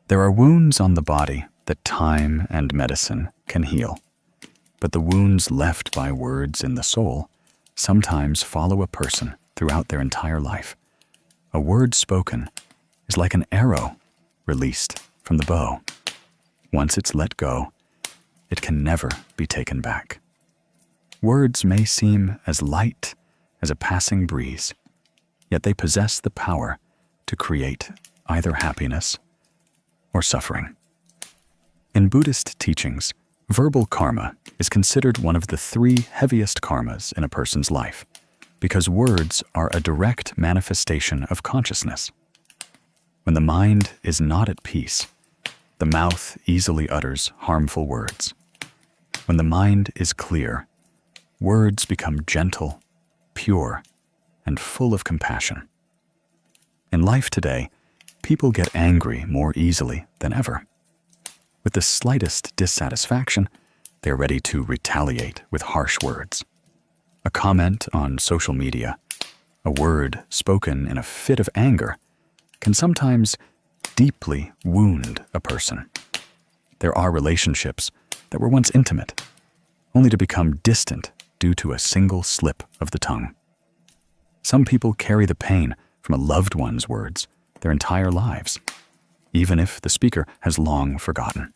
There are wounds on the body that time and medicine can heal, but the wounds left by words in the soul sometimes follow a person throughout their entire life. A word spoken is like an arrow released from the bow. Once it's let go, it can never be taken back. Words may seem as light as a passing breeze, yet they possess the power to create either happiness or suffering. In Buddhist teachings, verbal karma is considered one of the 3 heaviest karmas in a person's life, because words are a direct manifestation of consciousness. When the mind is not at peace, the mouth easily utters harmful words. When the mind is clear, words become gentle, pure, and full of compassion. In life today, people get angry more easily than ever. With the slightest dissatisfaction, they are ready to retaliate with harsh words. A comment on social media, a word spoken in a fit of anger, can sometimes deeply wound a person. There are relationships that were once intimate, only to become distant due to a single slip of the tongue. Some people carry the pain from a loved one's words their entire lives, even if the speaker has long forgotten.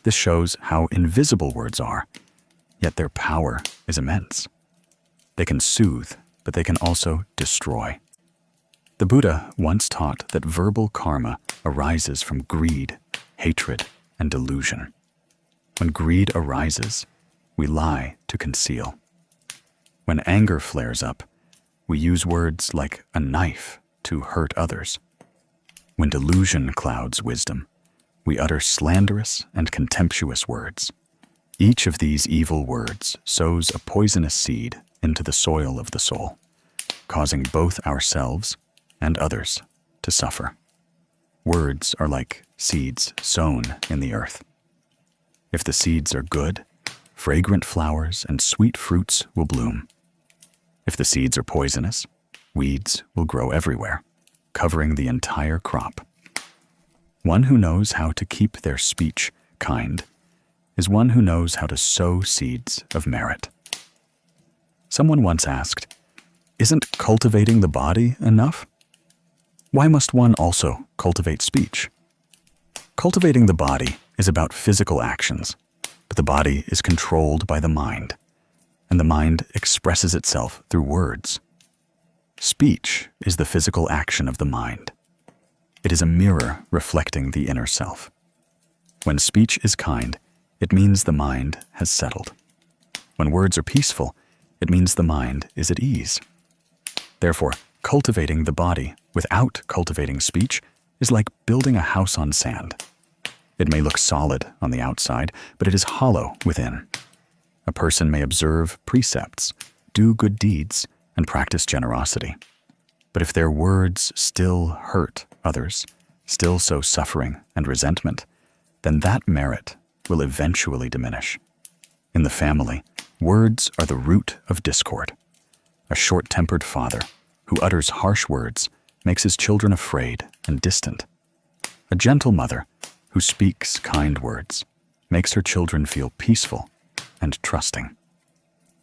This shows how invisible words are, yet their power is immense. They can soothe, but they can also destroy. The Buddha once taught that verbal karma arises from greed, hatred, and delusion. When greed arises, we lie to conceal. When anger flares up, we use words like a knife to hurt others. When delusion clouds wisdom, we utter slanderous and contemptuous words. Each of these evil words sows a poisonous seed into the soil of the soul, causing both ourselves and others to suffer. Words are like seeds sown in the earth. If the seeds are good, fragrant flowers and sweet fruits will bloom. If the seeds are poisonous, weeds will grow everywhere, covering the entire crop. One who knows how to keep their speech kind is one who knows how to sow seeds of merit. Someone once asked, "Isn't cultivating the body enough? Why must one also cultivate speech?" Cultivating the body is about physical actions, but the body is controlled by the mind, and the mind expresses itself through words. Speech is the physical action of the mind. It is a mirror reflecting the inner self. When speech is kind, it means the mind has settled. When words are peaceful, it means the mind is at ease. Therefore, cultivating the body without cultivating speech is like building a house on sand. It may look solid on the outside, but it is hollow within. A person may observe precepts, do good deeds, and practice generosity. But if their words still hurt others, still sow suffering and resentment, then that merit will eventually diminish. In the family, words are the root of discord. A short-tempered father who utters harsh words makes his children afraid and distant. A gentle mother who speaks kind words makes her children feel peaceful and trusting.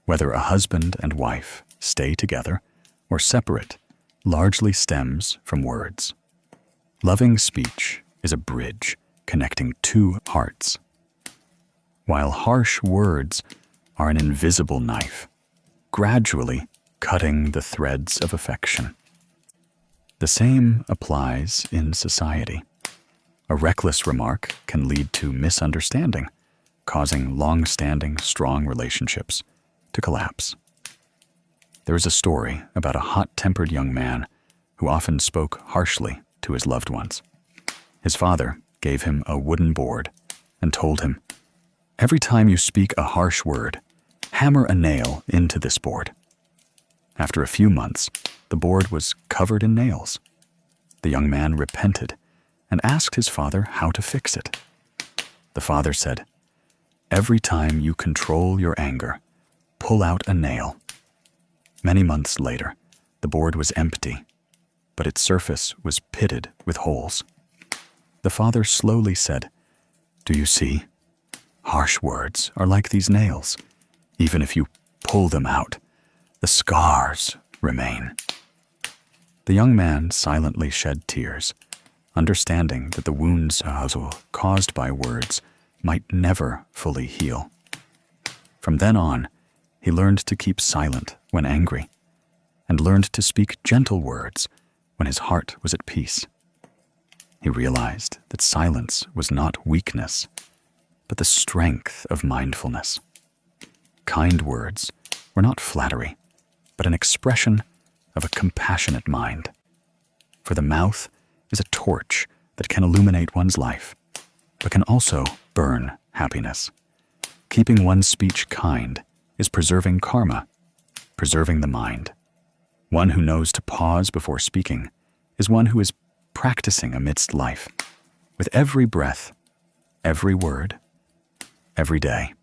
Whether a husband and wife stay together or separate largely stems from words. Loving speech is a bridge connecting 2 hearts, while harsh words are an invisible knife, gradually cutting the threads of affection. The same applies in society. A reckless remark can lead to misunderstanding, causing long-standing, strong relationships to collapse. There is a story about a hot-tempered young man who often spoke harshly to his loved ones. His father gave him a wooden board and told him, "Every time you speak a harsh word, hammer a nail into this board." After a few months, the board was covered in nails. The young man repented and asked his father how to fix it. The father said, "Every time you control your anger, pull out a nail." Many months later, the board was empty, but its surface was pitted with holes. The father slowly said, "Do you see? Harsh words are like these nails. Even if you pull them out, the scars remain." The young man silently shed tears, understanding that the wounds caused by words might never fully heal. From then on, he learned to keep silent when angry, and learned to speak gentle words when his heart was at peace. He realized that silence was not weakness, but the strength of mindfulness. Kind words were not flattery, but an expression of a compassionate mind. For the mouth is a torch that can illuminate one's life, but can also burn happiness. Keeping one's speech kind is preserving karma, preserving the mind. One who knows to pause before speaking is one who is practicing amidst life, with every breath, every word, every day.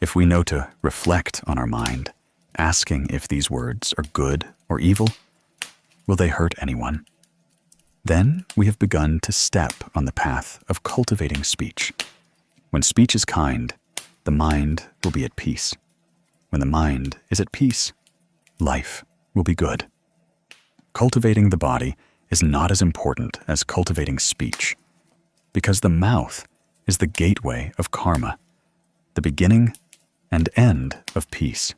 If we know to reflect on our mind, asking if these words are good or evil, will they hurt anyone? Then we have begun to step on the path of cultivating speech. When speech is kind, the mind will be at peace. When the mind is at peace, life will be good. Cultivating the body is not as important as cultivating speech, because the mouth is the gateway of karma, the beginning and end of peace.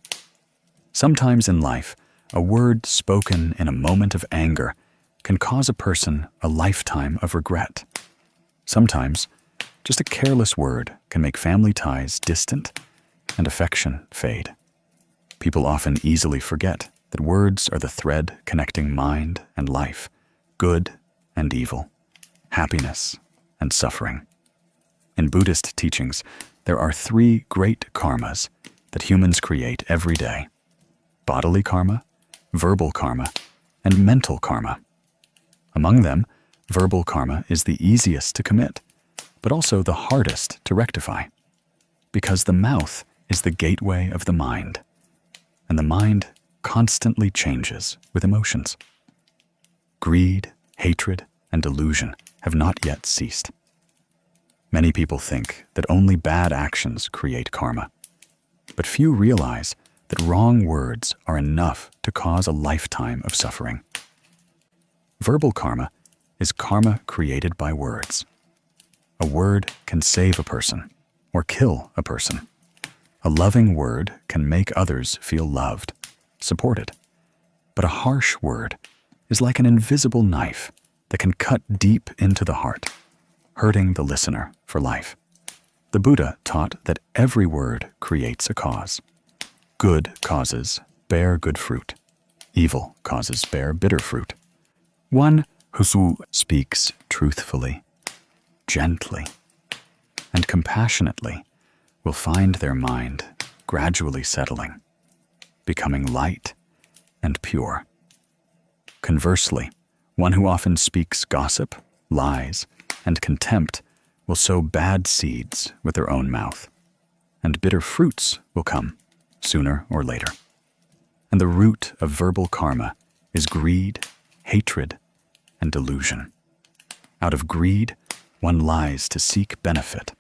Sometimes in life, a word spoken in a moment of anger can cause a person a lifetime of regret. Sometimes, just a careless word can make family ties distant and affection fade. People often easily forget that words are the thread connecting mind and life, good and evil, happiness and suffering. In Buddhist teachings, there are 3 great karmas that humans create every day: bodily karma, verbal karma, and mental karma. Among them, verbal karma is the easiest to commit, but also the hardest to rectify, because the mouth is the gateway of the mind, and the mind constantly changes with emotions. Greed, hatred, and delusion have not yet ceased. Many people think that only bad actions create karma, but few realize that wrong words are enough to cause a lifetime of suffering. Verbal karma is karma created by words. A word can save a person or kill a person. A loving word can make others feel loved, supported. But a harsh word is like an invisible knife that can cut deep into the heart, hurting the listener for life. The Buddha taught that every word creates a cause. Good causes bear good fruit. Evil causes bear bitter fruit. One who speaks truthfully, gently, and compassionately will find their mind gradually settling, becoming light and pure. Conversely, one who often speaks gossip, lies, and contempt will sow bad seeds with their own mouth, and bitter fruits will come sooner or later. And the root of verbal karma is greed, hatred, and delusion. Out of greed, one lies to seek benefit.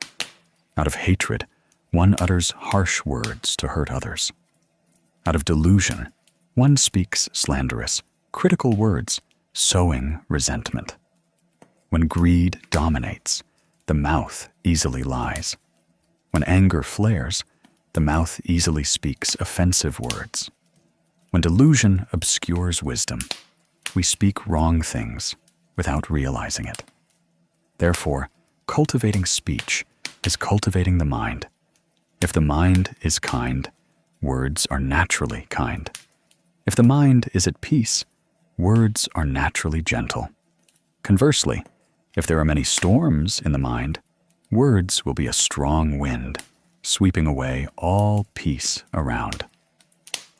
Out of hatred, one utters harsh words to hurt others. Out of delusion, one speaks slanderous, critical words, sowing resentment. When greed dominates, the mouth easily lies. When anger flares, the mouth easily speaks offensive words. When delusion obscures wisdom, we speak wrong things without realizing it. Therefore, cultivating speech is cultivating the mind. If the mind is kind, words are naturally kind. If the mind is at peace, words are naturally gentle. Conversely, if there are many storms in the mind, words will be a strong wind, sweeping away all peace around.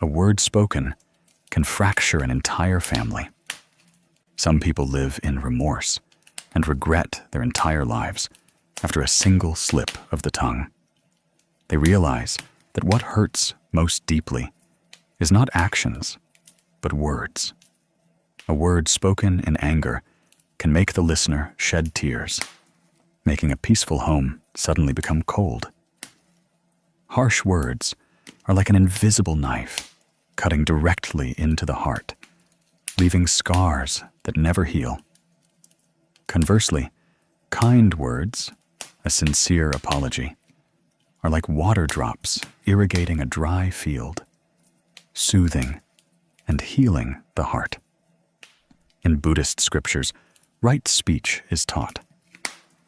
A word spoken can fracture an entire family. Some people live in remorse and regret their entire lives after a single slip of the tongue. They realize that what hurts most deeply is not actions, but words. A word spoken in anger can make the listener shed tears, making a peaceful home suddenly become cold. Harsh words are like an invisible knife, cutting directly into the heart, leaving scars that never heal. Conversely, kind words, a sincere apology, are like water drops irrigating a dry field, soothing and healing the heart. In Buddhist scriptures, right speech is taught.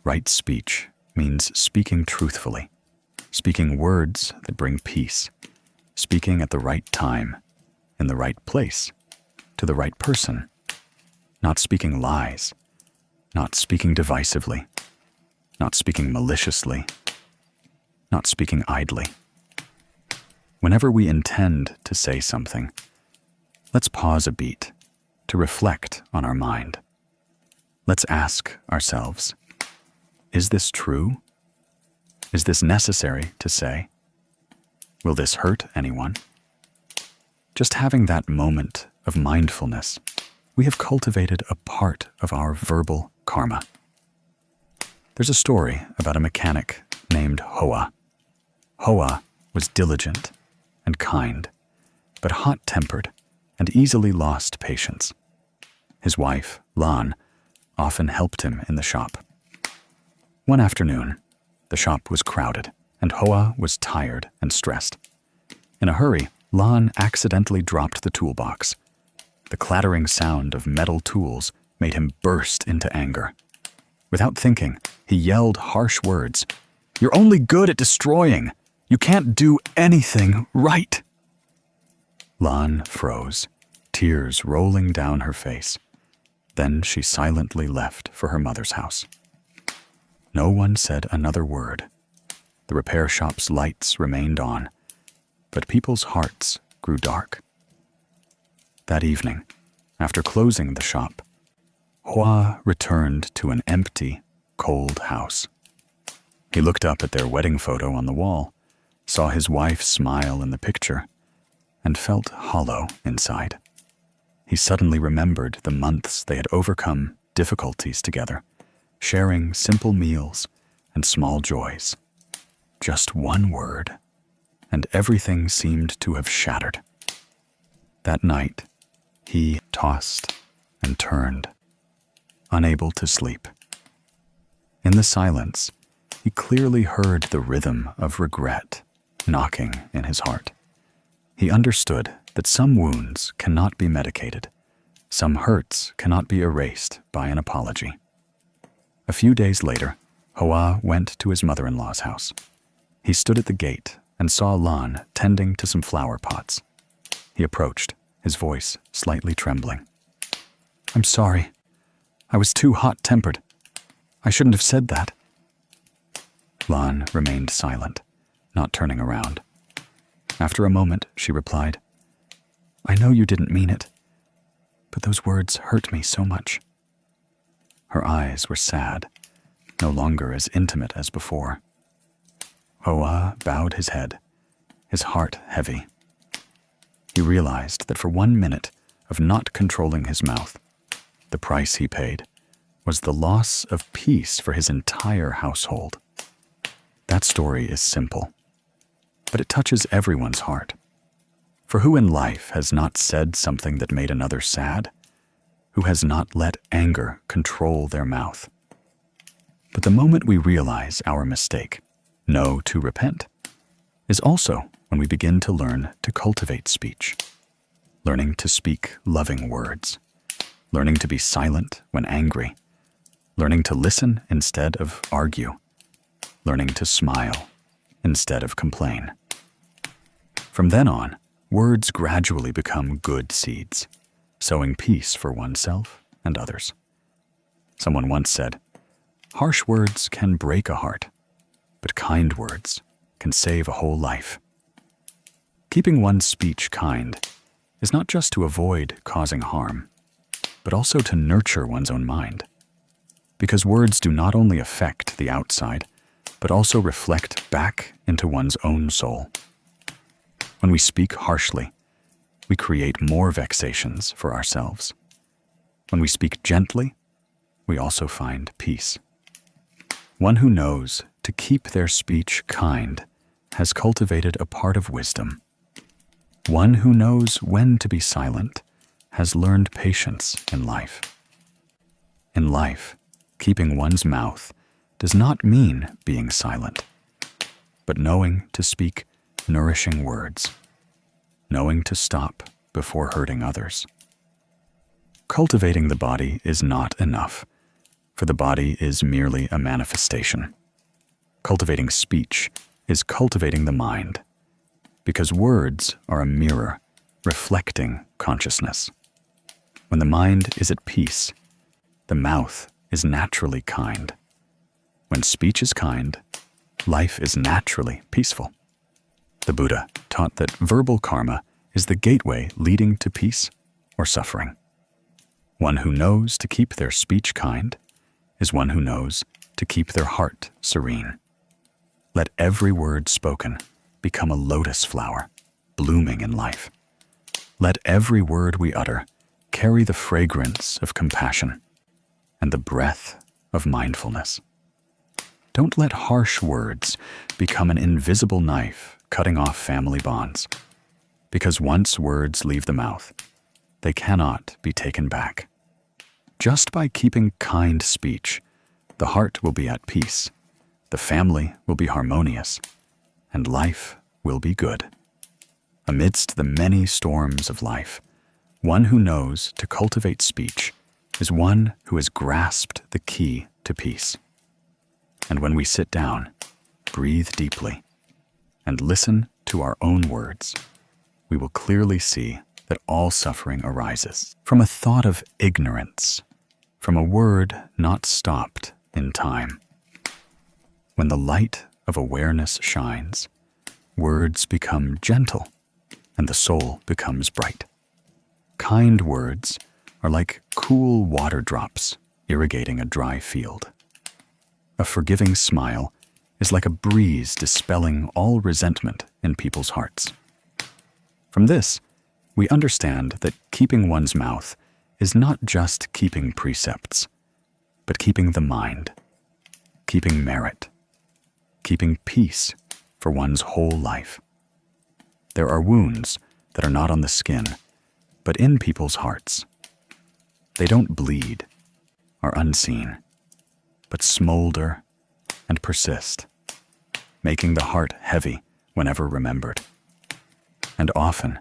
Right speech means speaking truthfully, speaking words that bring peace, speaking at the right time, in the right place, to the right person, not speaking lies, not speaking divisively, not speaking maliciously, not speaking idly. Whenever we intend to say something, let's pause a beat to reflect on our mind. Let's ask ourselves, is this true? Is this necessary to say? Will this hurt anyone? Just having that moment of mindfulness, we have cultivated a part of our verbal karma. There's a story about a mechanic named Hoa. Hoa was diligent and kind, but hot-tempered and easily lost patience. His wife, Lan, often helped him in the shop. One afternoon, the shop was crowded, and Hoa was tired and stressed. In a hurry, Lan accidentally dropped the toolbox. The clattering sound of metal tools made him burst into anger. Without thinking, he yelled harsh words. "You're only good at destroying. You can't do anything right." Lan froze, tears rolling down her face. Then she silently left for her mother's house. No one said another word. The repair shop's lights remained on, but people's hearts grew dark. That evening, after closing the shop, Hoa returned to an empty, cold house. He looked up at their wedding photo on the wall, saw his wife smile in the picture, and felt hollow inside. He suddenly remembered the months they had overcome difficulties together, sharing simple meals and small joys. Just one word, and everything seemed to have shattered. That night, he tossed and turned, unable to sleep. In the silence, he clearly heard the rhythm of regret knocking in his heart. He understood that some wounds cannot be medicated, some hurts cannot be erased by an apology. A few days later, Hoa went to his mother-in-law's house. He stood at the gate and saw Lan tending to some flower pots. He approached, his voice slightly trembling. "I'm sorry. I was too hot-tempered. I shouldn't have said that." Lan remained silent, not turning around. After a moment, she replied, "I know you didn't mean it, but those words hurt me so much." Her eyes were sad, no longer as intimate as before. Hoa bowed his head, his heart heavy. He realized that for 1 minute of not controlling his mouth, the price he paid was the loss of peace for his entire household. That story is simple, but it touches everyone's heart. For who in life has not said something that made another sad? Who has not let anger control their mouth? But the moment we realize our mistake, know to repent, is also when we begin to learn to cultivate speech, learning to speak loving words, learning to be silent when angry, learning to listen instead of argue, learning to smile instead of complain. From then on, words gradually become good seeds, sowing peace for oneself and others. Someone once said, "Harsh words can break a heart, but kind words can save a whole life." Keeping one's speech kind is not just to avoid causing harm, but also to nurture one's own mind. Because words do not only affect the outside, but also reflect back into one's own soul. When we speak harshly, we create more vexations for ourselves. When we speak gently, we also find peace. One who knows to keep their speech kind has cultivated a part of wisdom. One who knows when to be silent has learned patience in life. In life, keeping one's mouth does not mean being silent, but knowing to speak nourishing words, knowing to stop before hurting others. Cultivating the body is not enough, for the body is merely a manifestation. Cultivating speech is cultivating the mind, because words are a mirror reflecting consciousness. When the mind is at peace, the mouth is naturally kind. When speech is kind, life is naturally peaceful. The Buddha taught that verbal karma is the gateway leading to peace or suffering. One who knows to keep their speech kind is one who knows to keep their heart serene. Let every word spoken become a lotus flower, blooming in life. Let every word we utter carry the fragrance of compassion and the breath of mindfulness. Don't let harsh words become an invisible knife cutting off family bonds, because once words leave the mouth, they cannot be taken back. Just by keeping kind speech, the heart will be at peace, the family will be harmonious, and life will be good. Amidst the many storms of life, one who knows to cultivate speech is one who has grasped the key to peace. And when we sit down, breathe deeply, and listen to our own words, we will clearly see that all suffering arises from a thought of ignorance, from a word not stopped in time. When the light of awareness shines, words become gentle, and the soul becomes bright. Kind words are like cool water drops irrigating a dry field. A forgiving smile is like a breeze dispelling all resentment in people's hearts. From this, we understand that keeping one's mouth is not just keeping precepts, but keeping the mind, keeping merit, keeping peace for one's whole life. There are wounds that are not on the skin, but in people's hearts. They don't bleed, are unseen, but smolder and persist, making the heart heavy whenever remembered. And often,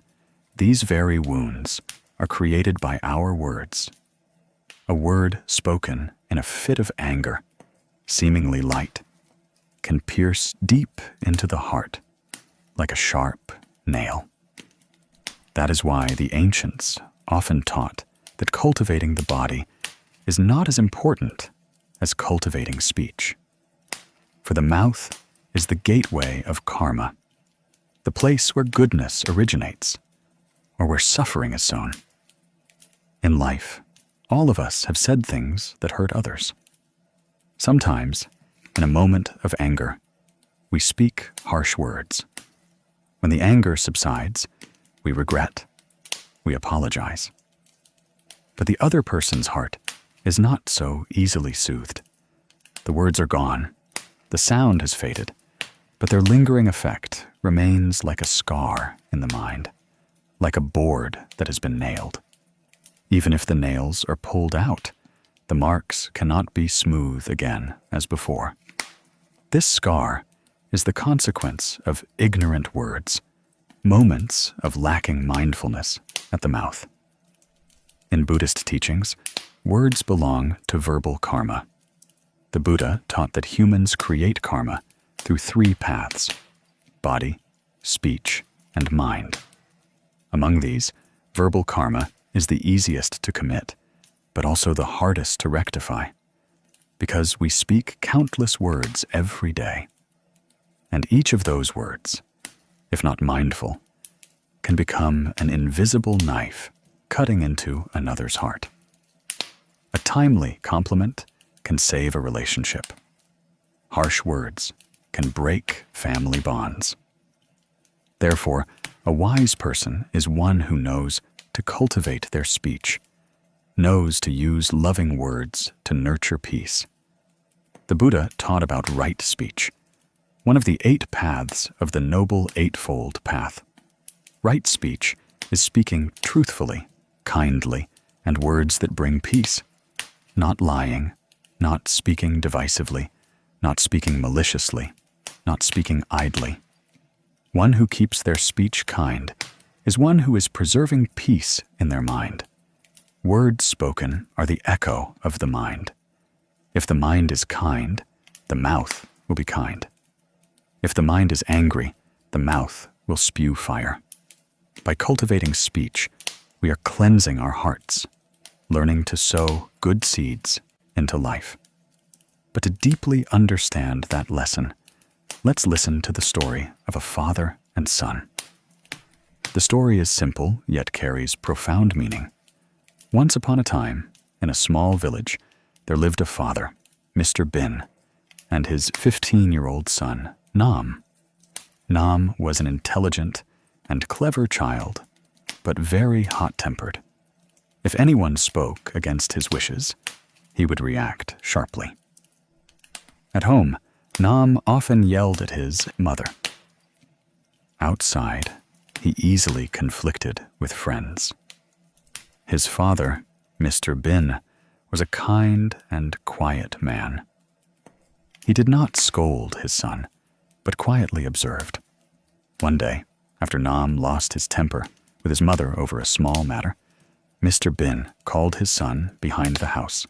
these very wounds are created by our words. A word spoken in a fit of anger, seemingly light, can pierce deep into the heart like a sharp nail. That is why the ancients often taught that cultivating the body is not as important as cultivating speech. For the mouth is the gateway of karma, the place where goodness originates, or where suffering is sown. In life, all of us have said things that hurt others. Sometimes, in a moment of anger, we speak harsh words. When the anger subsides, we regret, we apologize. But the other person's heart is not so easily soothed. The words are gone, the sound has faded, but their lingering effect remains like a scar in the mind, like a board that has been nailed. Even if the nails are pulled out, the marks cannot be smooth again as before. This scar is the consequence of ignorant words, moments of lacking mindfulness at the mouth. In Buddhist teachings, words belong to verbal karma. The Buddha taught that humans create karma through three paths: body, speech, and mind. Among these, verbal karma is the easiest to commit, but also the hardest to rectify, because we speak countless words every day. And each of those words, if not mindful, can become an invisible knife cutting into another's heart. A timely compliment can save a relationship. Harsh words can break family bonds. Therefore, a wise person is one who knows to cultivate their speech, knows to use loving words to nurture peace. The Buddha taught about right speech, one of the 8 paths of the Noble Eightfold Path. Right speech is speaking truthfully, kindly, and words that bring peace. Not lying, not speaking divisively, not speaking maliciously, not speaking idly. One who keeps their speech kind is one who is preserving peace in their mind. Words spoken are the echo of the mind. If the mind is kind, the mouth will be kind. If the mind is angry, the mouth will spew fire. By cultivating speech, we are cleansing our hearts, learning to sow good seeds into life. But to deeply understand that lesson, let's listen to the story of a father and son. The story is simple, yet carries profound meaning. Once upon a time, in a small village, there lived a father, Mr. Bin, and his 15-year-old son, Nam. Nam was an intelligent and clever child, but very hot-tempered. If anyone spoke against his wishes, he would react sharply. At home, Nam often yelled at his mother. Outside, he easily conflicted with friends. His father, Mr. Bin, was a kind and quiet man. He did not scold his son, but quietly observed. One day, after Nam lost his temper with his mother over a small matter, Mr. Bin called his son behind the house,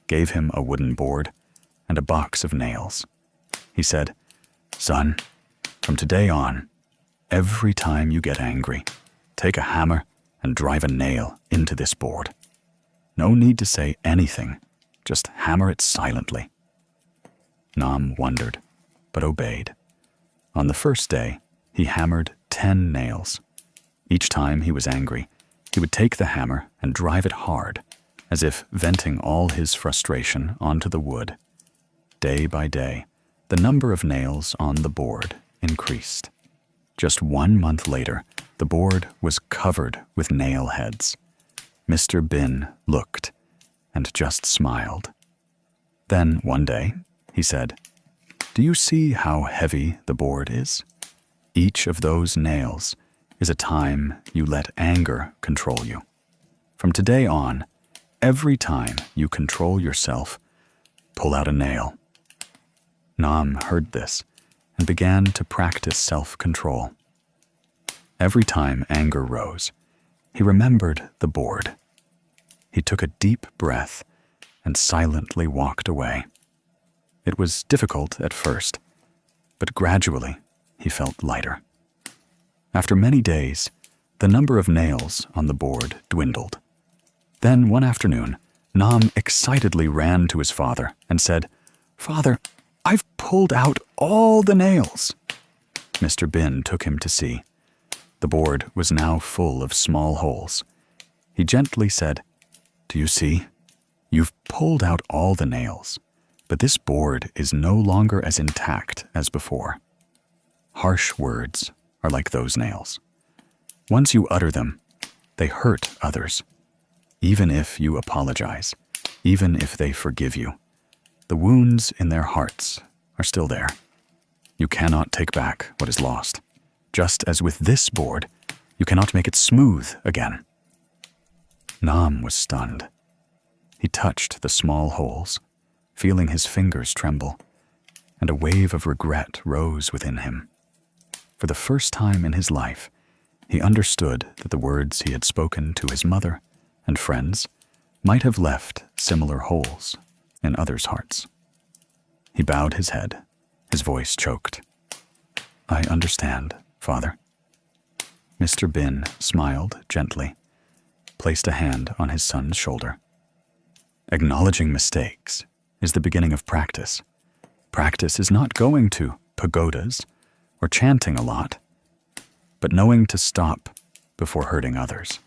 gave him a wooden board and a box of nails. He said, "Son, from today on, every time you get angry, take a hammer and drive a nail into this board. No need to say anything, just hammer it silently." Nam wondered, but obeyed. On the first day, he hammered 10 nails. Each time he was angry, he would take the hammer and drive it hard, as if venting all his frustration onto the wood. Day by day, the number of nails on the board increased. Just 1 month later, the board was covered with nail heads. Mr. Bin looked and just smiled. Then one day, he said, "Do you see how heavy the board is? Each of those nails is a time you let anger control you. From today on, every time you control yourself, pull out a nail." Nam heard this and began to practice self-control. Every time anger rose, he remembered the board. He took a deep breath and silently walked away. It was difficult at first, but gradually he felt lighter. After many days, the number of nails on the board dwindled. Then one afternoon, Nam excitedly ran to his father and said, "Father, I've pulled out all the nails." Mr. Bin took him to see. The board was now full of small holes. He gently said, "Do you see? You've pulled out all the nails, but this board is no longer as intact as before." Harsh words are like those nails. Once you utter them, they hurt others. Even if you apologize, even if they forgive you, the wounds in their hearts are still there. You cannot take back what is lost. Just as with this board, you cannot make it smooth again. Nam was stunned. He touched the small holes, feeling his fingers tremble, and a wave of regret rose within him. For the first time in his life, he understood that the words he had spoken to his mother and friends might have left similar holes in others' hearts. He bowed his head, his voice choked. "I understand, Father." Mr. Bin smiled gently, placed a hand on his son's shoulder. Acknowledging mistakes is the beginning of practice. Practice is not going to pagodas or chanting a lot, but knowing to stop before hurting others.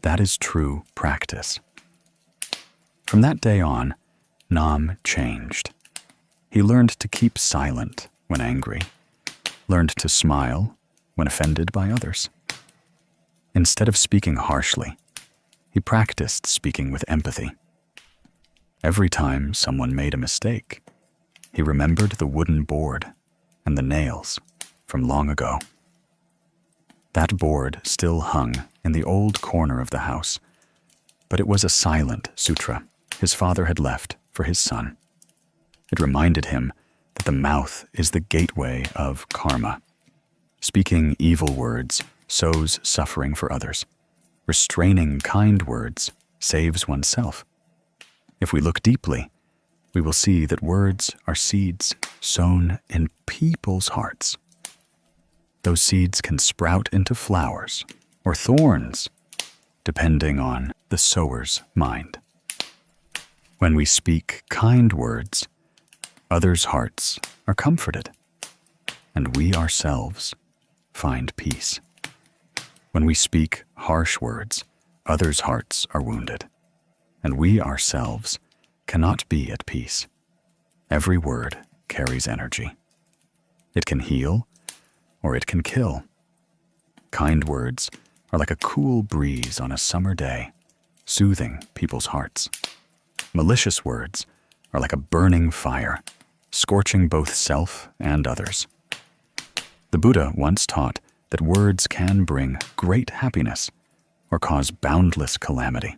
That is true practice. From that day on, Nam changed. He learned to keep silent when angry, learned to smile when offended by others. Instead of speaking harshly, he practiced speaking with empathy. Every time someone made a mistake, he remembered the wooden board and the nails from long ago. That board still hung in the old corner of the house, but it was a silent sutra his father had left for his son. It reminded him that the mouth is the gateway of karma. Speaking evil words sows suffering for others. Restraining kind words saves oneself. If we look deeply, we will see that words are seeds sown in people's hearts. Those seeds can sprout into flowers or thorns, depending on the sower's mind. When we speak kind words, others' hearts are comforted, and we ourselves find peace. When we speak harsh words, others' hearts are wounded, and we ourselves cannot be at peace. Every word carries energy. It can heal, or it can kill. Kind words are like a cool breeze on a summer day, soothing people's hearts. Malicious words are like a burning fire, scorching both self and others. The Buddha once taught that words can bring great happiness or cause boundless calamity.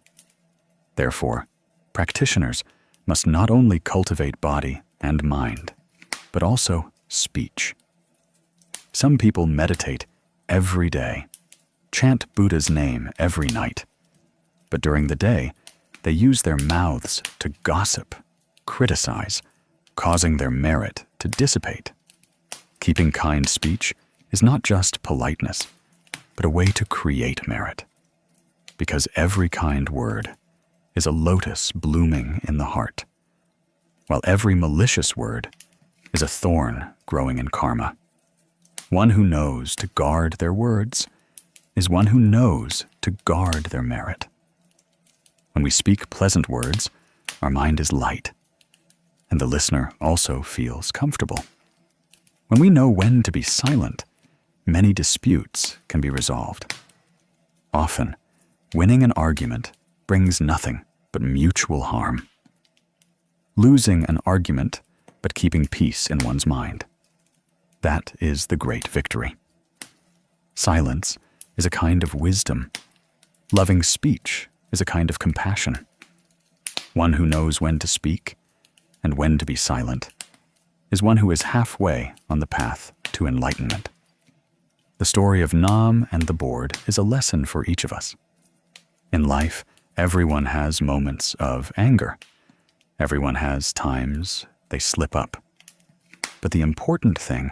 Therefore, practitioners must not only cultivate body and mind, but also speech. Some people meditate every day, chant Buddha's name every night, but during the day, they use their mouths to gossip, criticize, causing their merit to dissipate. Keeping kind speech is not just politeness, but a way to create merit. Because every kind word is a lotus blooming in the heart, while every malicious word is a thorn growing in karma. One who knows to guard their words is one who knows to guard their merit. When we speak pleasant words, our mind is light, and the listener also feels comfortable. When we know when to be silent, many disputes can be resolved. Often, winning an argument brings nothing but mutual harm. Losing an argument, but keeping peace in one's mind. That is the great victory. Silence is a kind of wisdom. Loving speech is a kind of compassion. One who knows when to speak and when to be silent is one who is halfway on the path to enlightenment. The story of Nam and the board is a lesson for each of us. In life, everyone has moments of anger. Everyone has times they slip up. But the important thing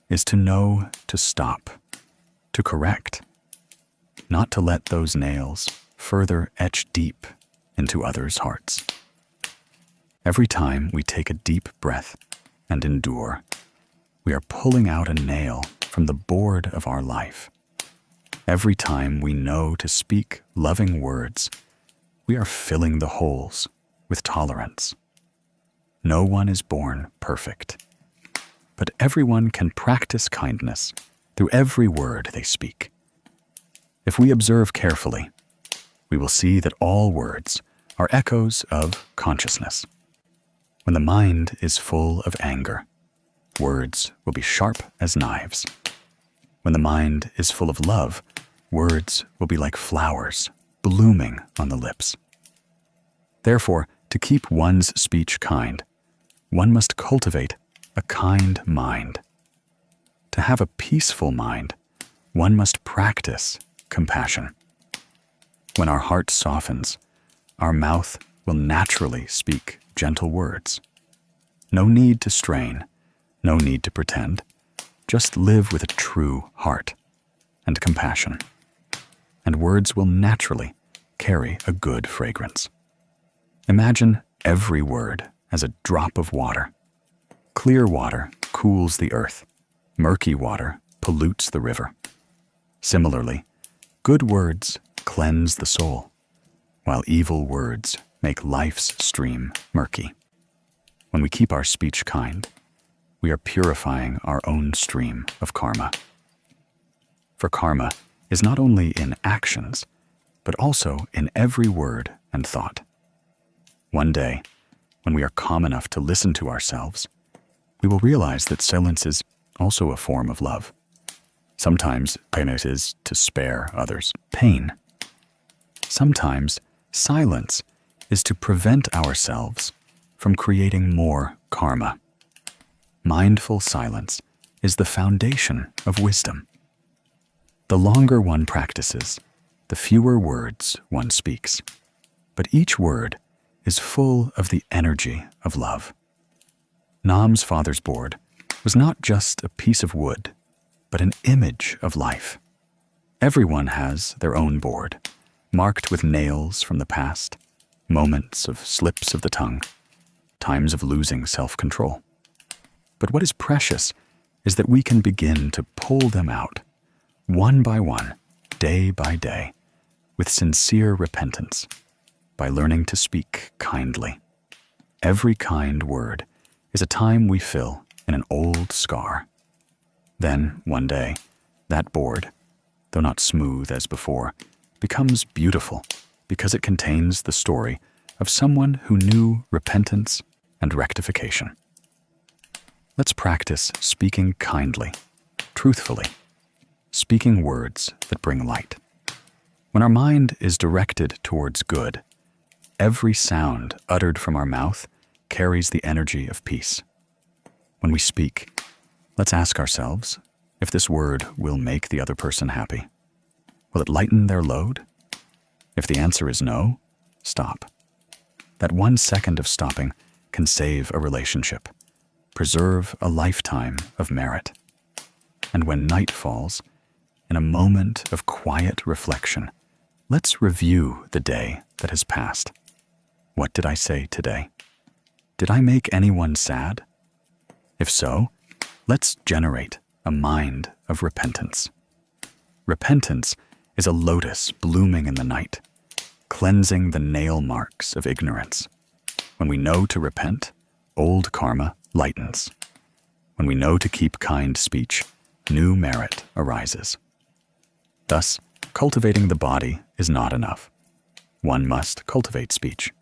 is to know to stop, to correct, not to let those nails further etch deep into others' hearts. Every time we take a deep breath and endure, we are pulling out a nail from the board of our life. Every time we know to speak loving words, we are filling the holes with tolerance. No one is born perfect, but everyone can practice kindness through every word they speak. If we observe carefully, we will see that all words are echoes of consciousness. When the mind is full of anger, words will be sharp as knives. When the mind is full of love, words will be like flowers blooming on the lips. Therefore, to keep one's speech kind, one must cultivate a kind mind. To have a peaceful mind, one must practice compassion. When our heart softens, our mouth will naturally speak gentle words. No need to strain, no need to pretend. Just live with a true heart and compassion, and words will naturally carry a good fragrance. Imagine every word as a drop of water. Clear water cools the earth. Murky water pollutes the river. Similarly, good words cleanse the soul, while evil words make life's stream murky. When we keep our speech kind, we are purifying our own stream of karma. For karma is not only in actions, but also in every word and thought. One day, when we are calm enough to listen to ourselves, we will realize that silence is also a form of love. Sometimes it is to spare others pain. Sometimes silence is to prevent ourselves from creating more karma. Mindful silence is the foundation of wisdom. The longer one practices, the fewer words one speaks, but each word is full of the energy of love. Nam's father's board was not just a piece of wood, but an image of life. Everyone has their own board, marked with nails from the past, moments of slips of the tongue, times of losing self-control. But what is precious is that we can begin to pull them out, one by one, day by day, with sincere repentance, by learning to speak kindly. Every kind word is a time we fill in an old scar. Then, one day, that board, though not smooth as before, becomes beautiful because it contains the story of someone who knew repentance and rectification. Let's practice speaking kindly, truthfully, speaking words that bring light. When our mind is directed towards good, every sound uttered from our mouth carries the energy of peace. When we speak, let's ask ourselves if this word will make the other person happy. Will it lighten their load? If the answer is no, stop. That 1 second of stopping can save a relationship, preserve a lifetime of merit. And when night falls, in a moment of quiet reflection, let's review the day that has passed. What did I say today? Did I make anyone sad? If so, let's generate a mind of repentance. Repentance is a lotus blooming in the night, cleansing the nail marks of ignorance. When we know to repent, old karma lightens. When we know to keep kind speech, new merit arises. Thus, cultivating the body is not enough. One must cultivate speech.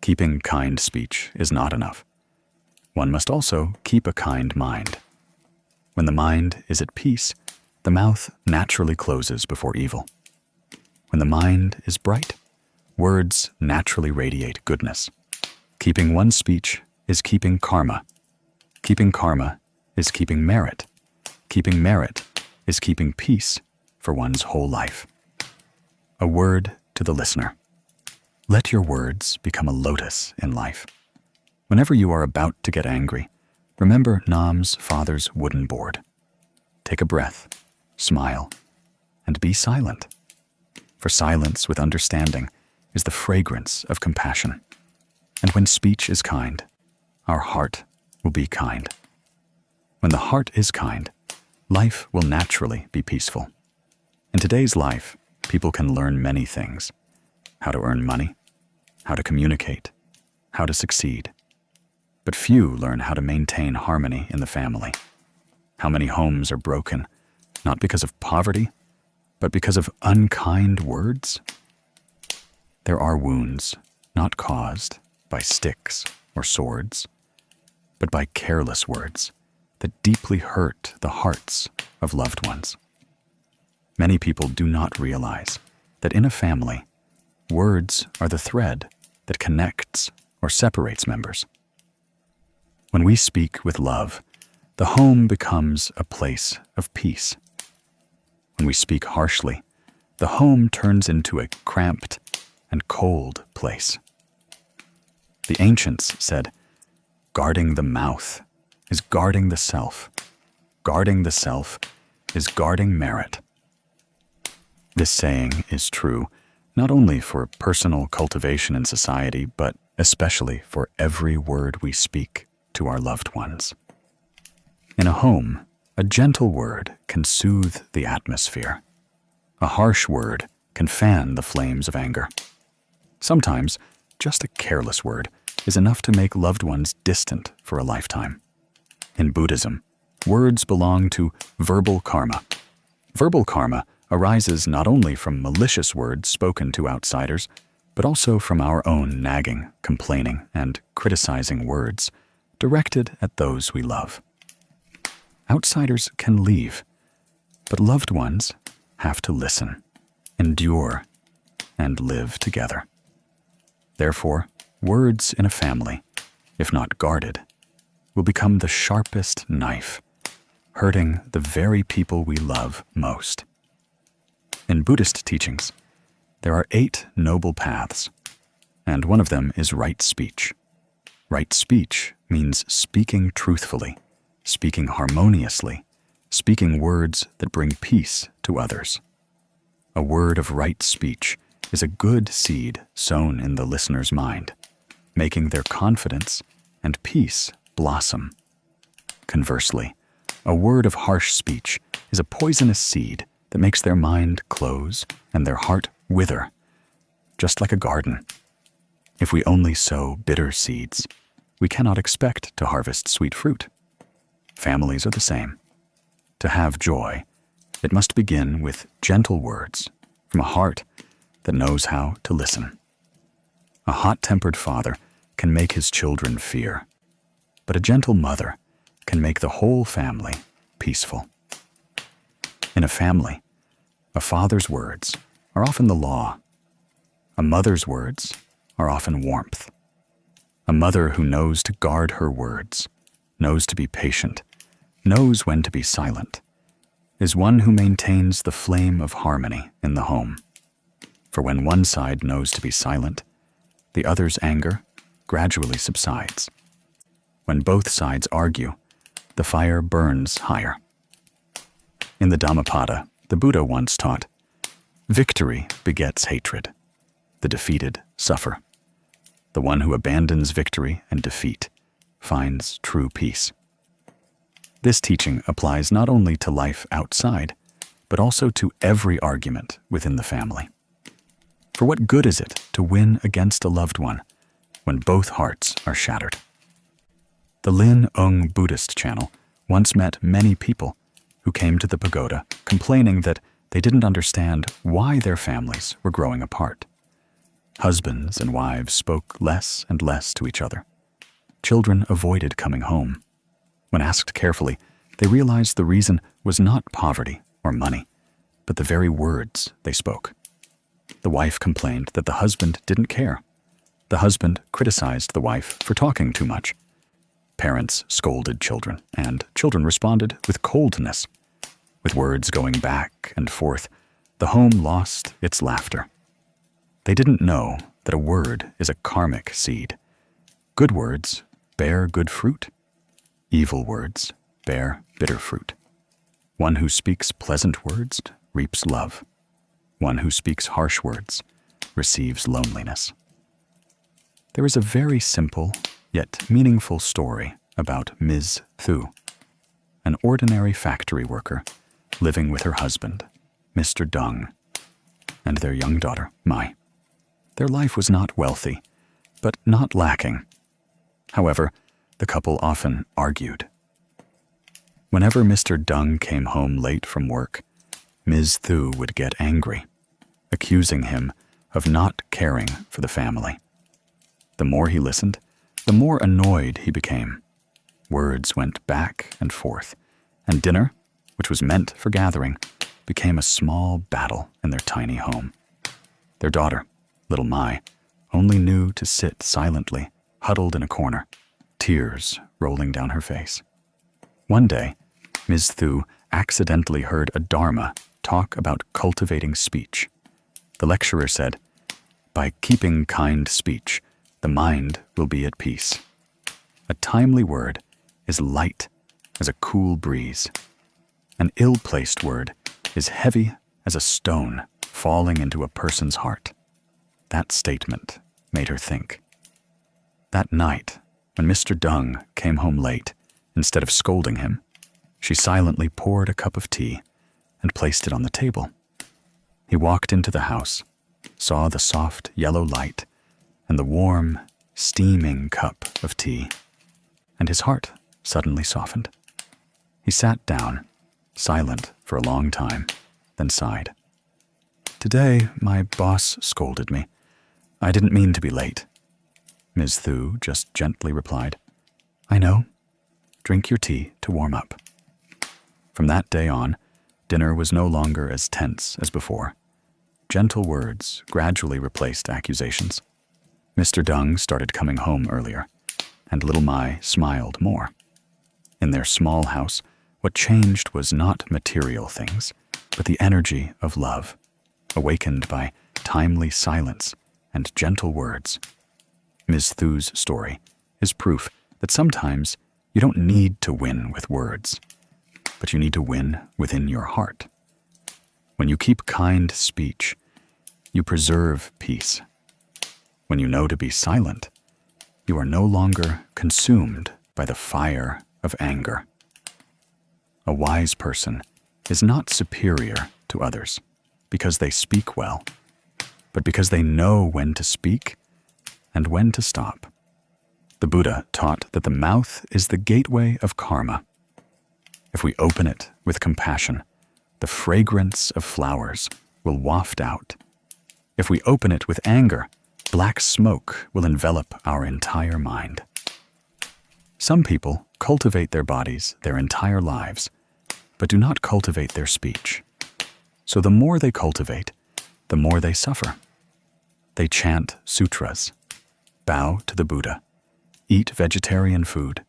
Keeping kind speech is not enough. One must also keep a kind mind. When the mind is at peace, the mouth naturally closes before evil. When the mind is bright, words naturally radiate goodness. Keeping one's speech is keeping karma. Keeping karma is keeping merit. Keeping merit is keeping peace for one's whole life. A word to the listener. Let your words become a lotus in life. Whenever you are about to get angry, remember Nam's father's wooden board. Take a breath, smile, and be silent. For silence with understanding is the fragrance of compassion. And when speech is kind, our heart will be kind. When the heart is kind, life will naturally be peaceful. In today's life, people can learn many things: how to earn money, how to communicate, how to succeed. But few learn how to maintain harmony in the family. How many homes are broken, not because of poverty, but because of unkind words? There are wounds not caused by sticks or swords, but by careless words that deeply hurt the hearts of loved ones. Many people do not realize that in a family, words are the thread that connects or separates members. When we speak with love, the home becomes a place of peace. When we speak harshly, the home turns into a cramped and cold place. The ancients said, "Guarding the mouth is guarding the self. Guarding the self is guarding merit." This saying is true not only for personal cultivation in society, but especially for every word we speak to our loved ones. In a home, a gentle word can soothe the atmosphere. A harsh word can fan the flames of anger. Sometimes, just a careless word is enough to make loved ones distant for a lifetime. In Buddhism, words belong to verbal karma. Verbal karma arises not only from malicious words spoken to outsiders, but also from our own nagging, complaining, and criticizing words directed at those we love. Outsiders can leave, but loved ones have to listen, endure, and live together. Therefore, words in a family, if not guarded, will become the sharpest knife, hurting the very people we love most. In Buddhist teachings, there are 8 noble paths, and one of them is right speech. Right speech means speaking truthfully, speaking harmoniously, speaking words that bring peace to others. A word of right speech is a good seed sown in the listener's mind, making their confidence and peace blossom. Conversely, a word of harsh speech is a poisonous seed that makes their mind close and their heart wither, just like a garden. If we only sow bitter seeds, we cannot expect to harvest sweet fruit. Families are the same. To have joy, it must begin with gentle words from a heart that knows how to listen. A hot-tempered father can make his children fear, but a gentle mother can make the whole family peaceful. In a family, a father's words are often the law. A mother's words are often warmth. A mother who knows to guard her words, knows to be patient, knows when to be silent, is one who maintains the flame of harmony in the home. For when one side knows to be silent, the other's anger gradually subsides. When both sides argue, the fire burns higher. In the Dhammapada, the Buddha once taught, "Victory begets hatred. The defeated suffer. The one who abandons victory and defeat finds true peace." This teaching applies not only to life outside, but also to every argument within the family. For what good is it to win against a loved one when both hearts are shattered? The Lin Ung Buddhist channel once met many people who came to the pagoda complaining that they didn't understand why their families were growing apart. Husbands and wives spoke less and less to each other. Children avoided coming home. When asked carefully, they realized the reason was not poverty or money, but the very words they spoke. The wife complained that the husband didn't care. The husband criticized the wife for talking too much. Parents scolded children, and children responded with coldness. With words going back and forth, the home lost its laughter. They didn't know that a word is a karmic seed. Good words bear good fruit. Evil words bear bitter fruit. One who speaks pleasant words reaps love. One who speaks harsh words receives loneliness. There is a very simple yet meaningful story about Ms. Thu, an ordinary factory worker living with her husband, Mr. Dung, and their young daughter, Mai. Their life was not wealthy, but not lacking. However, the couple often argued. Whenever Mr. Dung came home late from work, Ms. Thu would get angry, accusing him of not caring for the family. The more he listened, the more annoyed he became. Words went back and forth, and dinner, which was meant for gathering, became a small battle in their tiny home. Their daughter, little Mai, only knew to sit silently, huddled in a corner, tears rolling down her face. One day, Ms. Thu accidentally heard a Dharma talk about cultivating speech. The lecturer said, "By keeping kind speech, the mind will be at peace. A timely word is light as a cool breeze. An ill-placed word is heavy as a stone falling into a person's heart." That statement made her think. That night, when Mr. Dung came home late, instead of scolding him, she silently poured a cup of tea and placed it on the table. He walked into the house, saw the soft yellow light and the warm, steaming cup of tea, and his heart suddenly softened. He sat down, silent for a long time, then sighed. "Today, my boss scolded me. I didn't mean to be late." Ms. Thu just gently replied, "I know. Drink your tea to warm up." From that day on, dinner was no longer as tense as before. Gentle words gradually replaced accusations. Mr. Dung started coming home earlier, and little Mai smiled more. In their small house, what changed was not material things, but the energy of love, awakened by timely silence and gentle words. Ms. Thu's story is proof that sometimes you don't need to win with words, but you need to win within your heart. When you keep kind speech, you preserve peace. When you know to be silent, you are no longer consumed by the fire of anger. A wise person is not superior to others because they speak well, but because they know when to speak and when to stop. The Buddha taught that the mouth is the gateway of karma. If we open it with compassion, the fragrance of flowers will waft out. If we open it with anger, black smoke will envelop our entire mind. Some people cultivate their bodies their entire lives, but do not cultivate their speech. So the more they cultivate, the more they suffer. They chant sutras, bow to the Buddha, eat vegetarian food,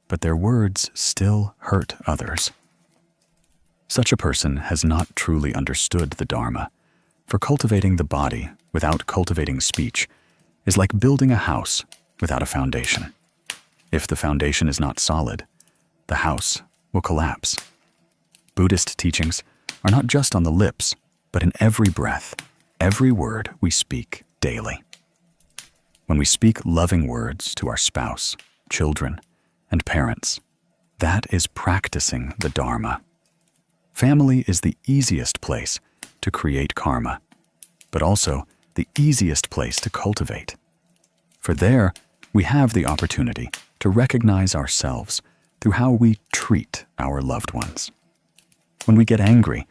but their words still hurt others. Such a person has not truly understood the Dharma, for cultivating the body without cultivating speech is like building a house without a foundation. If the foundation is not solid, the house will collapse. Buddhist teachings are not just on the lips, but in every breath, every word we speak daily. When we speak loving words to our spouse, children, and parents, that is practicing the Dharma. Family is the easiest place to create karma, but also the easiest place to cultivate. For there, we have the opportunity to recognize ourselves through how we treat our loved ones. When we get angry,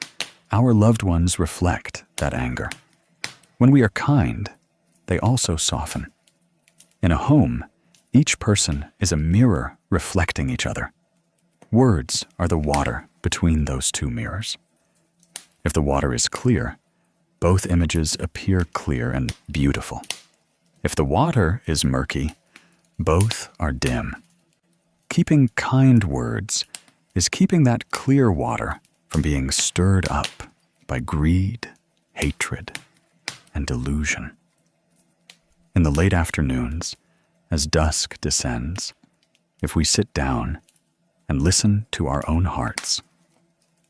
our loved ones reflect that anger. When we are kind, they also soften. In a home, each person is a mirror reflecting each other. Words are the water between those two mirrors. If the water is clear, both images appear clear and beautiful. If the water is murky, both are dim. Keeping kind words is keeping that clear water from being stirred up by greed, hatred, and delusion. In the late afternoons, as dusk descends, if we sit down and listen to our own hearts,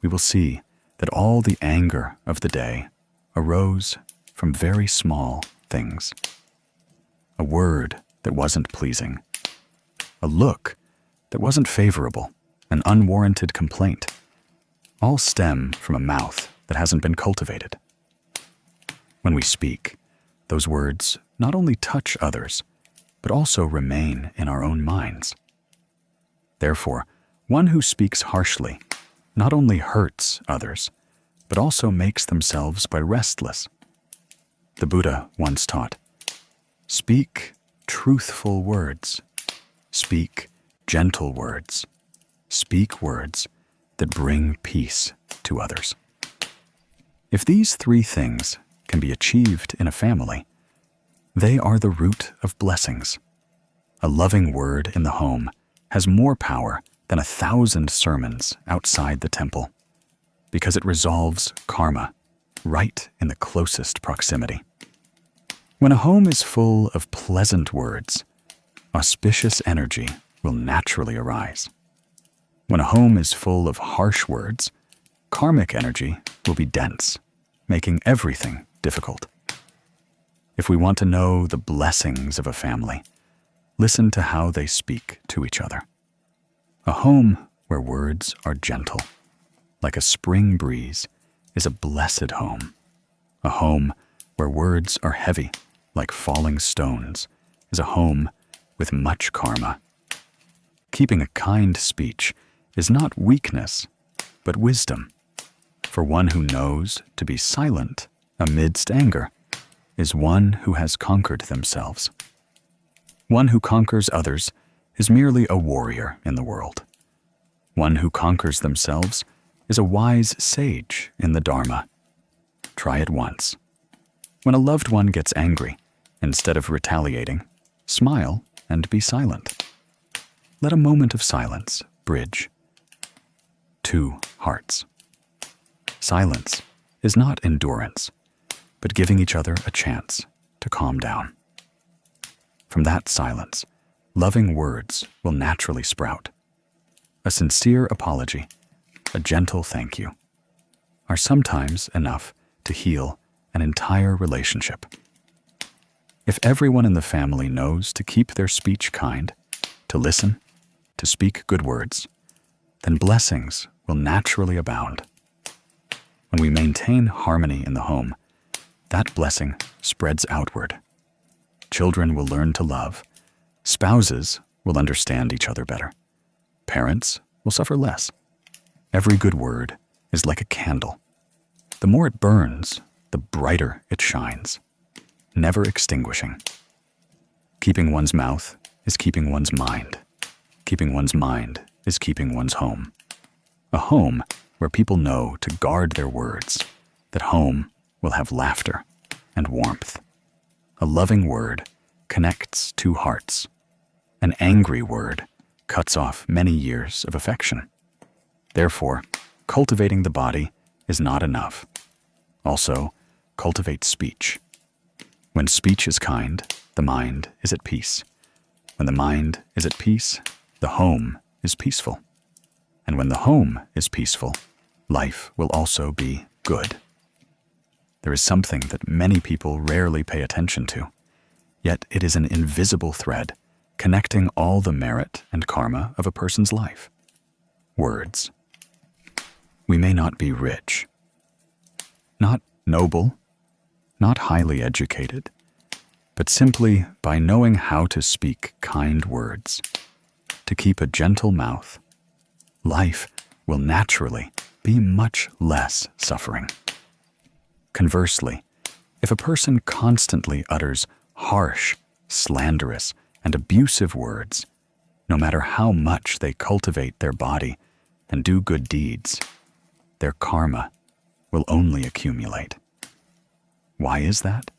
we will see that all the anger of the day arose from very small things. A word that wasn't pleasing, a look that wasn't favorable, an unwarranted complaint, all stem from a mouth that hasn't been cultivated. When we speak, those words not only touch others, but also remain in our own minds. Therefore, one who speaks harshly not only hurts others, but also makes themselves by restless. The Buddha once taught, "Speak truthful words, speak gentle words, speak words that bring peace to others." If these three things can be achieved in a family, they are the root of blessings. A loving word in the home has more power than 1,000 sermons outside the temple, because it resolves karma right in the closest proximity. When a home is full of pleasant words, auspicious energy will naturally arise. When a home is full of harsh words, karmic energy will be dense, making everything difficult. If we want to know the blessings of a family, listen to how they speak to each other. A home where words are gentle, like a spring breeze, is a blessed home. A home where words are heavy, like falling stones, is a home with much karma. Keeping a kind speech is not weakness, but wisdom. For one who knows to be silent amidst anger is one who has conquered themselves. One who conquers others is merely a warrior in the world. One who conquers themselves is a wise sage in the Dharma. Try it once. When a loved one gets angry, instead of retaliating, smile and be silent. Let a moment of silence bridge two hearts. Silence is not endurance, but giving each other a chance to calm down. From that silence, loving words will naturally sprout. A sincere apology, a gentle thank you, are sometimes enough to heal an entire relationship. If everyone in the family knows to keep their speech kind, to listen, to speak good words, then blessings will naturally abound. When we maintain harmony in the home, that blessing spreads outward. Children will learn to love. Spouses will understand each other better. Parents will suffer less. Every good word is like a candle. The more it burns, the brighter it shines, never extinguishing. Keeping one's mouth is keeping one's mind. Keeping one's mind is keeping one's home. A home where people know to guard their words, that home will have laughter and warmth. A loving word connects two hearts. An angry word cuts off many years of affection. Therefore, cultivating the body is not enough. Also, cultivate speech. When speech is kind, the mind is at peace. When the mind is at peace, the home is peaceful. And when the home is peaceful, life will also be good. There is something that many people rarely pay attention to, yet it is an invisible thread connecting all the merit and karma of a person's life. Words. We may not be rich, not noble, not highly educated, but simply by knowing how to speak kind words, to keep a gentle mouth, life will naturally be much less suffering. Conversely, if a person constantly utters harsh, slanderous, and abusive words, no matter how much they cultivate their body and do good deeds, their karma will only accumulate. Why is that?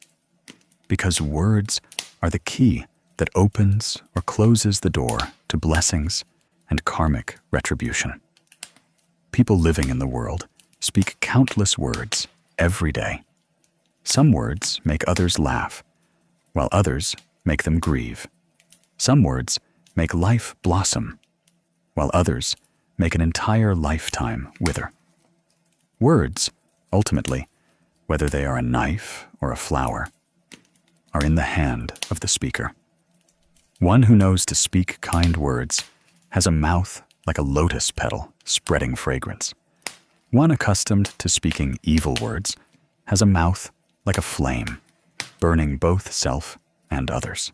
Because words are the key that opens or closes the door to blessings and karmic retribution. People living in the world speak countless words every day. Some words make others laugh, while others make them grieve. Some words make life blossom, while others make an entire lifetime wither. Words, ultimately, whether they are a knife or a flower, are in the hand of the speaker. One who knows to speak kind words has a mouth like a lotus petal spreading fragrance. One accustomed to speaking evil words has a mouth like a flame, burning both self and others.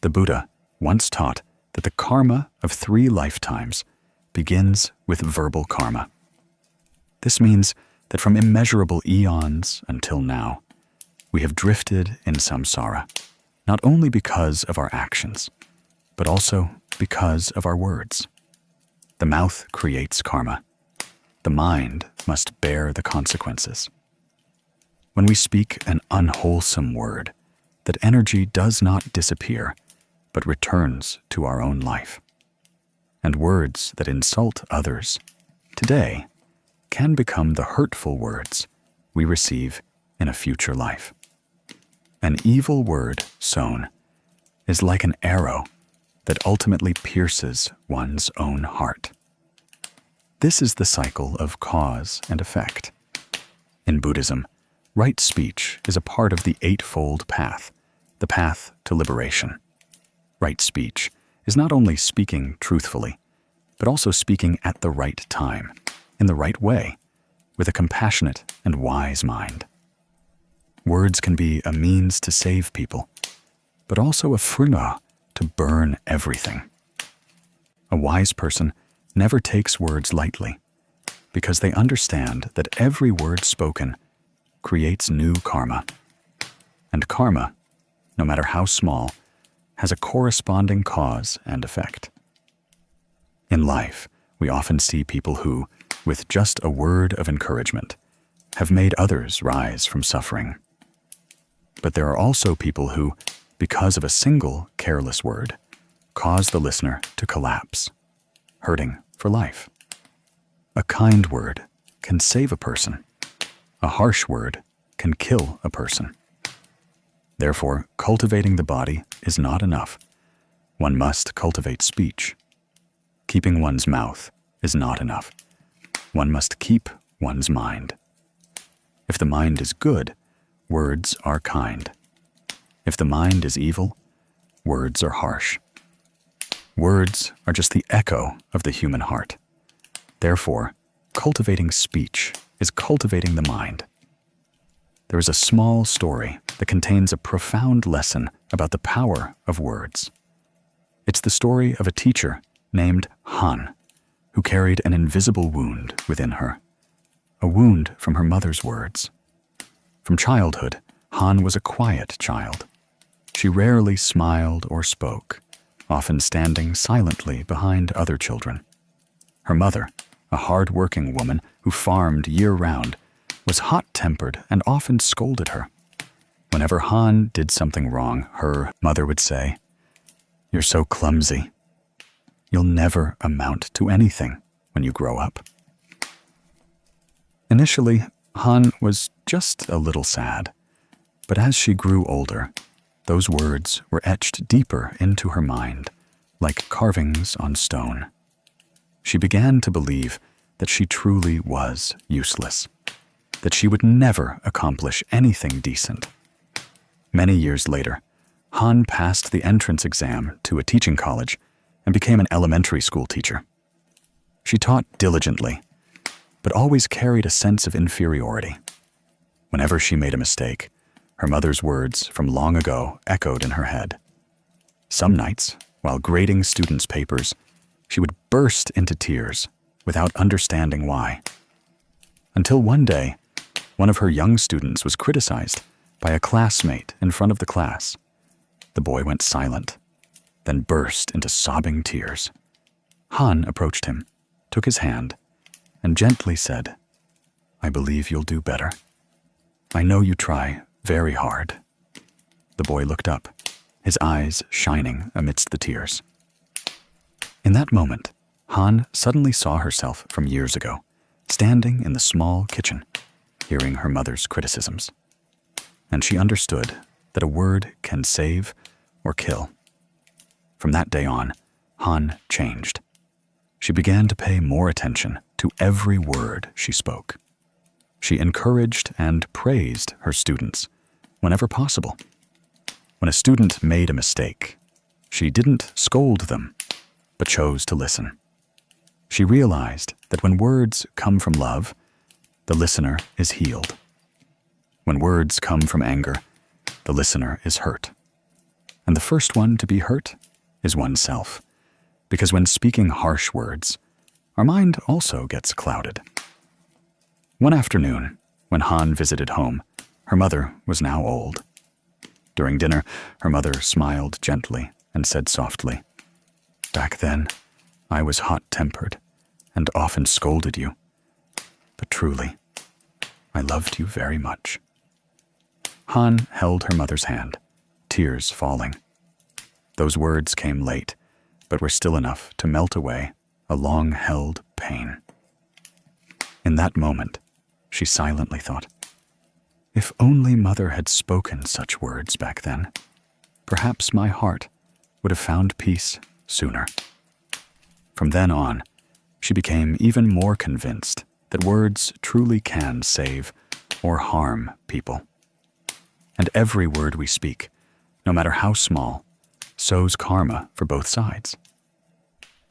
The Buddha once taught that the karma of 3 lifetimes begins with verbal karma. This means that from immeasurable eons until now, we have drifted in samsara, not only because of our actions, but also because of our words. The mouth creates karma. The mind must bear the consequences. When we speak an unwholesome word, that energy does not disappear, but returns to our own life. And words that insult others today can become the hurtful words we receive in a future life. An evil word sown is like an arrow that ultimately pierces one's own heart. This is the cycle of cause and effect. In Buddhism, right speech is a part of the Eightfold Path, the path to liberation. Right speech is not only speaking truthfully, but also speaking at the right time, in the right way, with a compassionate and wise mind. Words can be a means to save people, but also a phringa to burn everything. A wise person never takes words lightly. because they understand that every word spoken creates new karma. And karma, no matter how small, has a corresponding cause and effect. In life, we often see people who, with just a word of encouragement, have made others rise from suffering. But there are also people who, because of a single careless word, cause the listener to collapse, hurting for life. A kind word can save a person. A harsh word can kill a person. Therefore, cultivating the body is not enough. One must cultivate speech. Keeping one's mouth is not enough. One must keep one's mind. If the mind is good, words are kind. If the mind is evil, words are harsh. Words are just the echo of the human heart. Therefore, cultivating speech is cultivating the mind. There is a small story that contains a profound lesson about the power of words. It's the story of a teacher named Han, who carried an invisible wound within her, a wound from her mother's words. From childhood, Han was a quiet child. She rarely smiled or spoke, often standing silently behind other children. Her mother, a hard-working woman who farmed year-round, was hot-tempered and often scolded her. Whenever Han did something wrong, her mother would say, "You're so clumsy. You'll never amount to anything when you grow up." Initially, Han was just a little sad, but as she grew older, those words were etched deeper into her mind, like carvings on stone. She began to believe that she truly was useless, that she would never accomplish anything decent. Many years later, Han passed the entrance exam to a teaching college and became an elementary school teacher. She taught diligently, but always carried a sense of inferiority. Whenever she made a mistake, her mother's words from long ago echoed in her head. Some nights, while grading students' papers, she would burst into tears without understanding why. Until one day, one of her young students was criticized by a classmate in front of the class. The boy went silent, then burst into sobbing tears. Han approached him, took his hand, and gently said, "I believe you'll do better. I know you try very hard." The boy looked up, his eyes shining amidst the tears. In that moment, Han suddenly saw herself from years ago, standing in the small kitchen, hearing her mother's criticisms. And she understood that a word can save or kill. From that day on, Han changed. She began to pay more attention to every word she spoke. She encouraged and praised her students whenever possible. When a student made a mistake, she didn't scold them, but chose to listen. She realized that when words come from love, the listener is healed. When words come from anger, the listener is hurt. And the first one to be hurt is oneself, because when speaking harsh words, our mind also gets clouded. One afternoon, when Han visited home, her mother was now old. During dinner, her mother smiled gently and said softly, "Back then, I was hot-tempered and often scolded you. But truly, I loved you very much." Han held her mother's hand, tears falling. Those words came late, but were still enough to melt away a long-held pain. In that moment, she silently thought, "If only Mother had spoken such words back then, perhaps my heart would have found peace sooner." From then on, she became even more convinced that words truly can save or harm people. And every word we speak, no matter how small, sows karma for both sides.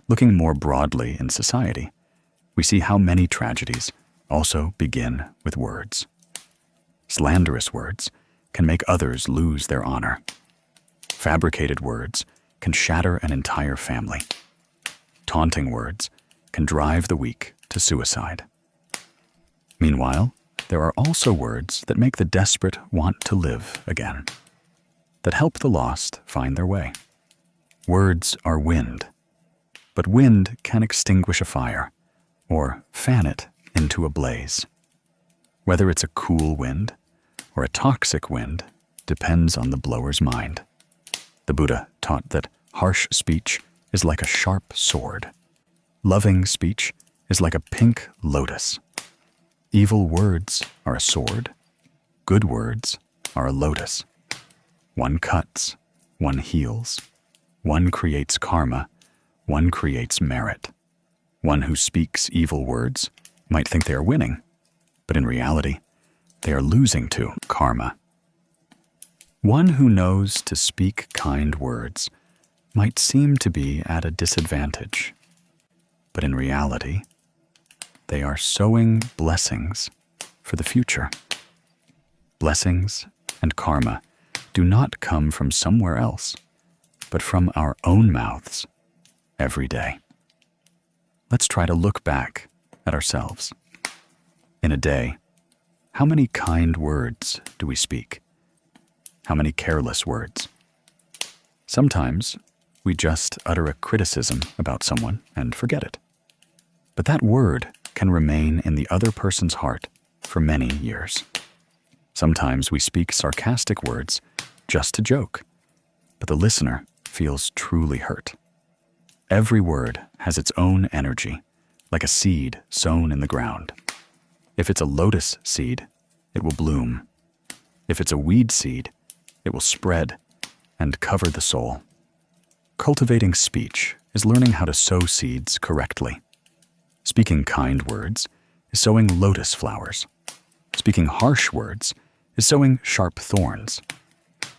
Looking more broadly in society, we see how many tragedies also begin with words. Slanderous words can make others lose their honor. Fabricated words can shatter an entire family. Taunting words can drive the weak to suicide. Meanwhile, there are also words that make the desperate want to live again, that help the lost find their way. Words are wind, but wind can extinguish a fire or fan it into a blaze. Whether it's a cool wind or a toxic wind depends on the blower's mind. The Buddha taught that harsh speech is like a sharp sword. Loving speech is like a pink lotus. Evil words are a sword. Good words are a lotus. One cuts, one heals. One creates karma, one creates merit. One who speaks evil words might think they are winning, but in reality, they are losing to karma. One who knows to speak kind words might seem to be at a disadvantage, but in reality, they are sowing blessings for the future. Blessings and karma do not come from somewhere else, but from our own mouths every day. Let's try to look back at ourselves. In a day, how many kind words do we speak? How many careless words? Sometimes we just utter a criticism about someone and forget it. But that word can remain in the other person's heart for many years. Sometimes we speak sarcastic words just to joke, but the listener feels truly hurt. Every word has its own energy, like a seed sown in the ground. If it's a lotus seed, it will bloom. If it's a weed seed, it will spread and cover the soul. Cultivating speech is learning how to sow seeds correctly. Speaking kind words is sowing lotus flowers. Speaking harsh words is sowing sharp thorns.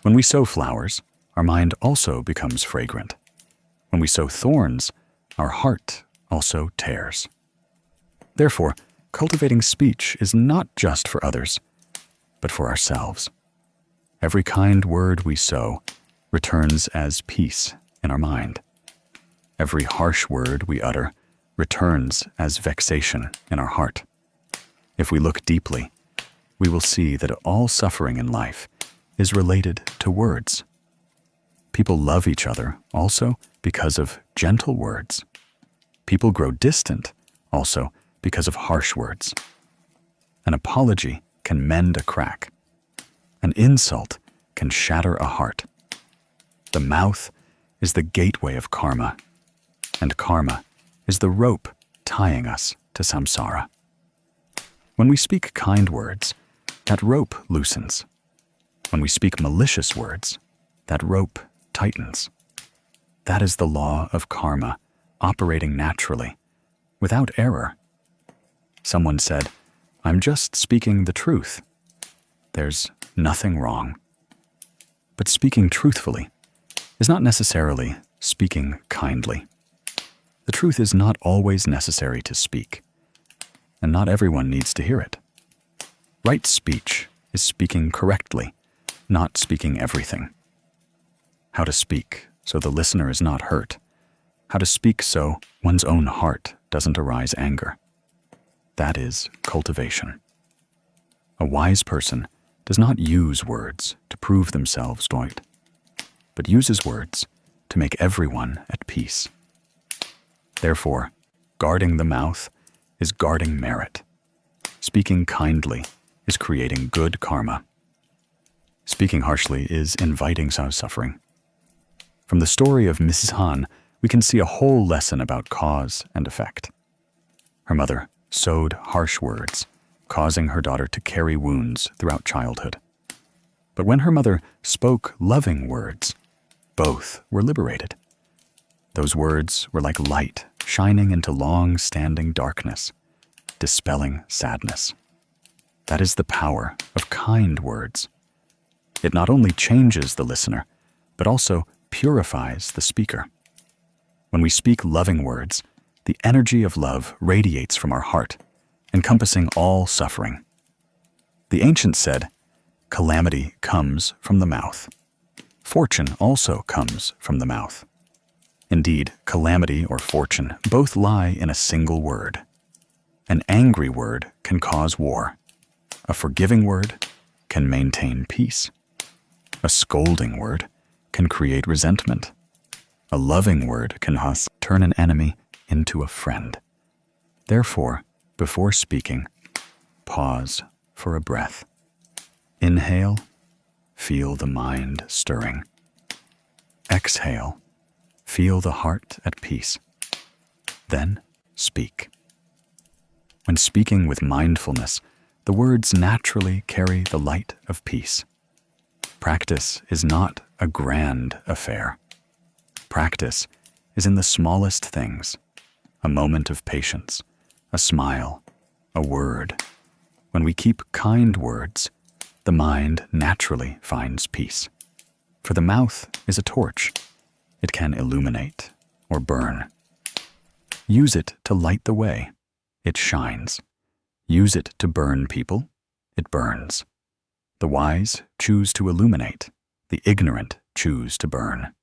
When we sow flowers, our mind also becomes fragrant. When we sow thorns, our heart also tears. Therefore, cultivating speech is not just for others, but for ourselves. Every kind word we sow returns as peace in our mind. Every harsh word we utter returns as vexation in our heart. If we look deeply, we will see that all suffering in life is related to words. People love each other also because of gentle words. People grow distant also because of harsh words. An apology can mend a crack. An insult can shatter a heart. The mouth is the gateway of karma, and karma is the rope tying us to samsara. When we speak kind words, that rope loosens. When we speak malicious words, that rope tightens. That is the law of karma operating naturally, without error. Someone said, "I'm just speaking the truth." There's nothing wrong. But speaking truthfully is not necessarily speaking kindly. The truth is not always necessary to speak, and not everyone needs to hear it. Right speech is speaking correctly, not speaking everything. How to speak so the listener is not hurt. How to speak so one's own heart doesn't arise anger. That is cultivation. A wise person does not use words to prove themselves right, but uses words to make everyone at peace. Therefore, guarding the mouth is guarding merit. Speaking kindly is creating good karma. Speaking harshly is inviting suffering. From the story of Mrs. Han, we can see a whole lesson about cause and effect. Her mother sowed harsh words, causing her daughter to carry wounds throughout childhood. But when her mother spoke loving words, both were liberated. Those words were like light shining into long-standing darkness, dispelling sadness. That is the power of kind words. It not only changes the listener, but also purifies the speaker. When we speak loving words, the energy of love radiates from our heart, encompassing all suffering. The ancients said, "Calamity comes from the mouth. Fortune also comes from the mouth." Indeed, calamity or fortune both lie in a single word. An angry word can cause war. A forgiving word can maintain peace. A scolding word can create resentment. A loving word can turn an enemy into a friend. Therefore, before speaking, pause for a breath. Inhale, feel the mind stirring. Exhale, feel the heart at peace. Then speak. When speaking with mindfulness, the words naturally carry the light of peace. Practice is not a grand affair. Practice is in the smallest things: a moment of patience, a smile, a word. When we keep kind words, the mind naturally finds peace. For the mouth is a torch. It can illuminate or burn. Use it to light the way. It shines. Use it to burn people. It burns. The wise choose to illuminate. The ignorant choose to burn.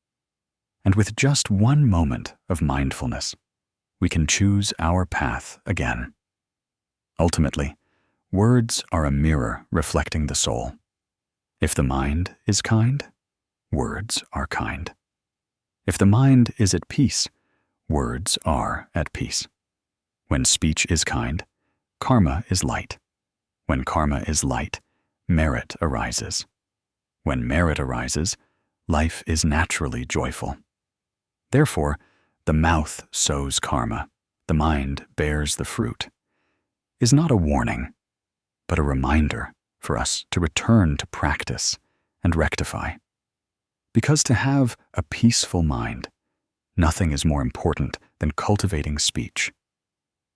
And with just one moment of mindfulness, we can choose our path again. Ultimately, words are a mirror reflecting the soul. If the mind is kind, words are kind. If the mind is at peace, words are at peace. When speech is kind, karma is light. When karma is light, merit arises. When merit arises, life is naturally joyful. Therefore, the mouth sows karma, the mind bears the fruit, is not a warning, but a reminder for us to return to practice and rectify. Because to have a peaceful mind, nothing is more important than cultivating speech.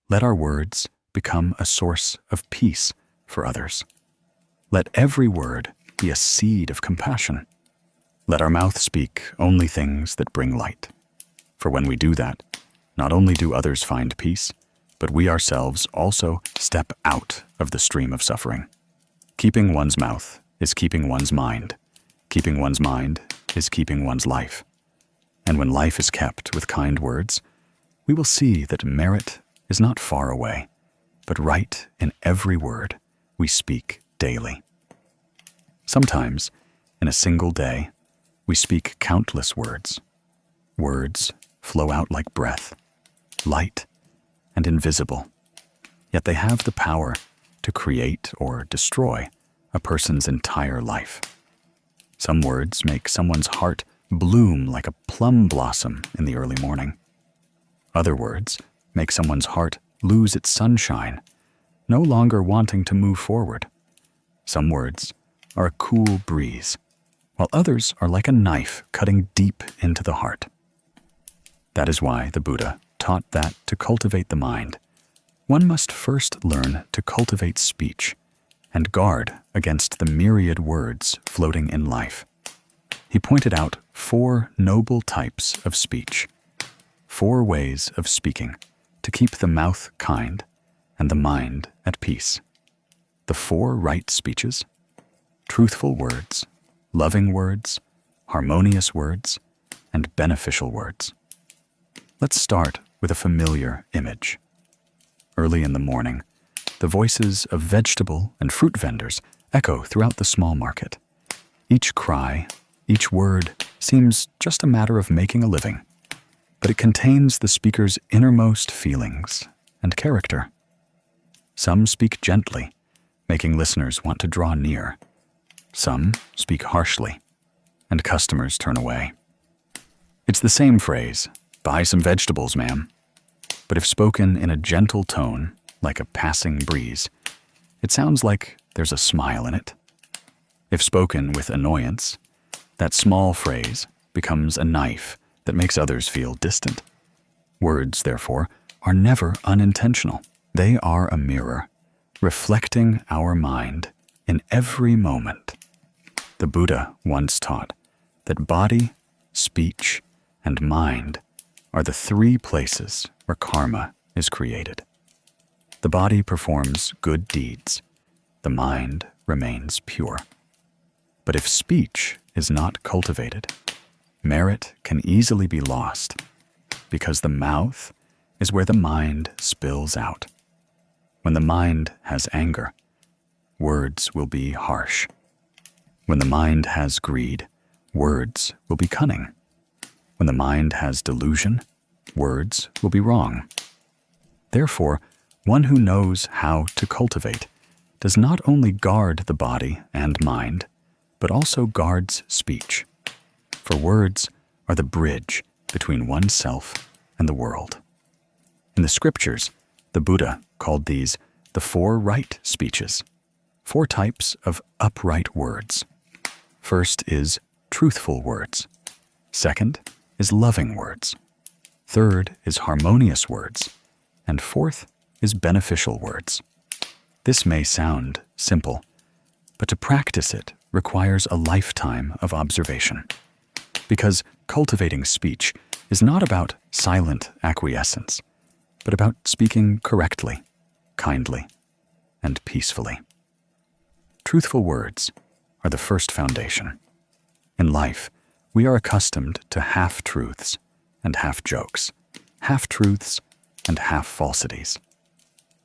Let our words become a source of peace for others. Let every word be a seed of compassion. Let our mouth speak only things that bring light. For when we do that, not only do others find peace, but we ourselves also step out of the stream of suffering. Keeping one's mouth is keeping one's mind. Keeping one's mind is keeping one's life. And when life is kept with kind words, we will see that merit is not far away, but right in every word we speak daily. Sometimes, in a single day, we speak countless words. Words flow out like breath, light and invisible, yet they have the power to create or destroy a person's entire life. Some words make someone's heart bloom like a plum blossom in the early morning. Other words make someone's heart lose its sunshine, no longer wanting to move forward. Some words are a cool breeze, while others are like a knife cutting deep into the heart. That is why the Buddha taught that to cultivate the mind, one must first learn to cultivate speech and guard against the myriad words floating in life. He pointed out 4 noble types of speech, 4 ways of speaking to keep the mouth kind and the mind at peace. The 4 right speeches: truthful words, loving words, harmonious words, and beneficial words. Let's start with a familiar image. Early in the morning, the voices of vegetable and fruit vendors echo throughout the small market. Each cry, each word seems just a matter of making a living, but it contains the speaker's innermost feelings and character. Some speak gently, making listeners want to draw near. Some speak harshly, and customers turn away. It's the same phrase, "Buy some vegetables, ma'am." But if spoken in a gentle tone, like a passing breeze, it sounds like there's a smile in it. If spoken with annoyance, that small phrase becomes a knife that makes others feel distant. Words, therefore, are never unintentional. They are a mirror, reflecting our mind in every moment. The Buddha once taught that body, speech, and mind are the 3 places where karma is created. The body performs good deeds. The mind remains pure. But if speech is not cultivated, merit can easily be lost, because the mouth is where the mind spills out. When the mind has anger, words will be harsh. When the mind has greed, words will be cunning. When the mind has delusion, words will be wrong. Therefore, one who knows how to cultivate does not only guard the body and mind, but also guards speech. For words are the bridge between oneself and the world. In the scriptures, the Buddha called these the 4 right speeches, 4 types of upright words. First is truthful words. Second is loving words. Third is harmonious words. And fourth is beneficial words. This may sound simple, but to practice it requires a lifetime of observation. Because cultivating speech is not about silent acquiescence, but about speaking correctly, kindly, and peacefully. Truthful words are the first foundation. In life, we are accustomed to half-truths and half-jokes, half-truths and half-falsities.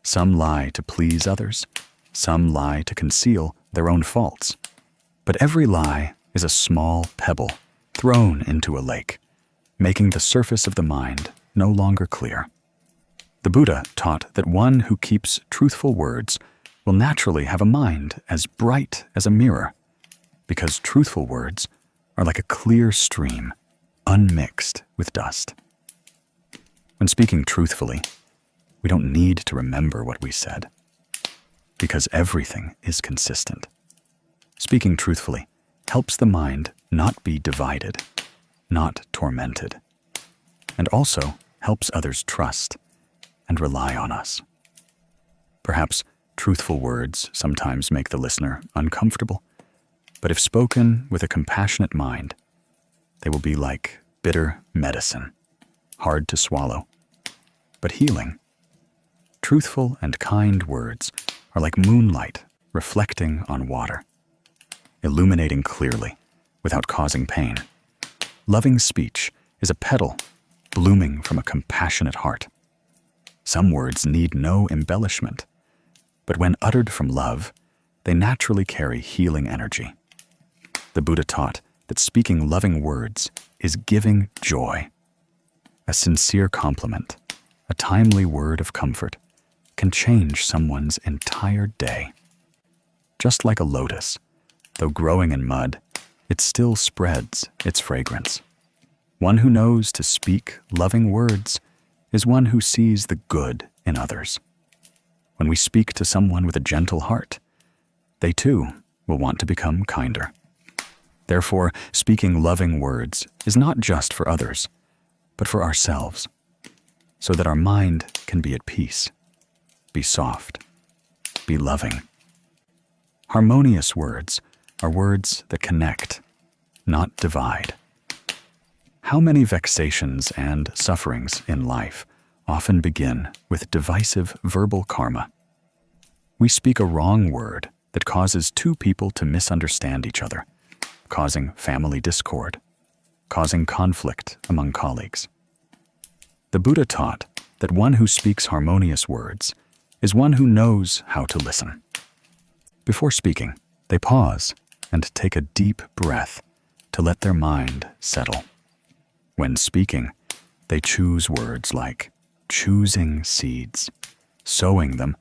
Some lie to please others, some lie to conceal their own faults. But every lie is a small pebble thrown into a lake, making the surface of the mind no longer clear. The Buddha taught that one who keeps truthful words will naturally have a mind as bright as a mirror, because truthful words are like a clear stream, unmixed with dust. When speaking truthfully, we don't need to remember what we said, because everything is consistent. Speaking truthfully helps the mind not be divided, not tormented, and also helps others trust and rely on us. Perhaps truthful words sometimes make the listener uncomfortable, but if spoken with a compassionate mind, they will be like bitter medicine, hard to swallow, but healing. Truthful and kind words are like moonlight reflecting on water, illuminating clearly without causing pain. Loving speech is a petal blooming from a compassionate heart. Some words need no embellishment, but when uttered from love, they naturally carry healing energy. The Buddha taught that speaking loving words is giving joy. A sincere compliment, a timely word of comfort, can change someone's entire day. Just like a lotus, though growing in mud, it still spreads its fragrance. One who knows to speak loving words is one who sees the good in others. When we speak to someone with a gentle heart, they too will want to become kinder. Therefore, speaking loving words is not just for others, but for ourselves, so that our mind can be at peace, be soft, be loving. Harmonious words are words that connect, not divide. How many vexations and sufferings in life often begin with divisive verbal karma? We speak a wrong word that causes 2 people to misunderstand each other, causing family discord, causing conflict among colleagues. The Buddha taught that one who speaks harmonious words is one who knows how to listen. Before speaking, they pause and take a deep breath to let their mind settle. When speaking, they choose words like choosing seeds, sowing them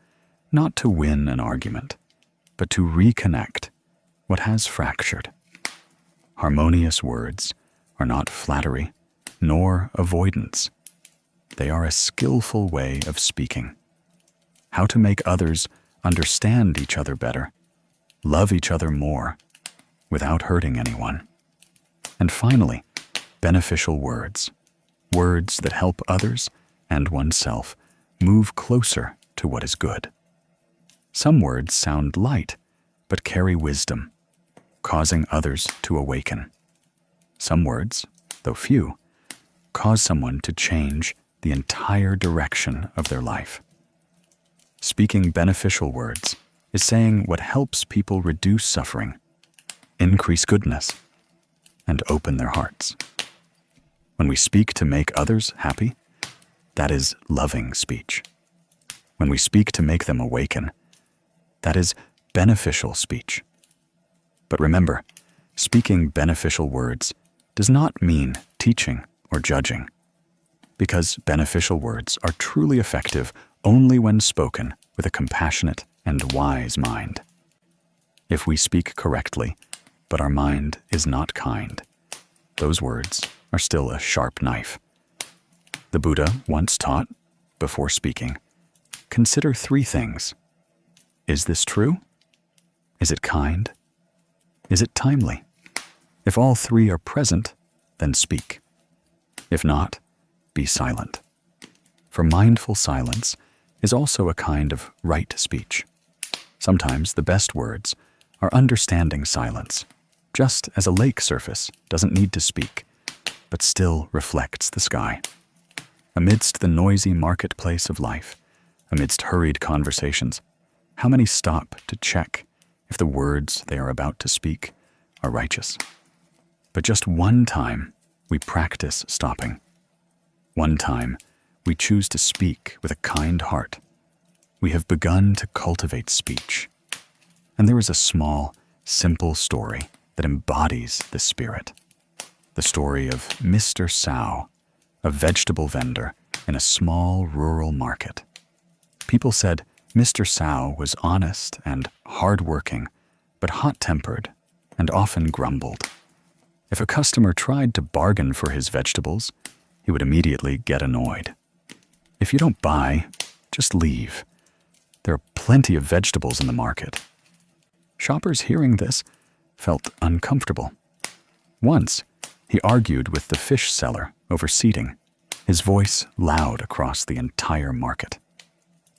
not to win an argument, but to reconnect what has fractured. Harmonious words are not flattery nor avoidance. They are a skillful way of speaking. How to make others understand each other better, love each other more, without hurting anyone. And finally, beneficial words, words that help others and oneself move closer to what is good. Some words sound light, but carry wisdom, causing others to awaken. Some words, though few, cause someone to change the entire direction of their life. Speaking beneficial words is saying what helps people reduce suffering, increase goodness, and open their hearts. When we speak to make others happy, that is loving speech. when we speak to make them awaken, that is beneficial speech. But remember, speaking beneficial words does not mean teaching or judging, because beneficial words are truly effective only when spoken with a compassionate and wise mind. If we speak correctly, but our mind is not kind, those words are still a sharp knife. The Buddha once taught, before speaking, consider 3 things. Is this true? Is it kind? Is it timely? If all 3 are present, then speak. If not, be silent. For mindful silence is also a kind of right speech. Sometimes the best words are understanding silence, just as a lake surface doesn't need to speak, but still reflects the sky. Amidst the noisy marketplace of life, amidst hurried conversations, how many stop to check if the words they are about to speak are righteous? But just one time we practice stopping. One time we choose to speak with a kind heart. We have begun to cultivate speech. And there is a small, simple story that embodies the spirit. The story of Mr. Sow, a vegetable vendor in a small rural market. People said Mr. Sow was honest and hard-working, but hot-tempered and often grumbled. If a customer tried to bargain for his vegetables, he would immediately get annoyed. If you don't buy, just leave. There are plenty of vegetables in the market. Shoppers hearing this felt uncomfortable. Once, he argued with the fish seller over seating, his voice loud across the entire market.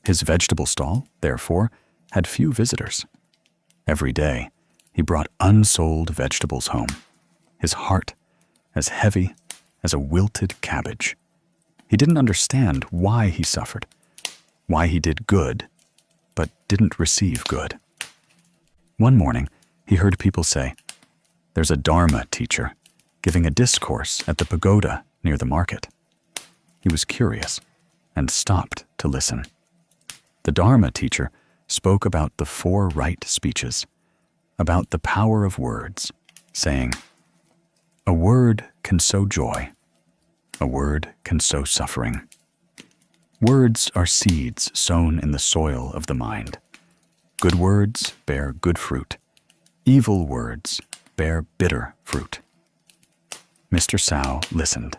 His vegetable stall, therefore, had few visitors. Every day, he brought unsold vegetables home, his heart as heavy as a wilted cabbage. He didn't understand why he suffered, why he did good, but didn't receive good. One morning, he heard people say, "There's a Dharma teacher giving a discourse at the pagoda near the market." He was curious and stopped to listen. The Dharma teacher spoke about the 4 right speeches, about the power of words, saying, "A word can sow joy. A word can sow suffering. Words are seeds sown in the soil of the mind. Good words bear good fruit. Evil words bear bitter fruit." Mr. Sow listened,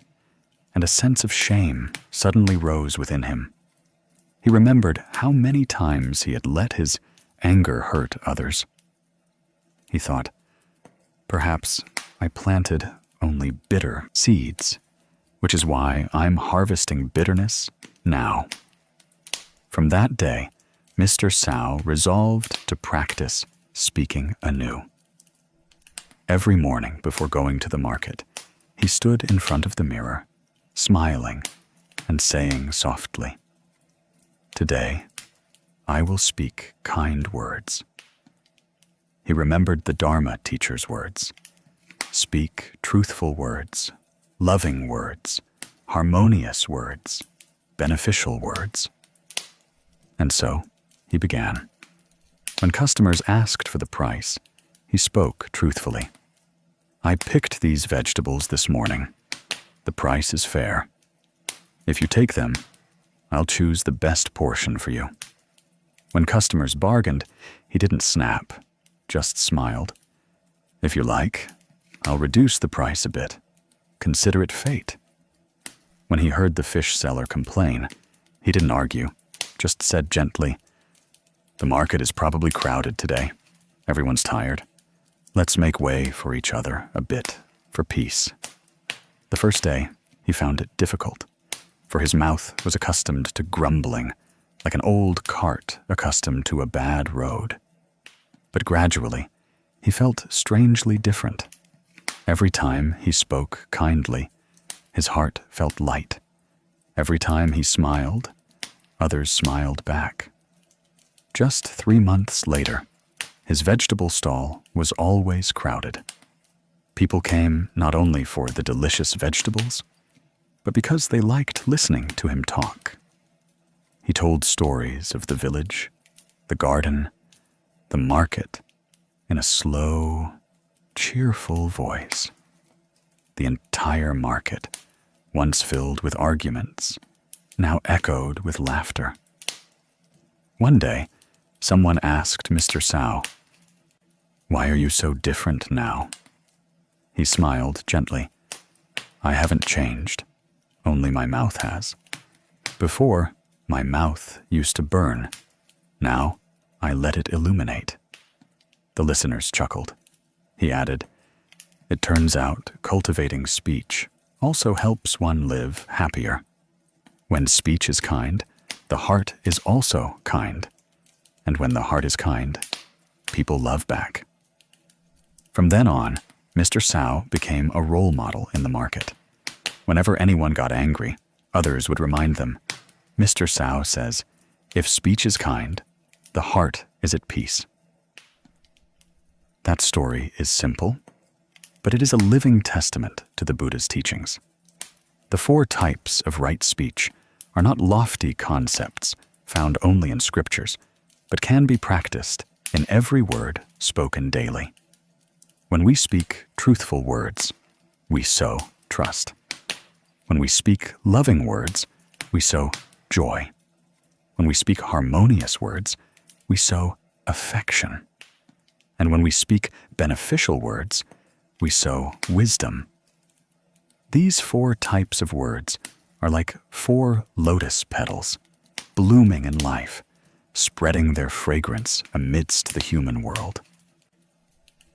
and a sense of shame suddenly rose within him. He remembered how many times he had let his anger hurt others. He thought, perhaps I planted only bitter seeds, which is why I'm harvesting bitterness now. From that day, Mr. Sow resolved to practice speaking anew. Every morning before going to the market, he stood in front of the mirror, smiling and saying softly, "Today, I will speak kind words." He remembered the Dharma teacher's words. Speak truthful words, loving words, harmonious words, beneficial words. And so, he began. When customers asked for the price, he spoke truthfully. "I picked these vegetables this morning. The price is fair. If you take them, I'll choose the best portion for you." When customers bargained, he didn't snap, just smiled. "If you like, I'll reduce the price a bit. Consider it fate." When he heard the fish seller complain, he didn't argue, just said gently, "The market is probably crowded today. Everyone's tired. Let's make way for each other a bit for peace." The first day, he found it difficult, for his mouth was accustomed to grumbling, like an old cart accustomed to a bad road. But gradually, he felt strangely different. Every time he spoke kindly, his heart felt light. Every time he smiled, others smiled back. Just 3 months later, his vegetable stall was always crowded. People came not only for the delicious vegetables, but because they liked listening to him talk. He told stories of the village, the garden, the market, in a slow, cheerful voice. The entire market, once filled with arguments, now echoed with laughter. One day, someone asked Mr. Sao, "Why are you so different now?" He smiled gently. "I haven't changed, only my mouth has. Before, my mouth used to burn. Now, I let it illuminate." The listeners chuckled. He added, "It turns out cultivating speech also helps one live happier. When speech is kind, the heart is also kind. And when the heart is kind, people love back." From then on, Mr. Sao became a role model in the market. Whenever anyone got angry, others would remind them, "Mr. Sao says, if speech is kind, the heart is at peace." That story is simple, but it is a living testament to the Buddha's teachings. The 4 types of right speech are not lofty concepts found only in scriptures, but can be practiced in every word spoken daily. When we speak truthful words, we sow trust. When we speak loving words, we sow joy. When we speak harmonious words, we sow affection. And when we speak beneficial words, we sow wisdom. These 4 types of words are like 4 lotus petals, blooming in life, spreading their fragrance amidst the human world.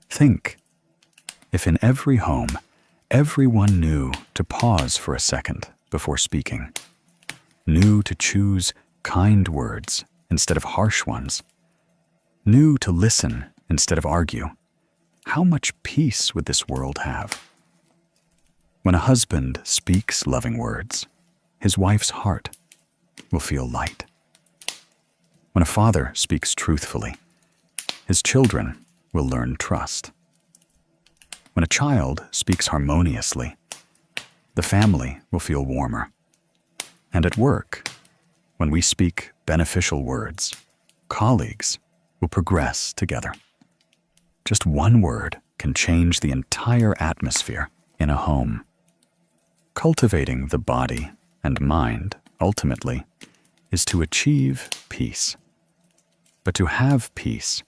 Think, if in every home, everyone knew to pause for a second before speaking, knew to choose kind words instead of harsh ones, knew to listen instead of argue, how much peace would this world have? When a husband speaks loving words, his wife's heart will feel light. When a father speaks truthfully, his children will learn trust. When a child speaks harmoniously, the family will feel warmer. And at work, when we speak beneficial words, colleagues will progress together. Just one word can change the entire atmosphere in a home. Cultivating the body and mind, ultimately, is to achieve peace. But to have peace,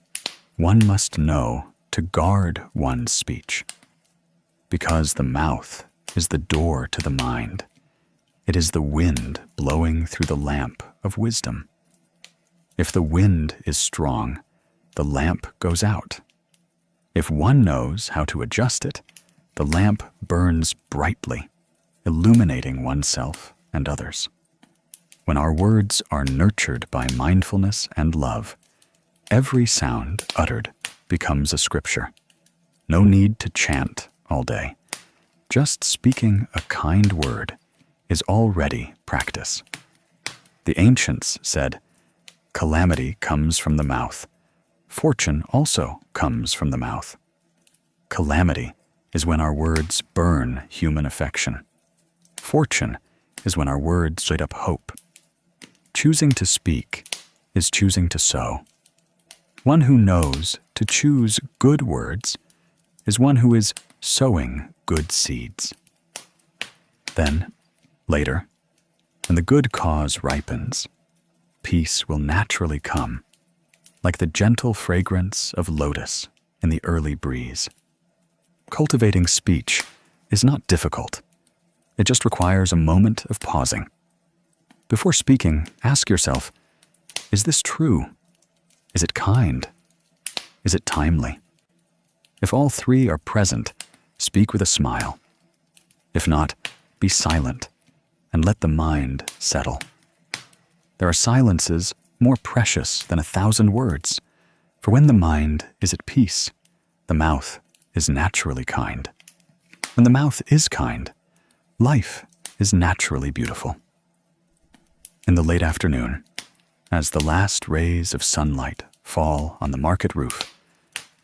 one must know to guard one's speech. Because the mouth is the door to the mind. It is the wind blowing through the lamp of wisdom. If the wind is strong, the lamp goes out. If one knows how to adjust it, the lamp burns brightly, illuminating oneself and others. When our words are nurtured by mindfulness and love, every sound uttered becomes a scripture. No need to chant all day. Just speaking a kind word is already practice. The ancients said, "Calamity comes from the mouth. Fortune also comes from the mouth." Calamity is when our words burn human affection. Fortune is when our words light up hope. Choosing to speak is choosing to sow. One who knows to choose good words is one who is sowing good seeds. Then, later, when the good cause ripens, peace will naturally come, like the gentle fragrance of lotus in the early breeze. Cultivating speech is not difficult. It just requires a moment of pausing. Before speaking, ask yourself, is this true? Is it kind? Is it timely? If all 3 are present, speak with a smile. If not, be silent and let the mind settle. There are silences more precious than 1,000 words, for when the mind is at peace, the mouth is naturally kind. When the mouth is kind, life is naturally beautiful. In the late afternoon, as the last rays of sunlight fall on the market roof,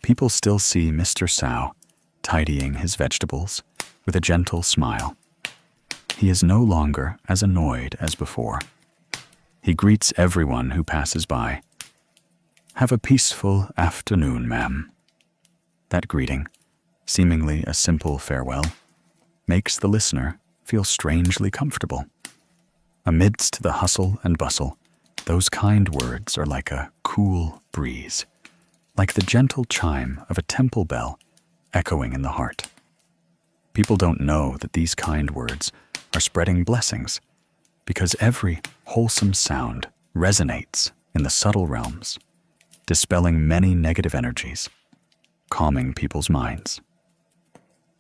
people still see Mr. Sao tidying his vegetables with a gentle smile. He is no longer as annoyed as before. He greets everyone who passes by. "Have a peaceful afternoon, ma'am." That greeting, seemingly a simple farewell, makes the listener feel strangely comfortable. Amidst the hustle and bustle, those kind words are like a cool breeze, like the gentle chime of a temple bell echoing in the heart. People don't know that these kind words are spreading blessings, because every wholesome sound resonates in the subtle realms, dispelling many negative energies, calming people's minds.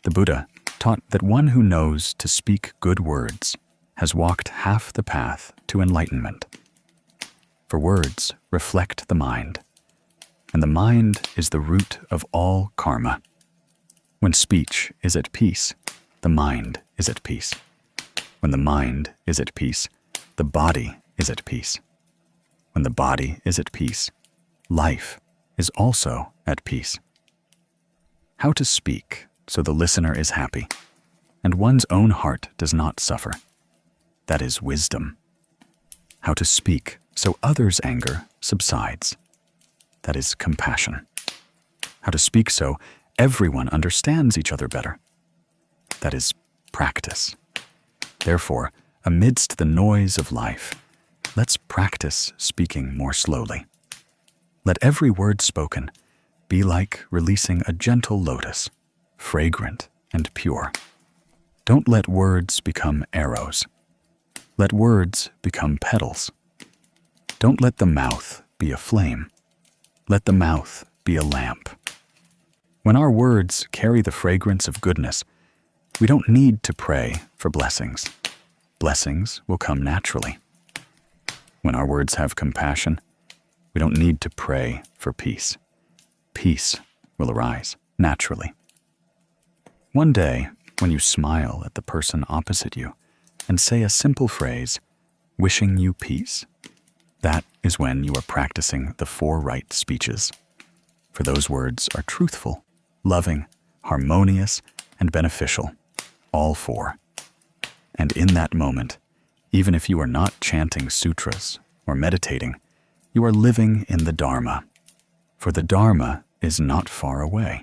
The Buddha taught that one who knows to speak good words has walked half the path to enlightenment. For words reflect the mind, and the mind is the root of all karma. When speech is at peace, the mind is at peace. When the mind is at peace, the body is at peace. When the body is at peace, life is also at peace. How to speak so the listener is happy, and one's own heart does not suffer. That is wisdom. How to speak so others' anger subsides. That is compassion. How to speak so everyone understands each other better. That is practice. Therefore, amidst the noise of life, let's practice speaking more slowly. Let every word spoken be like releasing a gentle lotus, fragrant and pure. Don't let words become arrows. Let words become petals. Don't let the mouth be a flame. Let the mouth be a lamp. When our words carry the fragrance of goodness, we don't need to pray for blessings. Blessings will come naturally. When our words have compassion, we don't need to pray for peace. Peace will arise naturally. One day, when you smile at the person opposite you and say a simple phrase, "wishing you peace," that is when you are practicing the 4 right speeches. For those words are truthful, loving, harmonious, and beneficial, all 4. And in that moment, even if you are not chanting sutras or meditating, you are living in the Dharma. For the Dharma is not far away.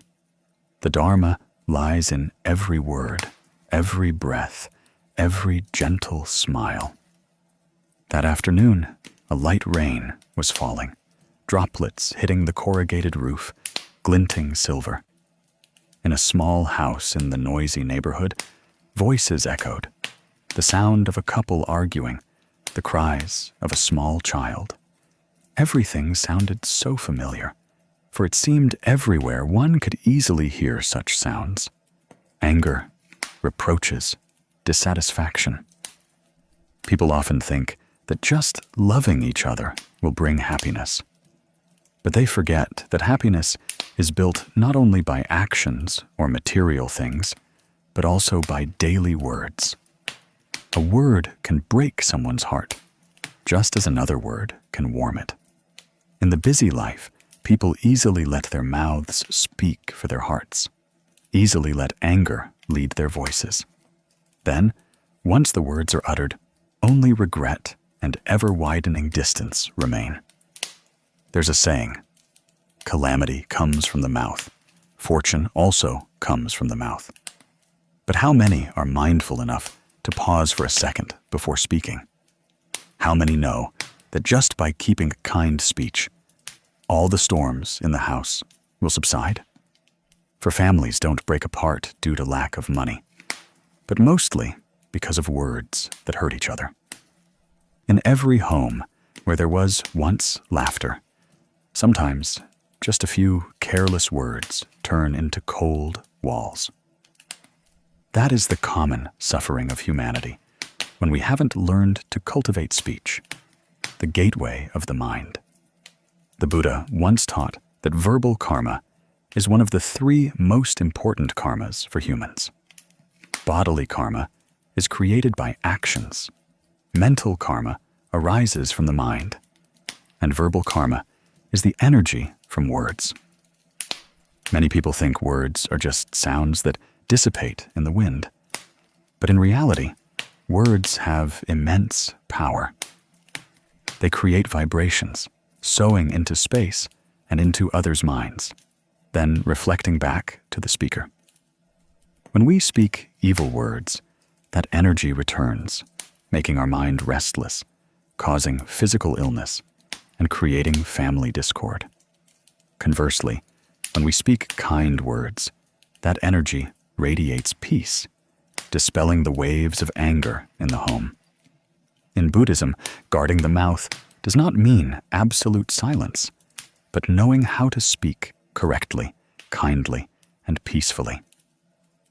The Dharma lies in every word, every breath, every gentle smile. That afternoon, a light rain was falling, droplets hitting the corrugated roof, glinting silver. In a small house in the noisy neighborhood, voices echoed, the sound of a couple arguing, the cries of a small child. Everything sounded so familiar, for it seemed everywhere one could easily hear such sounds. Anger, reproaches, dissatisfaction. People often think that just loving each other will bring happiness. But they forget that happiness is built not only by actions or material things, but also by daily words. A word can break someone's heart, just as another word can warm it. In the busy life, people easily let their mouths speak for their hearts, easily let anger lead their voices. Then, once the words are uttered, only regret and ever-widening distance remain. There's a saying, "Calamity comes from the mouth. Fortune also comes from the mouth." But how many are mindful enough to pause for a second before speaking? How many know that just by keeping a kind speech, all the storms in the house will subside? For families don't break apart due to lack of money, but mostly because of words that hurt each other. In every home where there was once laughter, sometimes just a few careless words turn into cold walls. That is the common suffering of humanity when we haven't learned to cultivate speech, the gateway of the mind. The Buddha once taught that verbal karma is one of the 3 most important karmas for humans. Bodily karma is created by actions. Mental karma arises from the mind. And verbal karma is the energy from words. Many people think words are just sounds that dissipate in the wind. But in reality, words have immense power. They create vibrations, sowing into space and into others' minds, then reflecting back to the speaker. When we speak evil words, that energy returns, making our mind restless, causing physical illness, and creating family discord. Conversely, when we speak kind words, that energy radiates peace, dispelling the waves of anger in the home. In Buddhism, guarding the mouth does not mean absolute silence, but knowing how to speak correctly, kindly, and peacefully.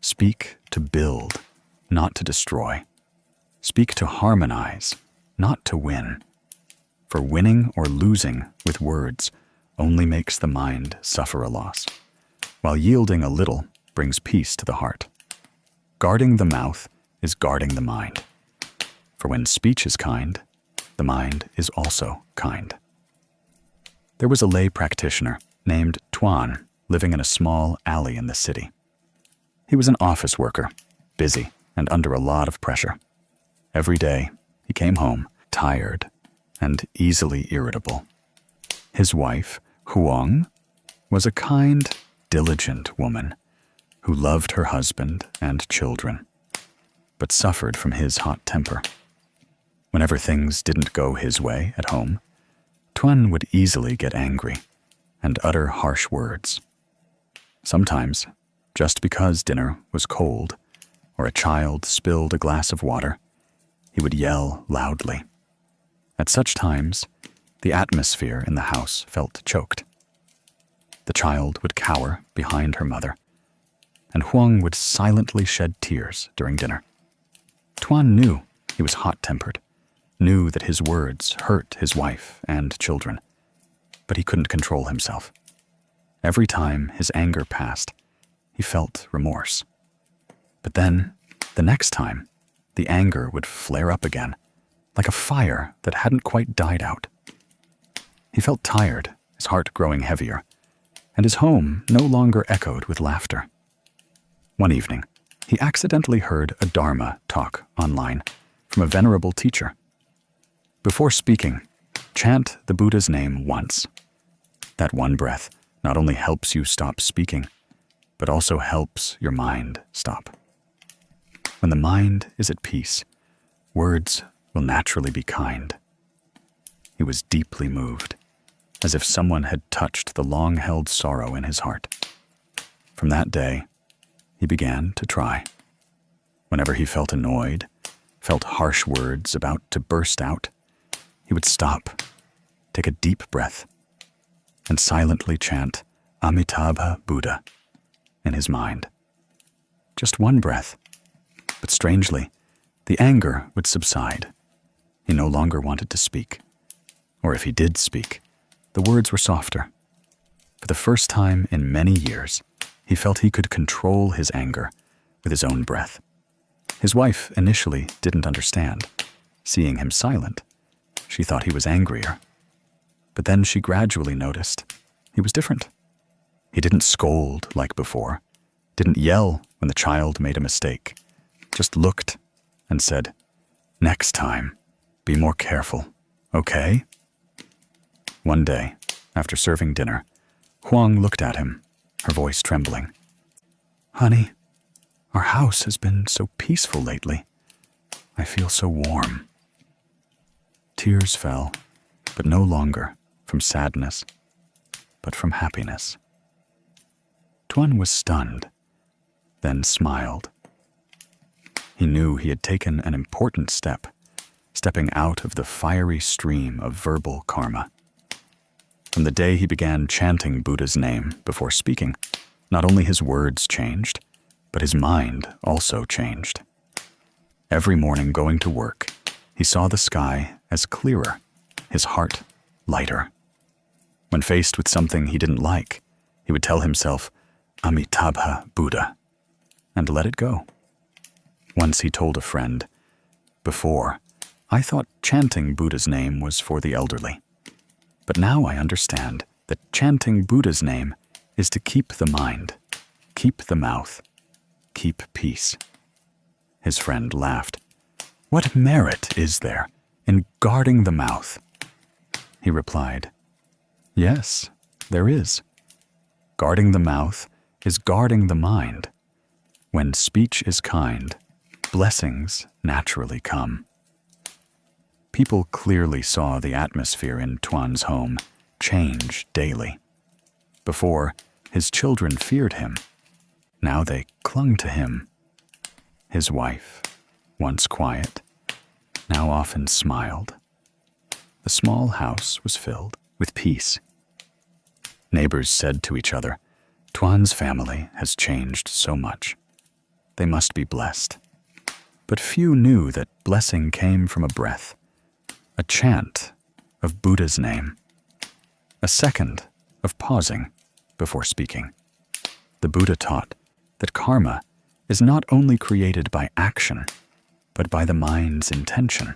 Speak to build, not to destroy. Speak to harmonize, not to win. For winning or losing with words only makes the mind suffer a loss, while yielding a little brings peace to the heart. Guarding the mouth is guarding the mind. For when speech is kind, the mind is also kind. There was a lay practitioner named Tuan living in a small alley in the city. He was an office worker, busy and under a lot of pressure. Every day, he came home tired and easily irritable. His wife, Huang, was a kind, diligent woman who loved her husband and children, but suffered from his hot temper. Whenever things didn't go his way at home, Tuan would easily get angry and utter harsh words. Sometimes, just because dinner was cold or a child spilled a glass of water, he would yell loudly. At such times, the atmosphere in the house felt choked. The child would cower behind her mother, and Huang would silently shed tears during dinner. Tuan knew he was hot-tempered, knew that his words hurt his wife and children, but he couldn't control himself. Every time his anger passed, he felt remorse. But then, the next time, the anger would flare up again, like a fire that hadn't quite died out. He felt tired, his heart growing heavier, and his home no longer echoed with laughter. One evening, he accidentally heard a Dharma talk online from a venerable teacher. Before speaking, chant the Buddha's name once. That one breath not only helps you stop speaking, but also helps your mind stop. When the mind is at peace, words will naturally be kind. He was deeply moved, as if someone had touched the long-held sorrow in his heart. From that day, he began to try. Whenever he felt annoyed, felt harsh words about to burst out, he would stop, take a deep breath, and silently chant Amitabha Buddha in his mind. Just one breath, but strangely, the anger would subside. He no longer wanted to speak, or if he did speak, the words were softer. For the first time in many years, he felt he could control his anger with his own breath. His wife initially didn't understand. Seeing him silent, she thought he was angrier. But then she gradually noticed he was different. He didn't scold like before, didn't yell when the child made a mistake, just looked and said, "Next time, be more careful, okay?" One day, after serving dinner, Huang looked at him, her voice trembling. "Honey, our house has been so peaceful lately. I feel so warm." Tears fell, but no longer from sadness, but from happiness. Tuan was stunned, then smiled. He knew he had taken an important step, stepping out of the fiery stream of verbal karma. From the day he began chanting Buddha's name before speaking, not only his words changed, but his mind also changed. Every morning going to work, he saw the sky as clearer, his heart lighter. When faced with something he didn't like, he would tell himself, "Amitabha Buddha," and let it go. Once he told a friend, "Before, I thought chanting Buddha's name was for the elderly. But now I understand that chanting Buddha's name is to keep the mind, keep the mouth, keep peace." His friend laughed. "What merit is there in guarding the mouth? he replied, "Yes, there is. Guarding the mouth is guarding the mind. When speech is kind, blessings naturally come." People clearly saw the atmosphere in Tuan's home change daily. Before, his children feared him. Now they clung to him. His wife, once quiet, now often smiled. The small house was filled with peace. Neighbors said to each other, "Tuan's family has changed so much. They must be blessed." But few knew that blessing came from a breath, a chant of Buddha's name, a second of pausing before speaking. The Buddha taught that karma is not only created by action, but by the mind's intention.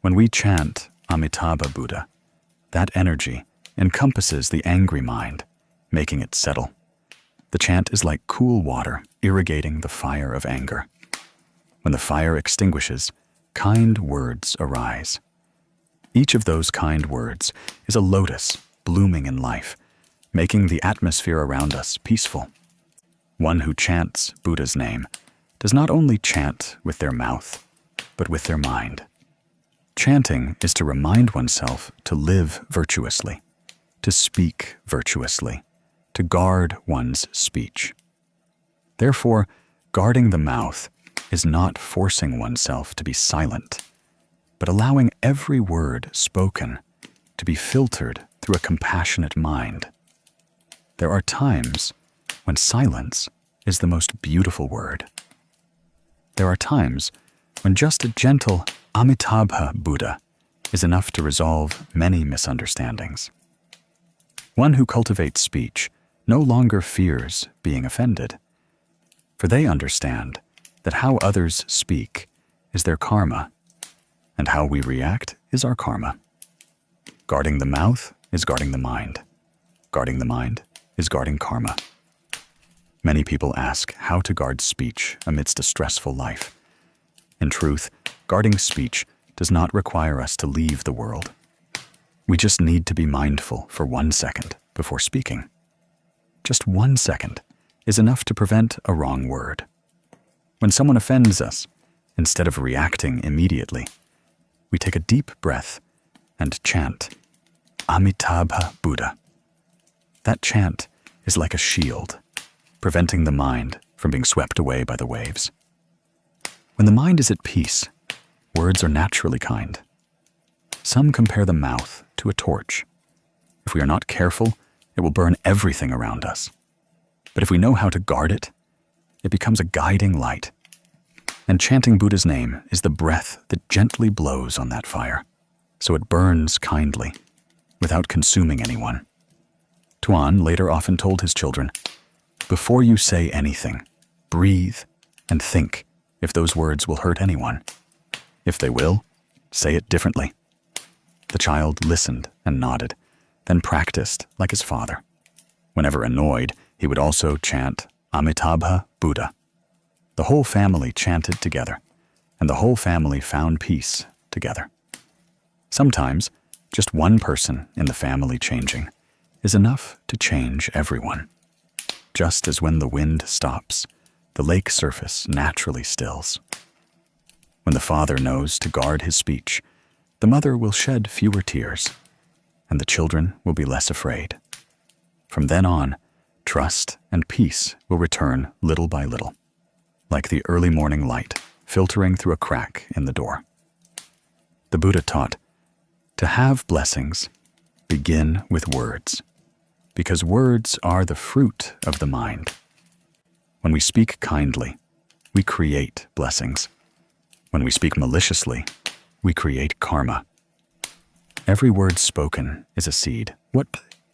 When we chant Amitabha Buddha, that energy encompasses the angry mind, making it settle. The chant is like cool water irrigating the fire of anger. When the fire extinguishes, kind words arise. Each of those kind words is a lotus blooming in life, making the atmosphere around us peaceful. One who chants Buddha's name does not only chant with their mouth, but with their mind. Chanting is to remind oneself to live virtuously, to speak virtuously, to guard one's speech. Therefore, guarding the mouth is not forcing oneself to be silent, but allowing every word spoken to be filtered through a compassionate mind. There are times when silence is the most beautiful word. There are times when just a gentle Amitabha Buddha is enough to resolve many misunderstandings. One who cultivates speech no longer fears being offended, for they understand that how others speak is their karma, and how we react is our karma. Guarding the mouth is guarding the mind. Guarding the mind is guarding karma. Many people ask how to guard speech amidst a stressful life. In truth, guarding speech does not require us to leave the world. We just need to be mindful for 1 second before speaking. Just 1 second is enough to prevent a wrong word. When someone offends us, instead of reacting immediately, we take a deep breath and chant Amitabha Buddha. That chant is like a shield, preventing the mind from being swept away by the waves. When the mind is at peace, words are naturally kind. Some compare the mouth to a torch. If we are not careful, it will burn everything around us. But if we know how to guard it, it becomes a guiding light. And chanting Buddha's name is the breath that gently blows on that fire, so it burns kindly, without consuming anyone. Tuan later often told his children, "Before you say anything, breathe and think if those words will hurt anyone. If they will, say it differently." The child listened and nodded, then practiced like his father. Whenever annoyed, he would also chant Amitabha Buddha. The whole family chanted together, and the whole family found peace together. Sometimes, just one person in the family changing is enough to change everyone. Just as when the wind stops, the lake surface naturally stills. When the father knows to guard his speech, the mother will shed fewer tears, and the children will be less afraid. From then on, trust and peace will return little by little, like the early morning light filtering through a crack in the door. The Buddha taught, to have blessings, begin with words, because words are the fruit of the mind. When we speak kindly, we create blessings. When we speak maliciously, we create karma. Every word spoken is a seed. What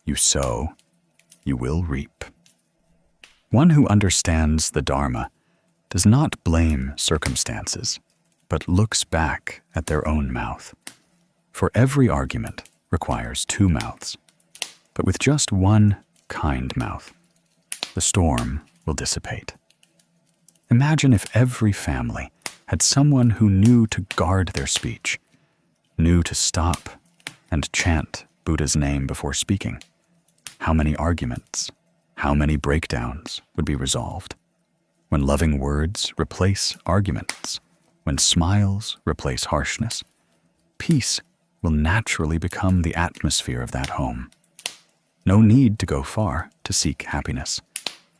you sow, you will reap. One who understands the Dharma does not blame circumstances, but looks back at their own mouth. For every argument requires 2 mouths, but with just one kind mouth, the storm will dissipate. Imagine if every family had someone who knew to guard their speech, knew to stop, and chant Buddha's name before speaking, how many arguments, how many breakdowns would be resolved? When loving words replace arguments, when smiles replace harshness, peace will naturally become the atmosphere of that home. No need to go far to seek happiness.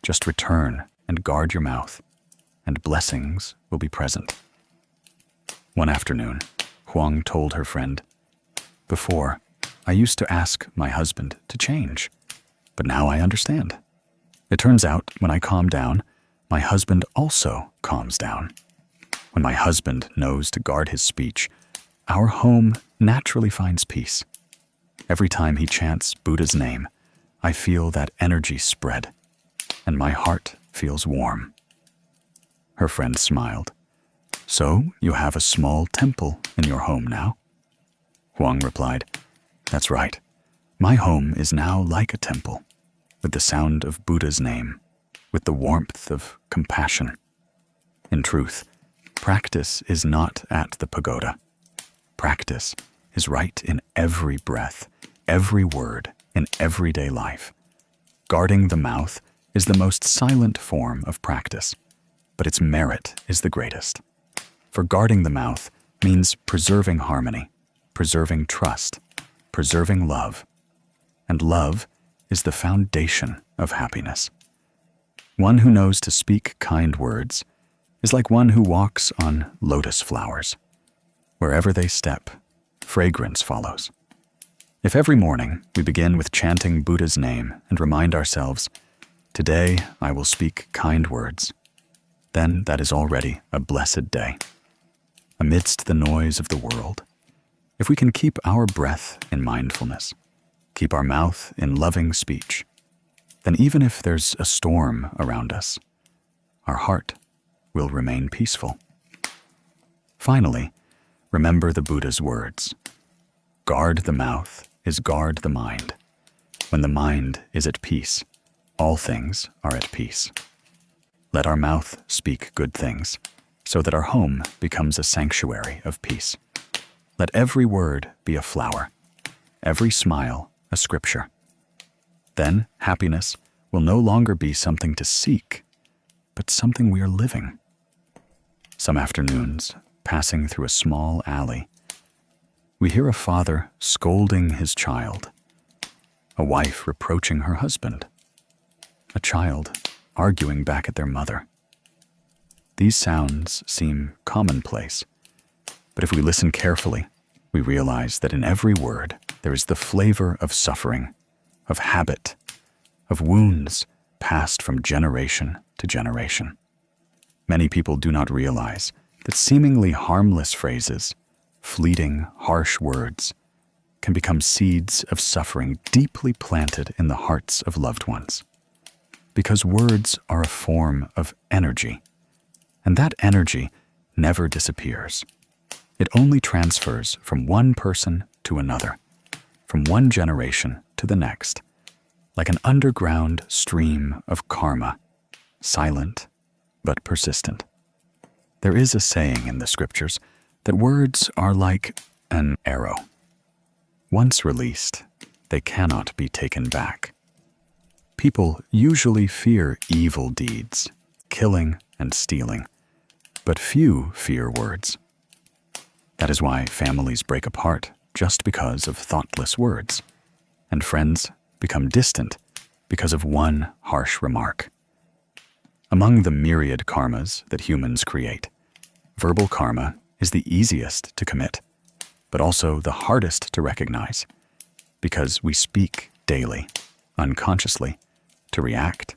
Just return and guard your mouth, and blessings will be present. One afternoon, Huang told her friend, "Before, I used to ask my husband to change, but now I understand. It turns out when I calm down, my husband also calms down. When my husband knows to guard his speech, our home naturally finds peace. Every time he chants Buddha's name, I feel that energy spread, and my heart feels warm." Her friend smiled. "So you have a small temple in your home now?" Huang replied, "That's right. My home is now like a temple, with the sound of Buddha's name, with the warmth of compassion. In truth, practice is not at the pagoda. Practice is right in every breath, every word, in everyday life. Guarding the mouth is the most silent form of practice, but its merit is the greatest. For guarding the mouth means preserving harmony, preserving trust, preserving love, and love is the foundation of happiness. One who knows to speak kind words is like one who walks on lotus flowers. Wherever they step, fragrance follows. If every morning we begin with chanting Buddha's name and remind ourselves, 'Today I will speak kind words,' then that is already a blessed day. Amidst the noise of the world, if we can keep our breath in mindfulness, keep our mouth in loving speech, then even if there's a storm around us, our heart will remain peaceful." Finally, remember the Buddha's words. Guard the mouth is guard the mind. When the mind is at peace, all things are at peace. Let our mouth speak good things, so that our home becomes a sanctuary of peace. Let every word be a flower, every smile a scripture. Then happiness will no longer be something to seek, but something we are living. Some afternoons, passing through a small alley, we hear a father scolding his child, a wife reproaching her husband, a child arguing back at their mother. These sounds seem commonplace, but if we listen carefully, we realize that in every word there is the flavor of suffering, of habit, of wounds passed from generation to generation. Many people do not realize that seemingly harmless phrases, fleeting, harsh words, can become seeds of suffering deeply planted in the hearts of loved ones. Because words are a form of energy, and that energy never disappears. It only transfers from one person to another, from one generation to the next, like an underground stream of karma, silent but persistent. There is a saying in the scriptures that words are like an arrow. Once released, they cannot be taken back. People usually fear evil deeds, killing and stealing, but few fear words. That is why families break apart just because of thoughtless words, and friends become distant because of one harsh remark. Among the myriad karmas that humans create, verbal karma is the easiest to commit, but also the hardest to recognize, because we speak daily, unconsciously, to react,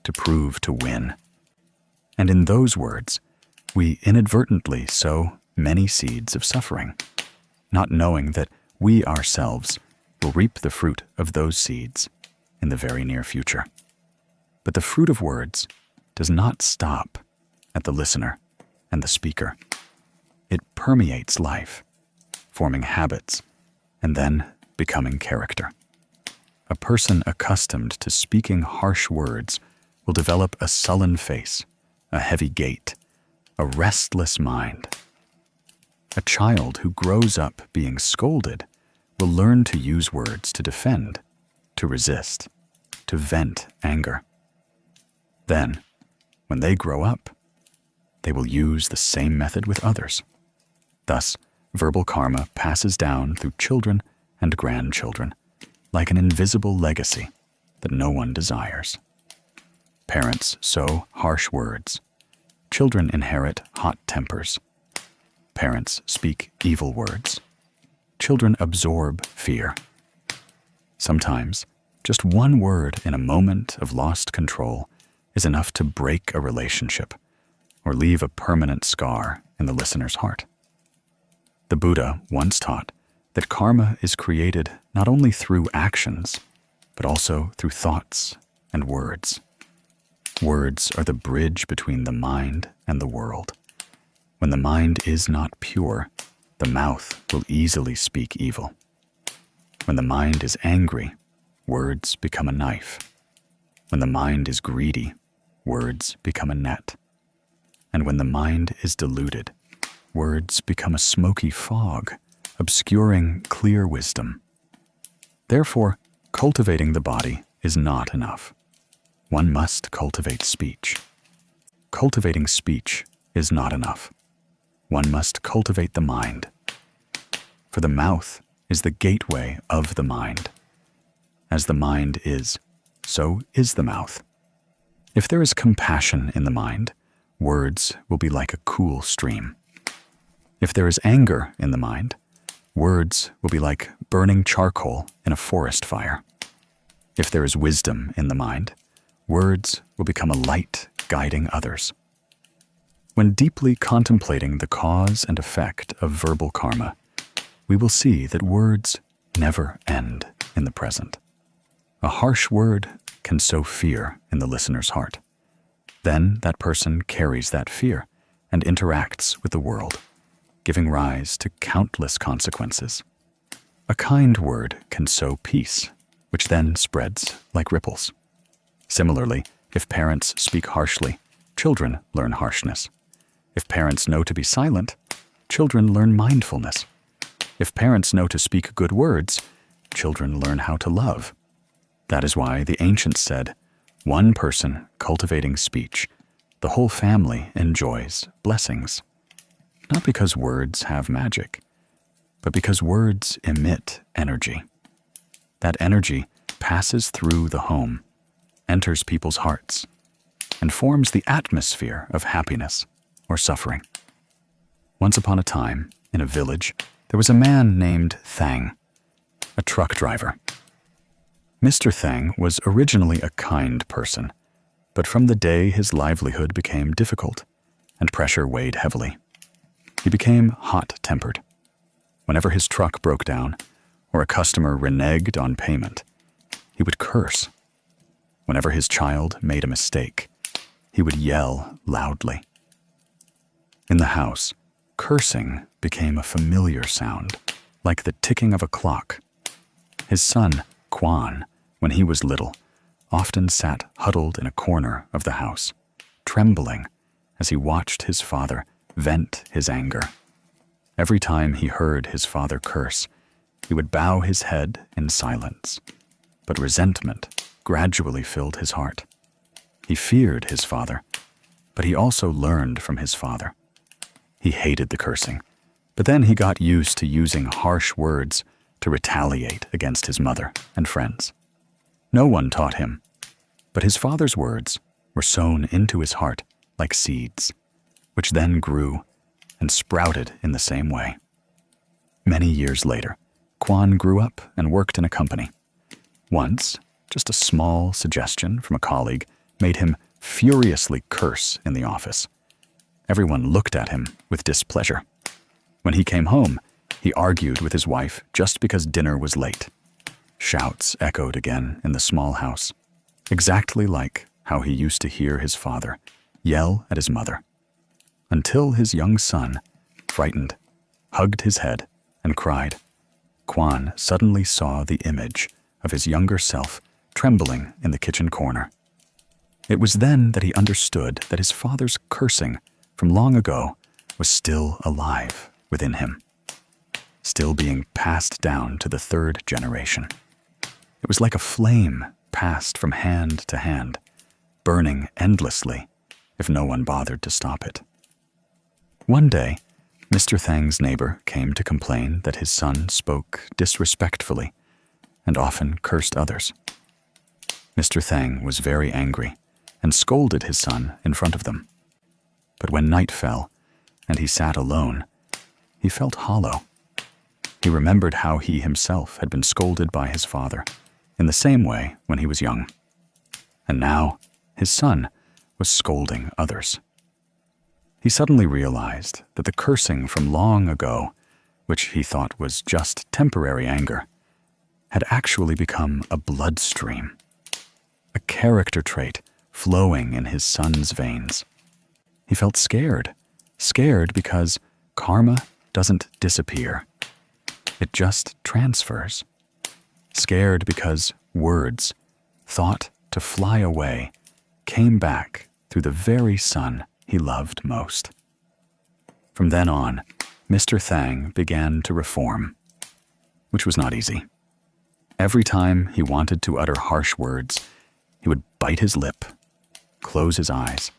to prove to win. And in those words, we inadvertently sow many seeds of suffering, not knowing that we ourselves will reap the fruit of those seeds in the very near future. But the fruit of words does not stop at the listener and the speaker. It permeates life, forming habits and then becoming character. A person accustomed to speaking harsh words will develop a sullen face, a heavy gait, a restless mind. A child who grows up being scolded will learn to use words to defend, to resist, to vent anger. Then, when they grow up, they will use the same method with others. Thus, verbal karma passes down through children and grandchildren, like an invisible legacy that no one desires. Parents sow harsh words. Children inherit hot tempers. Parents speak evil words. Children absorb fear. Sometimes, just one word in a moment of lost control is enough to break a relationship or leave a permanent scar in the listener's heart. The Buddha once taught that karma is created not only through actions, but also through thoughts and words. Words are the bridge between the mind and the world. When the mind is not pure, the mouth will easily speak evil. When the mind is angry, words become a knife. When the mind is greedy, words become a net. And when the mind is deluded, words become a smoky fog, obscuring clear wisdom. Therefore, cultivating the body is not enough. One must cultivate speech. Cultivating speech is not enough. One must cultivate the mind. For the mouth is the gateway of the mind. As the mind is, so is the mouth. If there is compassion in the mind, words will be like a cool stream. If there is anger in the mind, words will be like burning charcoal in a forest fire. If there is wisdom in the mind, words will become a light guiding others. When deeply contemplating the cause and effect of verbal karma, we will see that words never end in the present. A harsh word can sow fear in the listener's heart. Then that person carries that fear and interacts with the world, giving rise to countless consequences. A kind word can sow peace, which then spreads like ripples. Similarly, if parents speak harshly, children learn harshness. If parents know to be silent, children learn mindfulness. If parents know to speak good words, children learn how to love. That is why the ancients said, one person cultivating speech, the whole family enjoys blessings. Not because words have magic, but because words emit energy. That energy passes through the home, enters people's hearts, and forms the atmosphere of happiness or suffering. Once upon a time, in a village, there was a man named Thang, a truck driver. Mr. Thang was originally a kind person, but from the day his livelihood became difficult and pressure weighed heavily, he became hot-tempered. Whenever his truck broke down or a customer reneged on payment, he would curse. Whenever his child made a mistake, he would yell loudly. In the house, cursing became a familiar sound, like the ticking of a clock. His son, Quan, when he was little, often sat huddled in a corner of the house, trembling as he watched his father vent his anger. Every time he heard his father curse, he would bow his head in silence, but resentment gradually filled his heart. He feared his father, but he also learned from his father. He hated the cursing, but then he got used to using harsh words to retaliate against his mother and friends. No one taught him, but his father's words were sown into his heart like seeds, which then grew and sprouted in the same way. Many years later, Quan grew up and worked in a company. Once, just a small suggestion from a colleague made him furiously curse in the office. Everyone looked at him with displeasure. When he came home, he argued with his wife just because dinner was late. Shouts echoed again in the small house, exactly like how he used to hear his father yell at his mother, until his young son, frightened, hugged his head and cried. Quan suddenly saw the image of his younger self trembling in the kitchen corner. It was then that he understood that his father's cursing from long ago was still alive within him. still being passed down to the third generation. It was like a flame passed from hand to hand, burning endlessly if no one bothered to stop it. One day, Mr. Thang's neighbor came to complain that his son spoke disrespectfully and often cursed others. Mr. Thang was very angry and scolded his son in front of them. But when night fell and he sat alone, he felt hollow. He remembered how he himself had been scolded by his father in the same way when he was young. And now his son was scolding others. He suddenly realized that the cursing from long ago, which he thought was just temporary anger, had actually become a bloodstream, a character trait flowing in his son's veins. He felt scared because karma doesn't disappear. It just transfers. Scared because words, thought to fly away, came back through the very son he loved most. From then on, Mr. Thang began to reform, which was not easy. Every time he wanted to utter harsh words, he would bite his lip, close his eyes,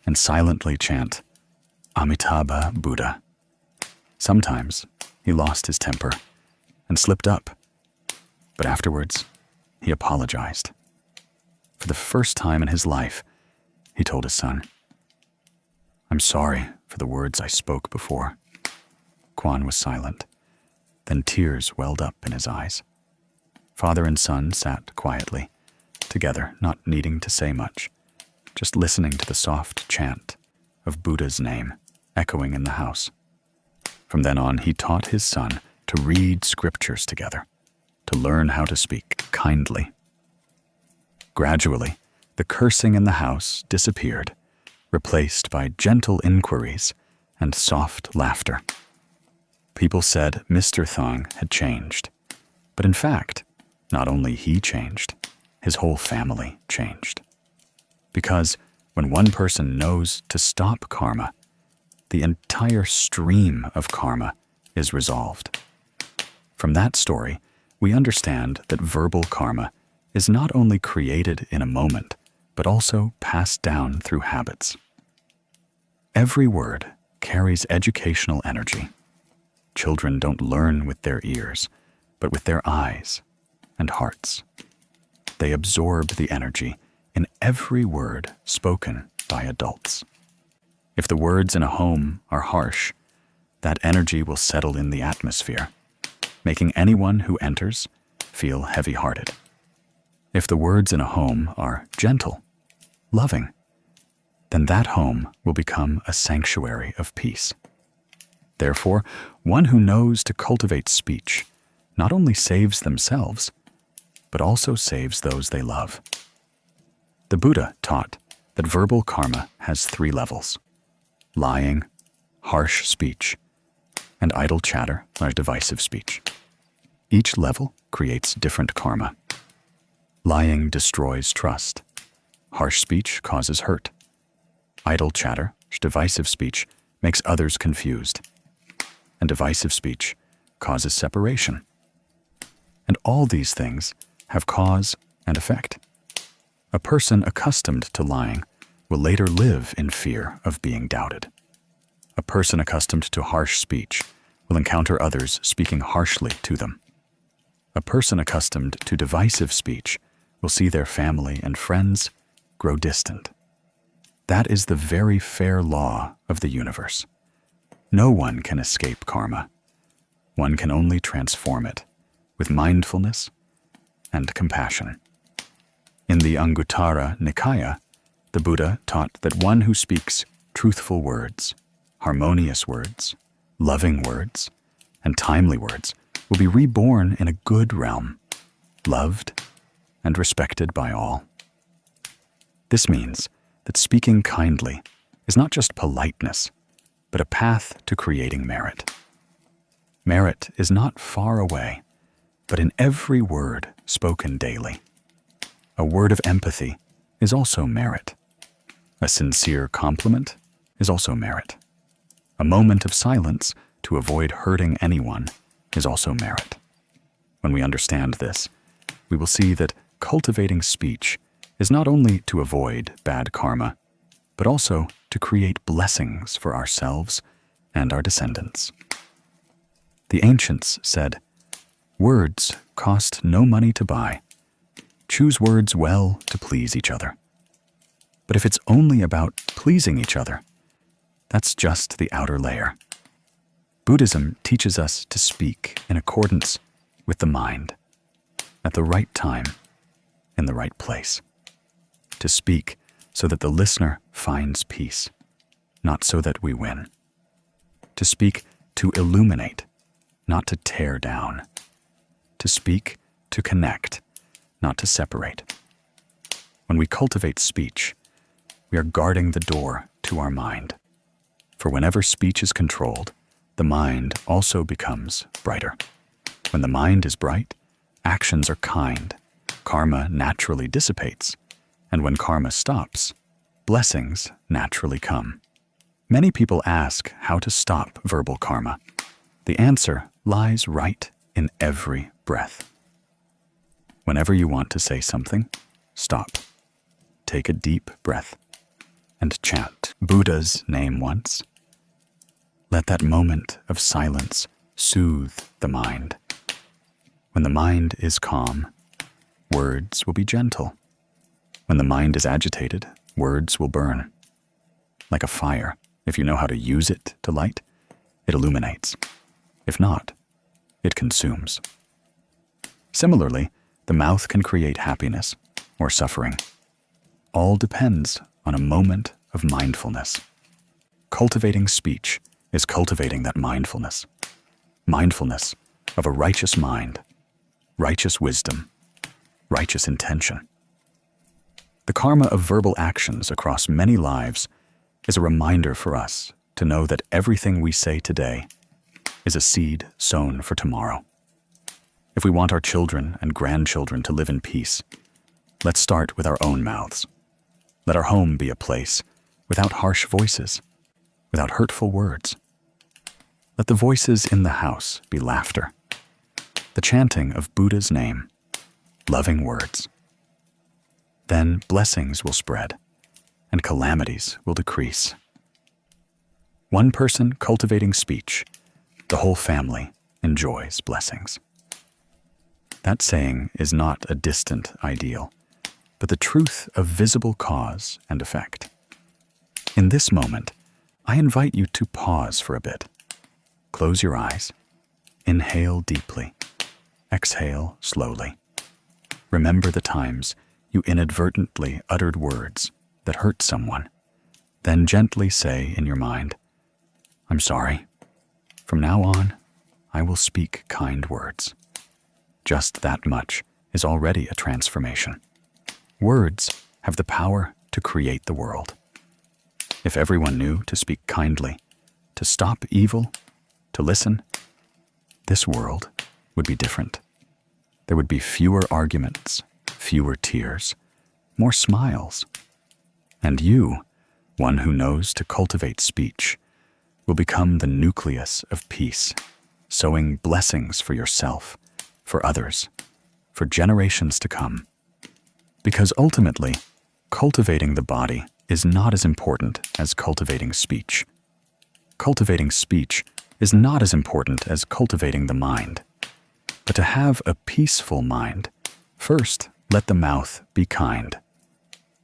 and silently chant, Amitabha Buddha. Sometimes he lost his temper and slipped up, but afterwards he apologized. For the first time in his life, he told his son, "I'm sorry for the words I spoke before." Quan was silent. Then tears welled up in his eyes. Father and son sat quietly, together, not needing to say much, just listening to the soft chant of Buddha's name echoing in the house. From then on, he taught his son to read scriptures together, to learn how to speak kindly. Gradually, the cursing in the house disappeared, replaced by gentle inquiries and soft laughter. People said Mr. Thang had changed, but in fact, not only he changed, his whole family changed. Because when one person knows to stop karma, the entire stream of karma is resolved. From that story, we understand that verbal karma is not only created in a moment, but also passed down through habits. Every word carries educational energy. Children don't learn with their ears, but with their eyes and hearts. They absorb the energy in every word spoken by adults. If the words in a home are harsh, that energy will settle in the atmosphere, making anyone who enters feel heavy-hearted. If the words in a home are gentle, loving, then that home will become a sanctuary of peace. Therefore, one who knows to cultivate speech not only saves themselves, but also saves those they love. The Buddha taught that verbal karma has 3 levels: lying, harsh speech, and idle chatter or divisive speech. Each level creates different karma. Lying destroys trust. Harsh speech causes hurt. Idle chatter, divisive speech, makes others confused. And divisive speech causes separation. And all these things have cause and effect. A person accustomed to lying will later live in fear of being doubted. A person accustomed to harsh speech will encounter others speaking harshly to them. A person accustomed to divisive speech will see their family and friends grow distant. That is the very fair law of the universe. No one can escape karma. One can only transform it with mindfulness and compassion. In the Anguttara Nikaya, the Buddha taught that one who speaks truthful words, harmonious words, loving words, and timely words will be reborn in a good realm, loved and respected by all. This means that speaking kindly is not just politeness, but a path to creating merit. Merit is not far away, but in every word spoken daily. A word of empathy is also merit. A sincere compliment is also merit. A moment of silence to avoid hurting anyone is also merit. When we understand this, we will see that cultivating speech is not only to avoid bad karma, but also to create blessings for ourselves and our descendants. The ancients said, "Words cost no money to buy. Choose words well to please each other." But if it's only about pleasing each other, that's just the outer layer. Buddhism teaches us to speak in accordance with the mind, at the right time, in the right place. To speak so that the listener finds peace, not so that we win. To speak to illuminate, not to tear down. To speak to connect, not to separate. When we cultivate speech, we are guarding the door to our mind. For whenever speech is controlled, the mind also becomes brighter. When the mind is bright, actions are kind, karma naturally dissipates, and when karma stops, blessings naturally come. Many people ask how to stop verbal karma. The answer lies right in every breath. Whenever you want to say something, stop. Take a deep breath and chant Buddha's name once. Let that moment of silence soothe the mind. When the mind is calm, words will be gentle. When the mind is agitated, words will burn. Like a fire, if you know how to use it to light, it illuminates. If not, it consumes. Similarly, the mouth can create happiness or suffering. All depends on a moment of mindfulness. Cultivating speech is cultivating that mindfulness. Mindfulness of a righteous mind, righteous wisdom, righteous intention. The karma of verbal actions across many lives is a reminder for us to know that everything we say today is a seed sown for tomorrow. If we want our children and grandchildren to live in peace, let's start with our own mouths. Let our home be a place without harsh voices, without hurtful words. Let the voices in the house be laughter, the chanting of Buddha's name, loving words. Then blessings will spread, and calamities will decrease. One person cultivating speech, the whole family enjoys blessings. That saying is not a distant ideal, but the truth of visible cause and effect. In this moment, I invite you to pause for a bit. Close your eyes. Inhale deeply. Exhale slowly. Remember the times you inadvertently uttered words that hurt someone. Then gently say in your mind, "I'm sorry. From now on, I will speak kind words." Just that much is already a transformation. Words have the power to create the world. If everyone knew to speak kindly, to stop evil, to listen, this world would be different. There would be fewer arguments, fewer tears, more smiles. And you, one who knows to cultivate speech, will become the nucleus of peace, sowing blessings for yourself, for others, for generations to come. Because ultimately, cultivating the body is not as important as cultivating speech. Cultivating speech is not as important as cultivating the mind. But to have a peaceful mind, first let the mouth be kind.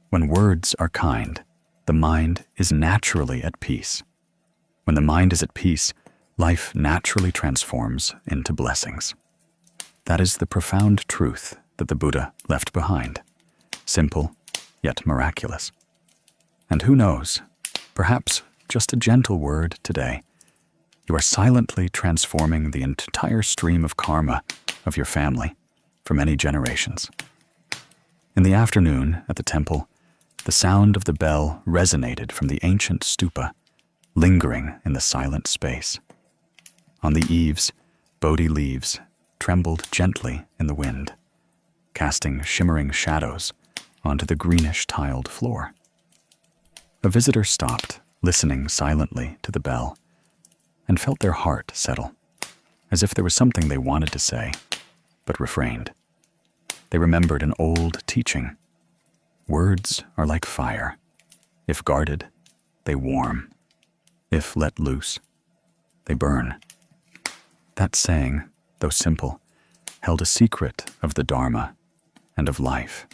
When words are kind, the mind is naturally at peace. When the mind is at peace, life naturally transforms into blessings. That is the profound truth that the Buddha left behind. Simple, yet miraculous. And who knows, perhaps just a gentle word today, you are silently transforming the entire stream of karma of your family for many generations. In the afternoon at the temple, the sound of the bell resonated from the ancient stupa, lingering in the silent space. On the eaves, Bodhi leaves trembled gently in the wind, casting shimmering shadows onto the greenish tiled floor. A visitor stopped, listening silently to the bell, and felt their heart settle, as if there was something they wanted to say, but refrained. They remembered an old teaching. Words are like fire. If guarded, they warm. If let loose, they burn. That saying, though simple, held a secret of the Dharma and of life,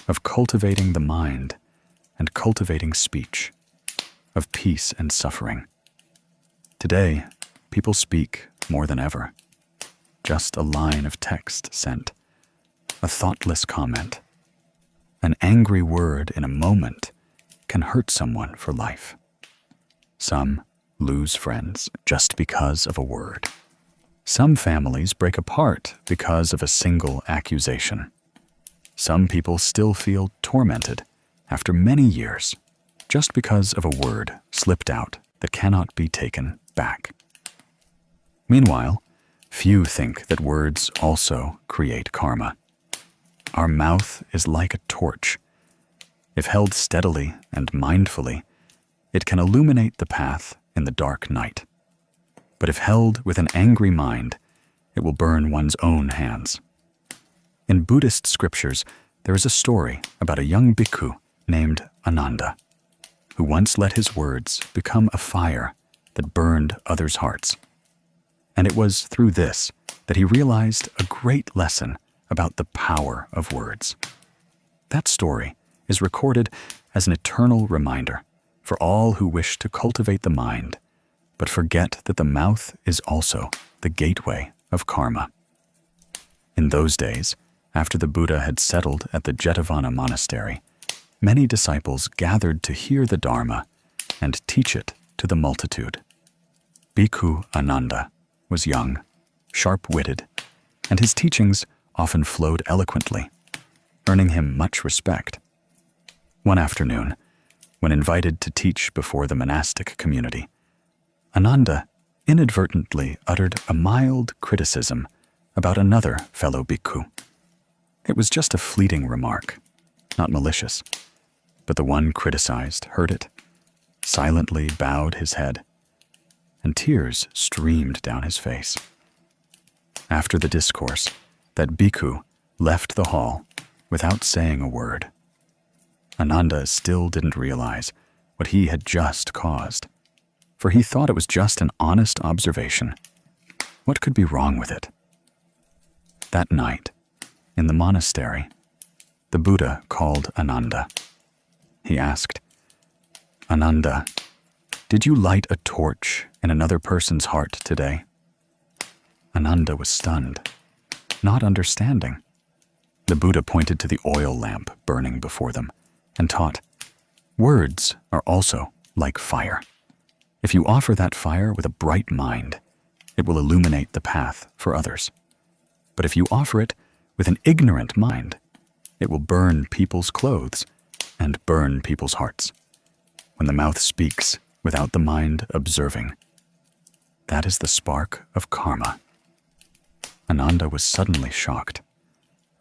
of cultivating the mind and cultivating speech, of peace and suffering. Today, people speak more than ever. Just a line of text sent, a thoughtless comment. An angry word in a moment can hurt someone for life. Some lose friends just because of a word. Some families break apart because of a single accusation. Some people still feel tormented after many years just because of a word slipped out that cannot be taken back. Meanwhile, few think that words also create karma. Our mouth is like a torch. If held steadily and mindfully, it can illuminate the path in the dark night. But if held with an angry mind, it will burn one's own hands. In Buddhist scriptures, there is a story about a young bhikkhu named Ananda, who once let his words become a fire that burned others' hearts. And it was through this that he realized a great lesson about the power of words. That story is recorded as an eternal reminder for all who wish to cultivate the mind, but forget that the mouth is also the gateway of karma. In those days, after the Buddha had settled at the Jetavana monastery, many disciples gathered to hear the Dharma and teach it to the multitude. Bhikkhu Ananda was young, sharp-witted, and his teachings often flowed eloquently, earning him much respect. One afternoon, when invited to teach before the monastic community, Ananda inadvertently uttered a mild criticism about another fellow bhikkhu. It was just a fleeting remark, not malicious, but the one criticized heard it, silently bowed his head, and tears streamed down his face. After the discourse, that bhikkhu left the hall without saying a word. Ananda still didn't realize what he had just caused, for he thought it was just an honest observation. What could be wrong with it? That night, in the monastery, the Buddha called Ananda. He asked, "Ananda, did you light a torch in another person's heart today?" Ananda was stunned, not understanding. The Buddha pointed to the oil lamp burning before them and taught, "Words are also like fire. If you offer that fire with a bright mind, it will illuminate the path for others. But if you offer it with an ignorant mind, it will burn people's clothes and burn people's hearts. When the mouth speaks without the mind observing, that is the spark of karma." Ananda was suddenly shocked.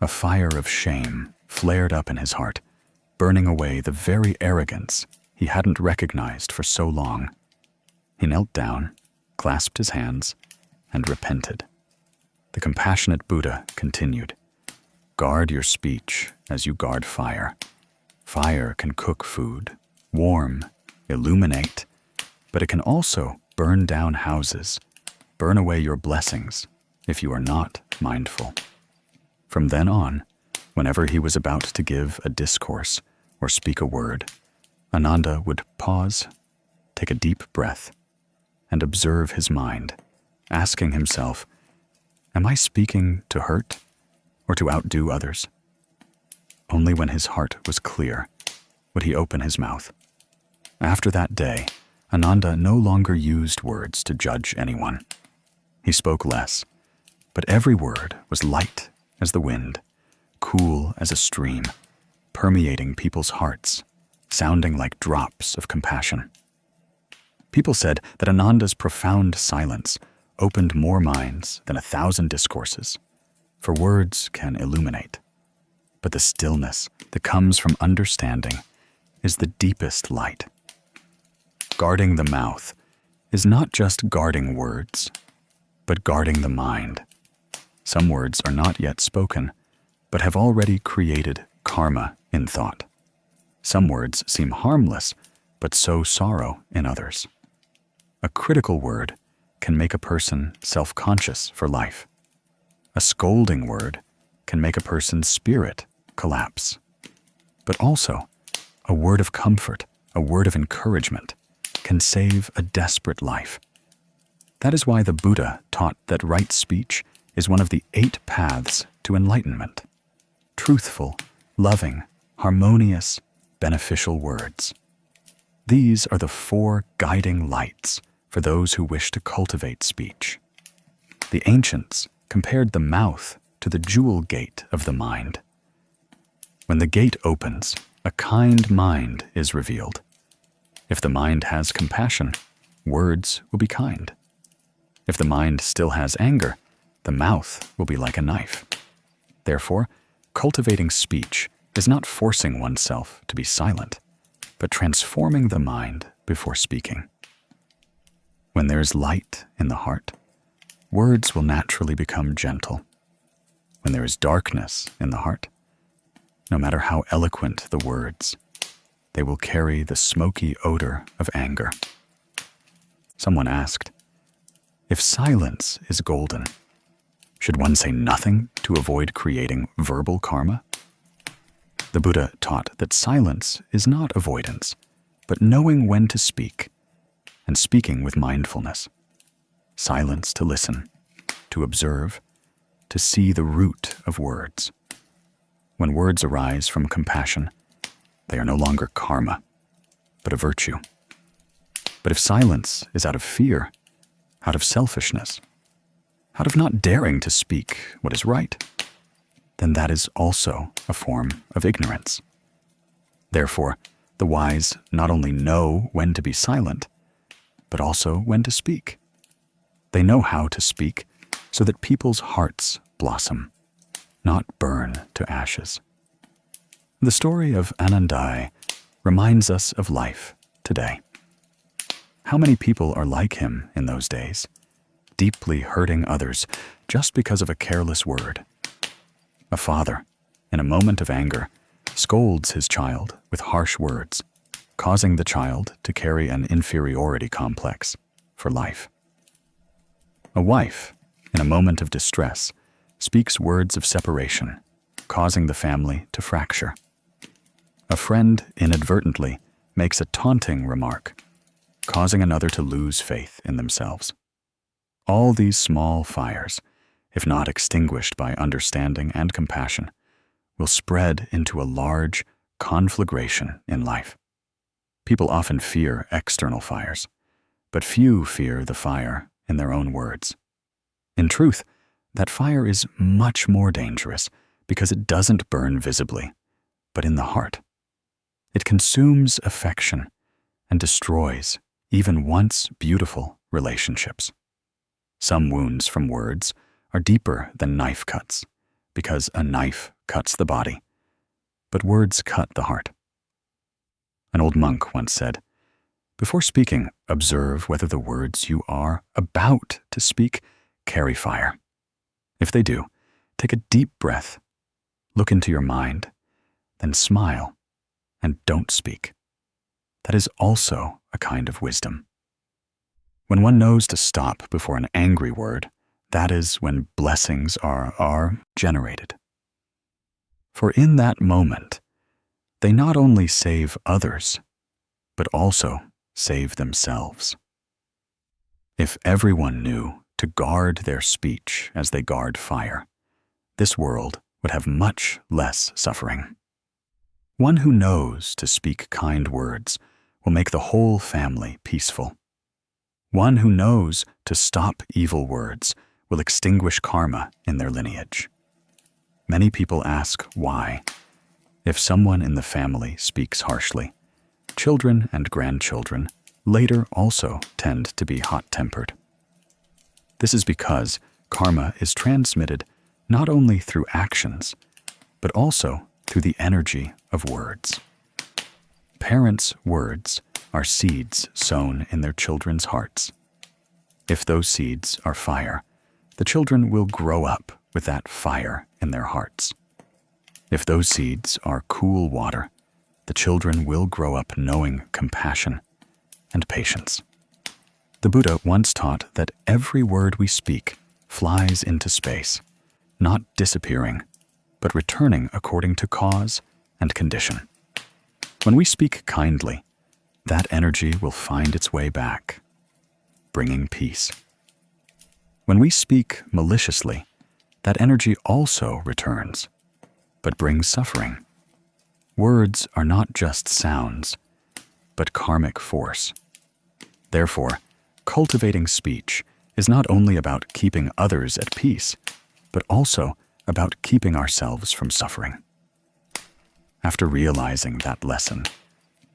A fire of shame flared up in his heart, burning away the very arrogance he hadn't recognized for so long. He knelt down, clasped his hands, and repented. The compassionate Buddha continued, "Guard your speech as you guard fire. Fire can cook food, warm, illuminate, but it can also burn down houses, burn away your blessings if you are not mindful." From then on, whenever he was about to give a discourse or speak a word, Ananda would pause, take a deep breath, and observe his mind, asking himself, "Am I speaking to hurt or to outdo others?" Only when his heart was clear would he open his mouth. After that day, Ananda no longer used words to judge anyone. He spoke less, but every word was light as the wind, cool as a stream, permeating people's hearts, sounding like drops of compassion. People said that Ananda's profound silence opened more minds than 1,000 discourses, for words can illuminate. But the stillness that comes from understanding is the deepest light. Guarding the mouth is not just guarding words, but guarding the mind. Some words are not yet spoken, but have already created karma in thought. Some words seem harmless, but sow sorrow in others. A critical word can make a person self-conscious for life. A scolding word can make a person's spirit collapse. But also, a word of comfort, a word of encouragement, can save a desperate life. That is why the Buddha taught that right speech is one of the 8 paths to enlightenment. Truthful, loving, harmonious, beneficial words. These are the 4 guiding lights for those who wish to cultivate speech. The ancients compared the mouth to the jewel gate of the mind. When the gate opens, a kind mind is revealed. If the mind has compassion, words will be kind. If the mind still has anger, the mouth will be like a knife. Therefore, cultivating speech is not forcing oneself to be silent, but transforming the mind before speaking. When there is light in the heart, words will naturally become gentle. When there is darkness in the heart, no matter how eloquent the words, they will carry the smoky odor of anger. Someone asked, if silence is golden, should one say nothing to avoid creating verbal karma? The Buddha taught that silence is not avoidance, but knowing when to speak, and speaking with mindfulness. Silence to listen, to observe, to see the root of words. When words arise from compassion, they are no longer karma, but a virtue. But if silence is out of fear, out of selfishness, out of not daring to speak what is right, then that is also a form of ignorance. Therefore, the wise not only know when to be silent, but also when to speak. They know how to speak so that people's hearts blossom, not burn to ashes. The story of Anandai reminds us of life today. How many people are like him in those days, deeply hurting others just because of a careless word? A father, in a moment of anger, scolds his child with harsh words, causing the child to carry an inferiority complex for life. A wife, in a moment of distress, speaks words of separation, causing the family to fracture. A friend inadvertently makes a taunting remark, causing another to lose faith in themselves. All these small fires, if not extinguished by understanding and compassion, will spread into a large conflagration in life. People often fear external fires, but few fear the fire in their own words. In truth, that fire is much more dangerous because it doesn't burn visibly, but in the heart. It consumes affection and destroys even once beautiful relationships. Some wounds from words are deeper than knife cuts because a knife cuts the body, but words cut the heart. An old monk once said, "Before speaking, observe whether the words you are about to speak carry fire. If they do, take a deep breath, look into your mind, then smile, and don't speak. That is also a kind of wisdom." When one knows to stop before an angry word, that is when blessings are generated. For in that moment, they not only save others, but also save themselves. If everyone knew to guard their speech as they guard fire, this world would have much less suffering. One who knows to speak kind words will make the whole family peaceful. One who knows to stop evil words will extinguish karma in their lineage. Many people ask why. If someone in the family speaks harshly, children and grandchildren later also tend to be hot-tempered. This is because karma is transmitted not only through actions, but also through the energy of words. Parents' words are seeds sown in their children's hearts. If those seeds are fire, the children will grow up with that fire in their hearts. If those seeds are cool water, the children will grow up knowing compassion and patience. The Buddha once taught that every word we speak flies into space, not disappearing, but returning according to cause and condition. When we speak kindly, that energy will find its way back, bringing peace. When we speak maliciously, that energy also returns, but brings suffering. Words are not just sounds, but karmic force. Therefore, cultivating speech is not only about keeping others at peace, but also about keeping ourselves from suffering. After realizing that lesson,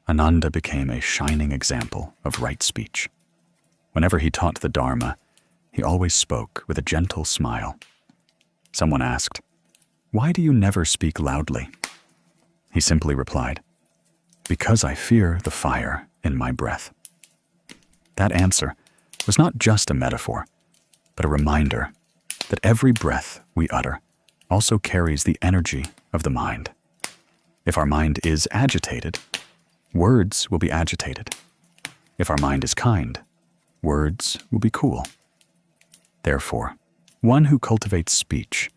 Ananda became a shining example of right speech. Whenever he taught the Dharma, he always spoke with a gentle smile. Someone asked, "Why do you never speak loudly?" He simply replied, "Because I fear the fire in my breath." That answer was not just a metaphor, but a reminder that every breath we utter also carries the energy of the mind. If our mind is agitated, words will be agitated. If our mind is kind, words will be cool. Therefore, one who cultivates speech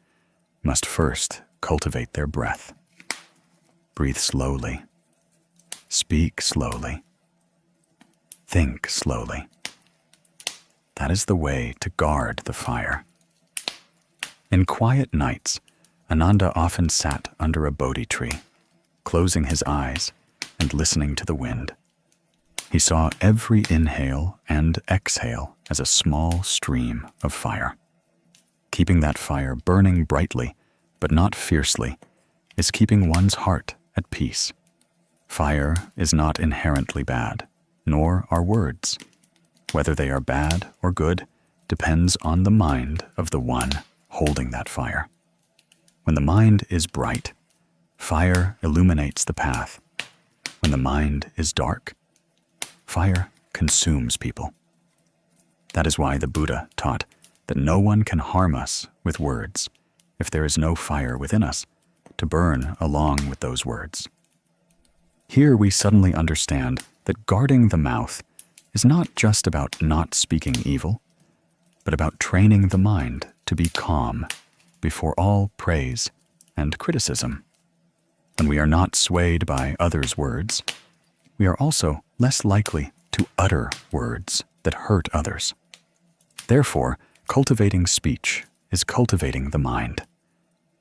must first cultivate their breath. Breathe slowly. Speak slowly. Think slowly. That is the way to guard the fire. In quiet nights, Ananda often sat under a Bodhi tree, closing his eyes and listening to the wind. He saw every inhale and exhale as a small stream of fire. Keeping that fire burning brightly, but not fiercely, is keeping one's heart at peace. Fire is not inherently bad, nor are words. Whether they are bad or good depends on the mind of the one holding that fire. When the mind is bright, fire illuminates the path. When the mind is dark, fire consumes people. That is why the Buddha taught that no one can harm us with words if there is no fire within us to burn along with those words. Here we suddenly understand that guarding the mouth is not just about not speaking evil, but about training the mind to be calm before all praise and criticism. When we are not swayed by others' words, we are also less likely to utter words that hurt others. Therefore, cultivating speech is cultivating the mind.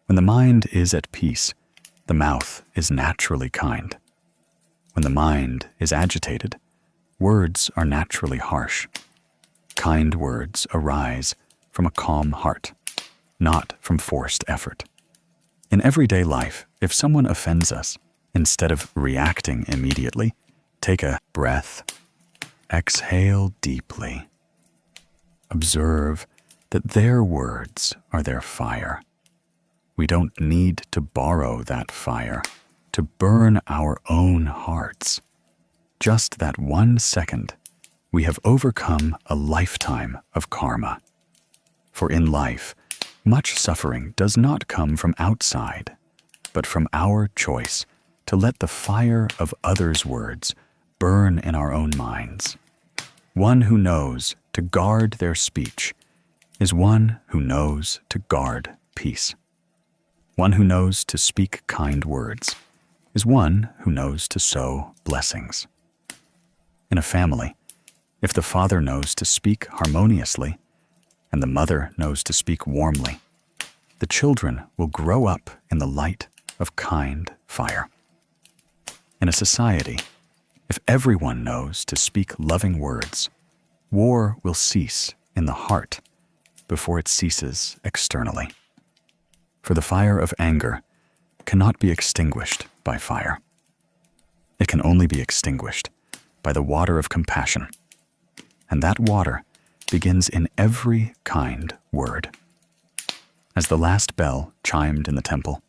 When the mind is at peace, the mouth is naturally kind. When the mind is agitated, words are naturally harsh. Kind words arise from a calm heart, not from forced effort. In everyday life, if someone offends us, instead of reacting immediately, take a breath, exhale deeply. Observe that their words are their fire. We don't need to borrow that fire to burn our own hearts. Just that 1 second, we have overcome a lifetime of karma. For in life, much suffering does not come from outside, but from our choice to let the fire of others' words burn in our own minds. One who knows to guard their speech is one who knows to guard peace. One who knows to speak kind words is one who knows to sow blessings. In a family, if the father knows to speak harmoniously and the mother knows to speak warmly, the children will grow up in the light of kind fire. In a society, if everyone knows to speak loving words, war will cease in the heart before it ceases externally. For the fire of anger cannot be extinguished by fire. It can only be extinguished by the water of compassion, and that water begins in every kind word. As the last bell chimed in the temple,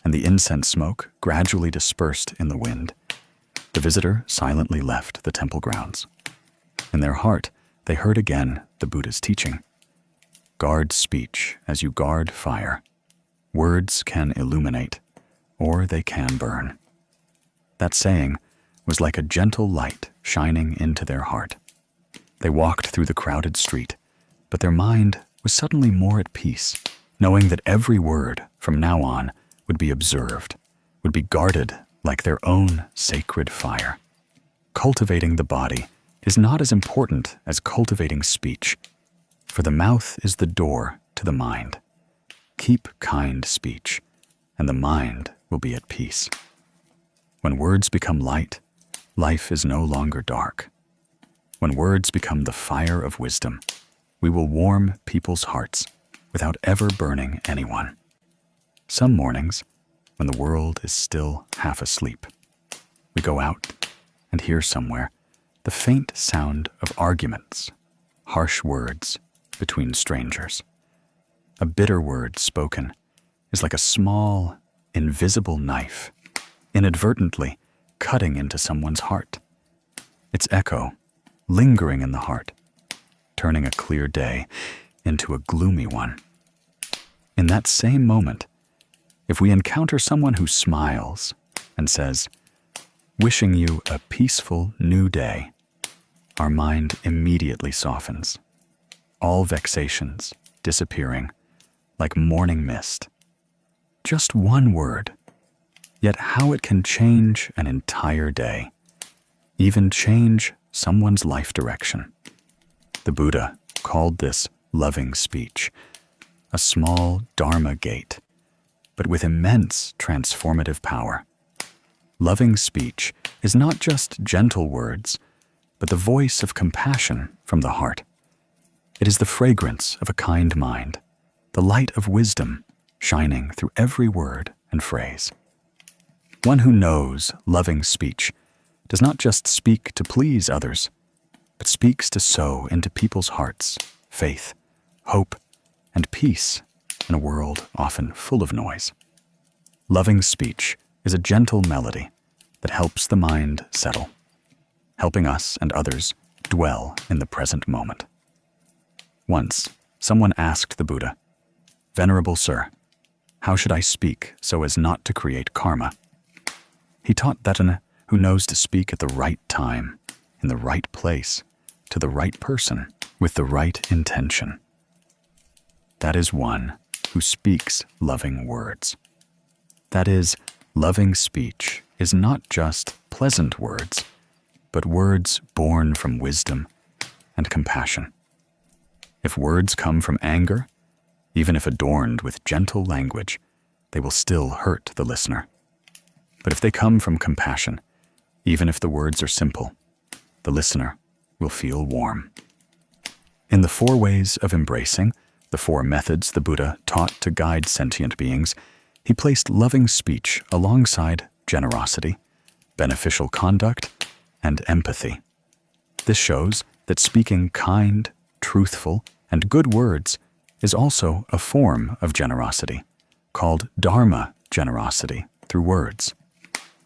and the incense smoke gradually dispersed in the wind, the visitor silently left the temple grounds. In their heart, they heard again the Buddha's teaching. Guard speech as you guard fire. Words can illuminate, or they can burn. That saying was like a gentle light shining into their heart. They walked through the crowded street, but their mind was suddenly more at peace, knowing that every word from now on would be observed, would be guarded like their own sacred fire. Cultivating the body is not as important as cultivating speech, for the mouth is the door to the mind. Keep kind speech, and the mind will be at peace. When words become light, life is no longer dark. When words become the fire of wisdom, we will warm people's hearts without ever burning anyone. Some mornings, when the world is still half asleep, we go out and hear somewhere the faint sound of arguments, harsh words between strangers. A bitter word spoken is like a small, invisible knife, inadvertently cutting into someone's heart. Its echo lingering in the heart, turning a clear day into a gloomy one. In that same moment, if we encounter someone who smiles and says, "Wishing you a peaceful new day," our mind immediately softens, all vexations disappearing like morning mist. Just one word, yet how it can change an entire day, even change someone's life direction. The Buddha called this loving speech, a small Dharma gate, but with immense transformative power. Loving speech is not just gentle words, but the voice of compassion from the heart. It is the fragrance of a kind mind, the light of wisdom shining through every word and phrase. One who knows loving speech does not just speak to please others, but speaks to sow into people's hearts faith, hope, and peace in a world often full of noise. Loving speech is a gentle melody that helps the mind settle, helping us and others dwell in the present moment. Once, someone asked the Buddha, "Venerable Sir, how should I speak so as not to create karma?" He taught that one who knows to speak at the right time, in the right place, to the right person, with the right intention. That is one who speaks loving words. That is, loving speech is not just pleasant words, but words born from wisdom and compassion. If words come from anger, even if adorned with gentle language, they will still hurt the listener. But if they come from compassion, even if the words are simple, the listener will feel warm. In the 4 ways of embracing, the 4 methods the Buddha taught to guide sentient beings, he placed loving speech alongside generosity, beneficial conduct, and empathy. This shows that speaking kind, truthful, and good words is also a form of generosity, called Dharma generosity through words.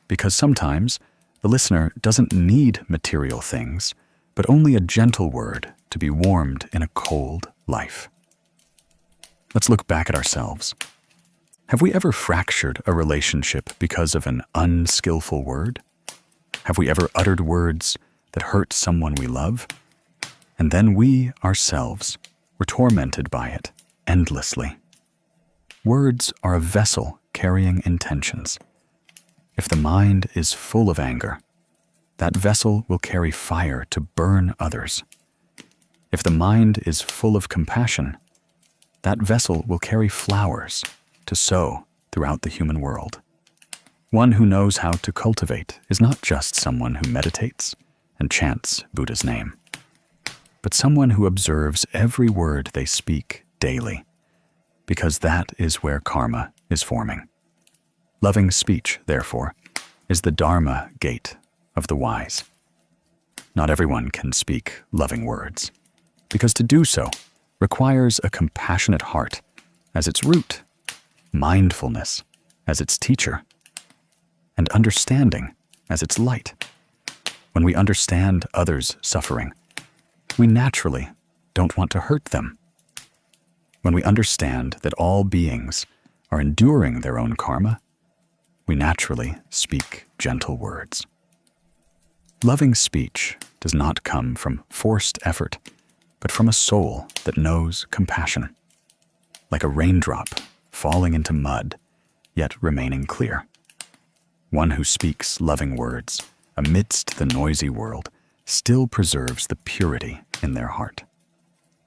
Because sometimes the listener doesn't need material things, but only a gentle word to be warmed in a cold life. Let's look back at ourselves. Have we ever fractured a relationship because of an unskillful word? Have we ever uttered words that hurt someone we love? And then we, ourselves, were tormented by it endlessly. Words are a vessel carrying intentions. If the mind is full of anger, that vessel will carry fire to burn others. If the mind is full of compassion, that vessel will carry flowers to sow throughout the human world. One who knows how to cultivate is not just someone who meditates and chants Buddha's name, but someone who observes every word they speak daily, because that is where karma is forming. Loving speech, therefore, is the Dharma gate of the wise. Not everyone can speak loving words, because to do so requires a compassionate heart as its root, mindfulness as its teacher, and understanding as its light. When we understand others' suffering, we naturally don't want to hurt them. When we understand that all beings are enduring their own karma, we naturally speak gentle words. Loving speech does not come from forced effort, but from a soul that knows compassion, like a raindrop falling into mud, yet remaining clear. One who speaks loving words amidst the noisy world still preserves the purity in their heart.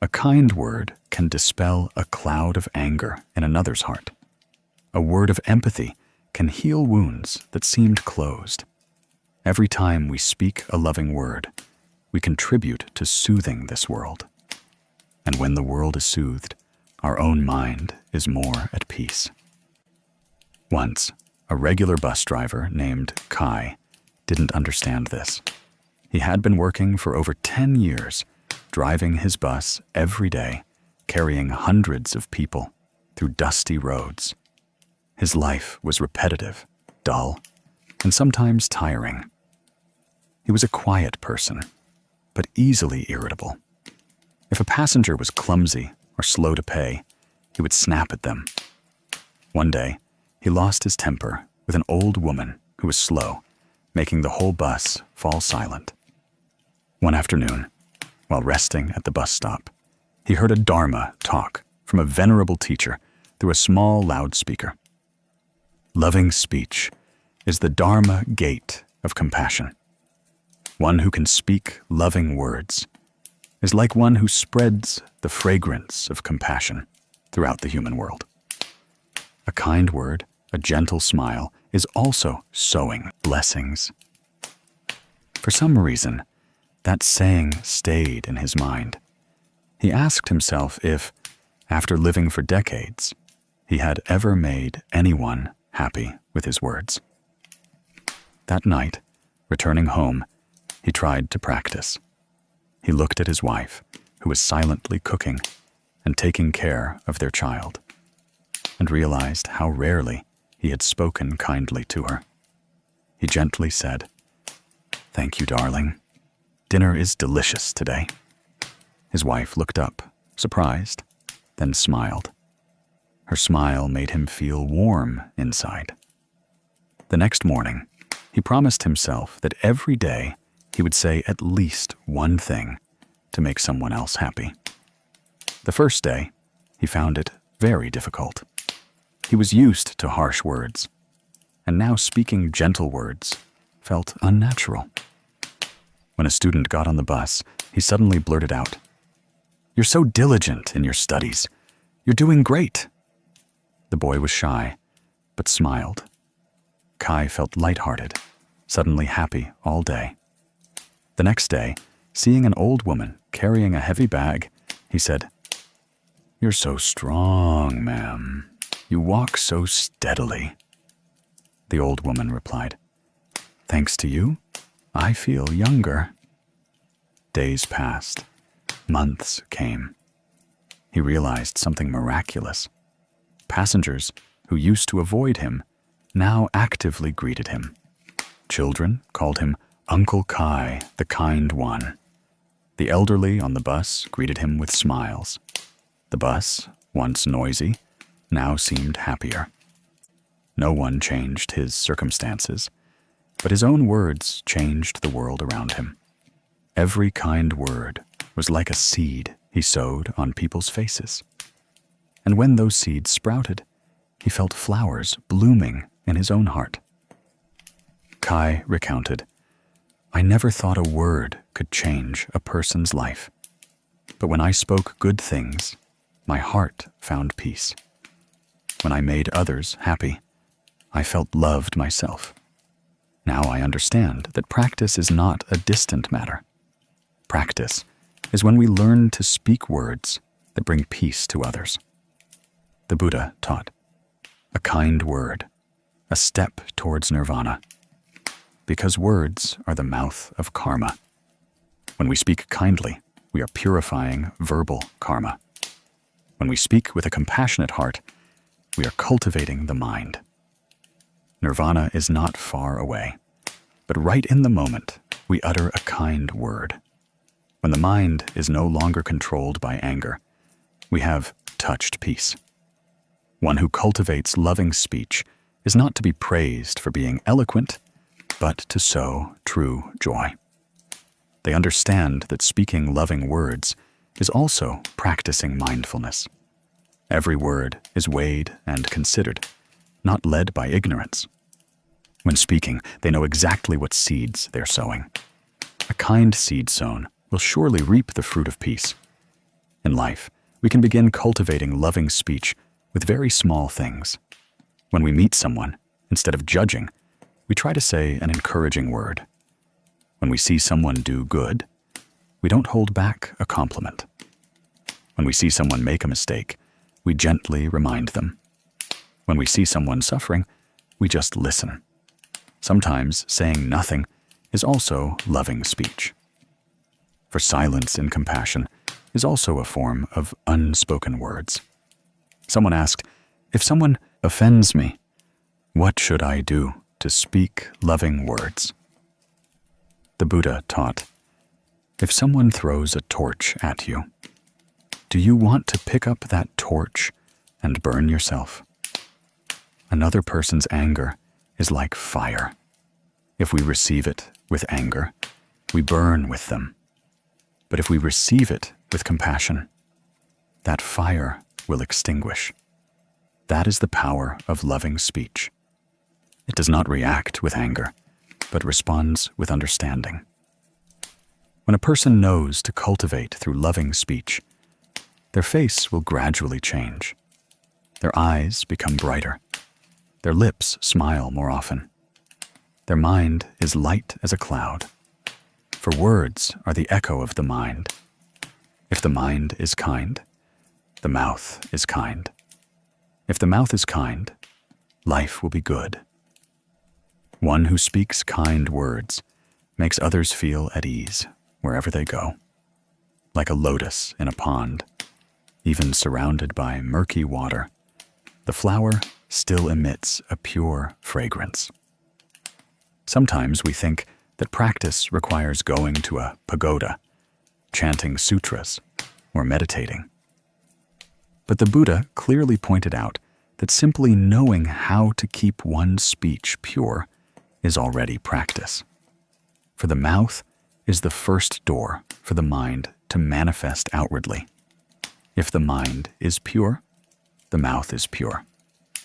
A kind word can dispel a cloud of anger in another's heart. A word of empathy can heal wounds that seemed closed. Every time we speak a loving word, we contribute to soothing this world. And when the world is soothed, our own mind is more at peace. Once, a regular bus driver named Kai didn't understand this. He had been working for over 10 years, driving his bus every day, carrying hundreds of people through dusty roads. His life was repetitive, dull, and sometimes tiring. He was a quiet person, but easily irritable. If a passenger was clumsy or slow to pay, he would snap at them. One day, he lost his temper with an old woman who was slow, making the whole bus fall silent. One afternoon, while resting at the bus stop, he heard a Dharma talk from a venerable teacher through a small loudspeaker. Loving speech is the Dharma gate of compassion. One who can speak loving words is like one who spreads the fragrance of compassion throughout the human world. A kind word, a gentle smile, is also sowing blessings. For some reason, that saying stayed in his mind. He asked himself if, after living for decades, he had ever made anyone happy with his words. That night, returning home, he tried to practice. He looked at his wife, who was silently cooking and taking care of their child, and realized how rarely he had spoken kindly to her. He gently said, "Thank you, darling. Dinner is delicious today." His wife looked up, surprised, then smiled. Her smile made him feel warm inside. The next morning, he promised himself that every day he would say at least one thing to make someone else happy. The first day, he found it very difficult. He was used to harsh words, and now speaking gentle words felt unnatural. When a student got on the bus, he suddenly blurted out, "You're so diligent in your studies. You're doing great." The boy was shy, but smiled. Kai felt lighthearted, suddenly happy all day. The next day, seeing an old woman carrying a heavy bag, he said, "You're so strong, ma'am. You walk so steadily." The old woman replied, "Thanks to you, I feel younger." Days passed. Months came. He realized something miraculous. Passengers who used to avoid him now actively greeted him. Children called him Uncle Kai, the kind one. The elderly on the bus greeted him with smiles. The bus, once noisy, now seemed happier. No one changed his circumstances, but his own words changed the world around him. Every kind word was like a seed he sowed on people's faces. And when those seeds sprouted, he felt flowers blooming in his own heart. Kai recounted, "I never thought a word could change a person's life. But when I spoke good things, my heart found peace. When I made others happy, I felt loved myself. Now I understand that practice is not a distant matter. Practice is when we learn to speak words that bring peace to others." The Buddha taught, "A kind word, a step towards nirvana," because words are the mouth of karma. When we speak kindly, we are purifying verbal karma. When we speak with a compassionate heart, we are cultivating the mind. Nirvana is not far away, but right in the moment, we utter a kind word. When the mind is no longer controlled by anger, we have touched peace. One who cultivates loving speech is not to be praised for being eloquent, but to sow true joy. They understand that speaking loving words is also practicing mindfulness. Every word is weighed and considered, not led by ignorance. When speaking, they know exactly what seeds they're sowing. A kind seed sown will surely reap the fruit of peace. In life, we can begin cultivating loving speech with very small things. When we meet someone, instead of judging, we try to say an encouraging word. When we see someone do good, we don't hold back a compliment. When we see someone make a mistake, we gently remind them. When we see someone suffering, we just listen. Sometimes saying nothing is also loving speech. For silence in compassion is also a form of unspoken words. Someone asked, "If someone offends me, what should I do to speak loving words?" The Buddha taught, "If someone throws a torch at you, do you want to pick up that torch and burn yourself? Another person's anger is like fire. If we receive it with anger, we burn with them. But if we receive it with compassion, that fire will extinguish. That is the power of loving speech. It does not react with anger, but responds with understanding." When a person knows to cultivate through loving speech, their face will gradually change. Their eyes become brighter. Their lips smile more often. Their mind is light as a cloud. For words are the echo of the mind. If the mind is kind, the mouth is kind. If the mouth is kind, life will be good. One who speaks kind words makes others feel at ease wherever they go. Like a lotus in a pond, even surrounded by murky water, the flower still emits a pure fragrance. Sometimes we think that practice requires going to a pagoda, chanting sutras, or meditating. But the Buddha clearly pointed out that simply knowing how to keep one's speech pure is already practice. For the mouth is the first door for the mind to manifest outwardly. If the mind is pure, the mouth is pure.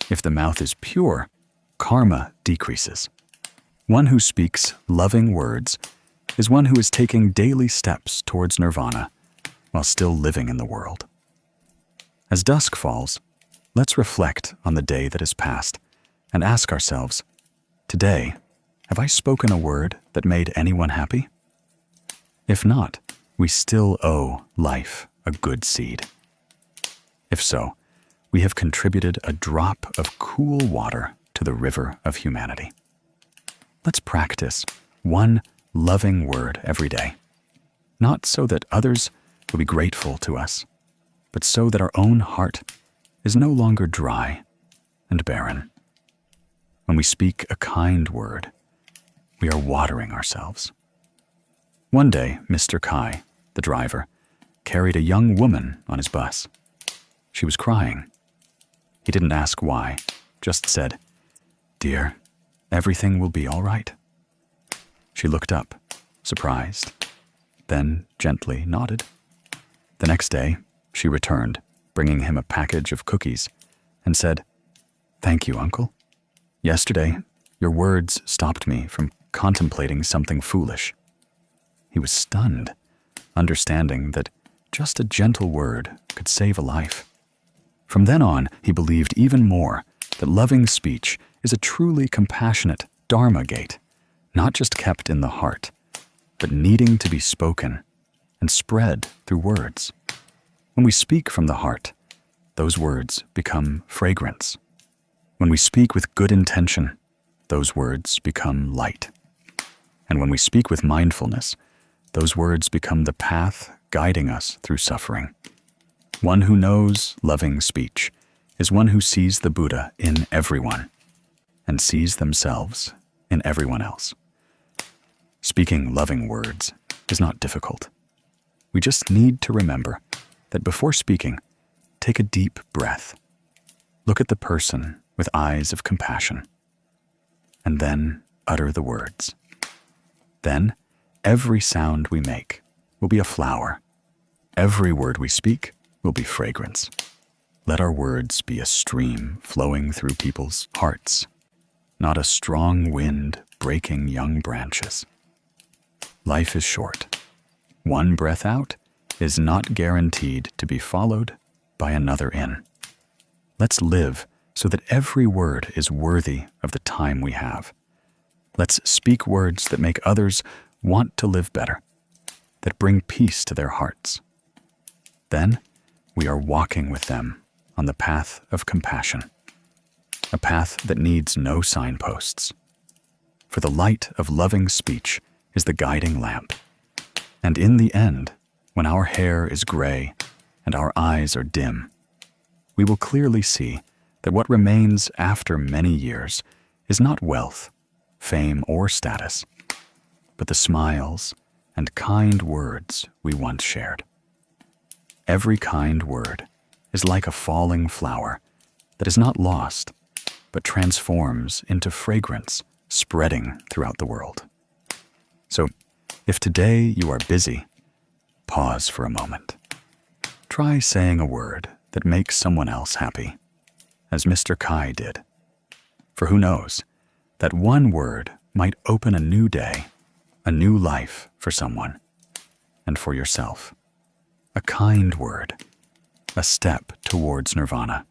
If the mouth is pure, karma decreases. One who speaks loving words is one who is taking daily steps towards nirvana while still living in the world. As dusk falls, let's reflect on the day that has passed and ask ourselves, today, have I spoken a word that made anyone happy? If not, we still owe life a good seed. If so, we have contributed a drop of cool water to the river of humanity. Let's practice one loving word every day, not so that others will be grateful to us, but so that our own heart is no longer dry and barren. When we speak a kind word, we are watering ourselves. One day, Mr. Kai, the driver, carried a young woman on his bus. She was crying. He didn't ask why, just said, "Dear, everything will be all right." She looked up, surprised, then gently nodded. The next day, she returned, bringing him a package of cookies, and said, "Thank you, Uncle. Yesterday, your words stopped me from contemplating something foolish." He was stunned, understanding that just a gentle word could save a life. From then on, he believed even more that loving speech is a truly compassionate Dharma gate, not just kept in the heart, but needing to be spoken and spread through words. When we speak from the heart, those words become fragrance. When we speak with good intention, those words become light. And when we speak with mindfulness, those words become the path guiding us through suffering. One who knows loving speech is one who sees the Buddha in everyone and sees themselves in everyone else. Speaking loving words is not difficult. We just need to remember that before speaking, take a deep breath. Look at the person with eyes of compassion, and then utter the words. Then, every sound we make will be a flower. Every word we speak will be fragrance. Let our words be a stream flowing through people's hearts, not a strong wind breaking young branches. Life is short. One breath out is not guaranteed to be followed by another in. Let's live so that every word is worthy of the time we have. Let's speak words that make others want to live better, that bring peace to their hearts. Then we are walking with them on the path of compassion, a path that needs no signposts. For the light of loving speech is the guiding lamp. And in the end, when our hair is gray and our eyes are dim, we will clearly see that what remains after many years is not wealth, fame, or status, but the smiles and kind words we once shared. Every kind word is like a falling flower that is not lost, but transforms into fragrance spreading throughout the world. So, if today you are busy, pause for a moment. Try saying a word that makes someone else happy, as Mr. Kai did. For who knows, that one word might open a new day, a new life for someone, and for yourself. A kind word, a step towards nirvana.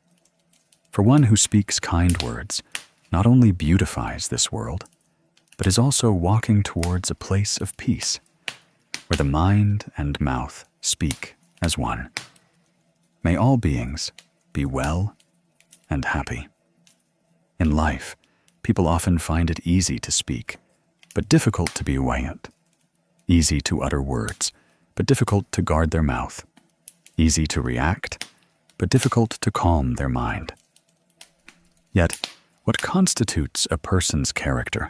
For one who speaks kind words not only beautifies this world, but is also walking towards a place of peace, where the mind and mouth speak as one. May all beings be well and happy. In life, people often find it easy to speak, but difficult to be quiet. Easy to utter words, but difficult to guard their mouth. Easy to react, but difficult to calm their mind. Yet, what constitutes a person's character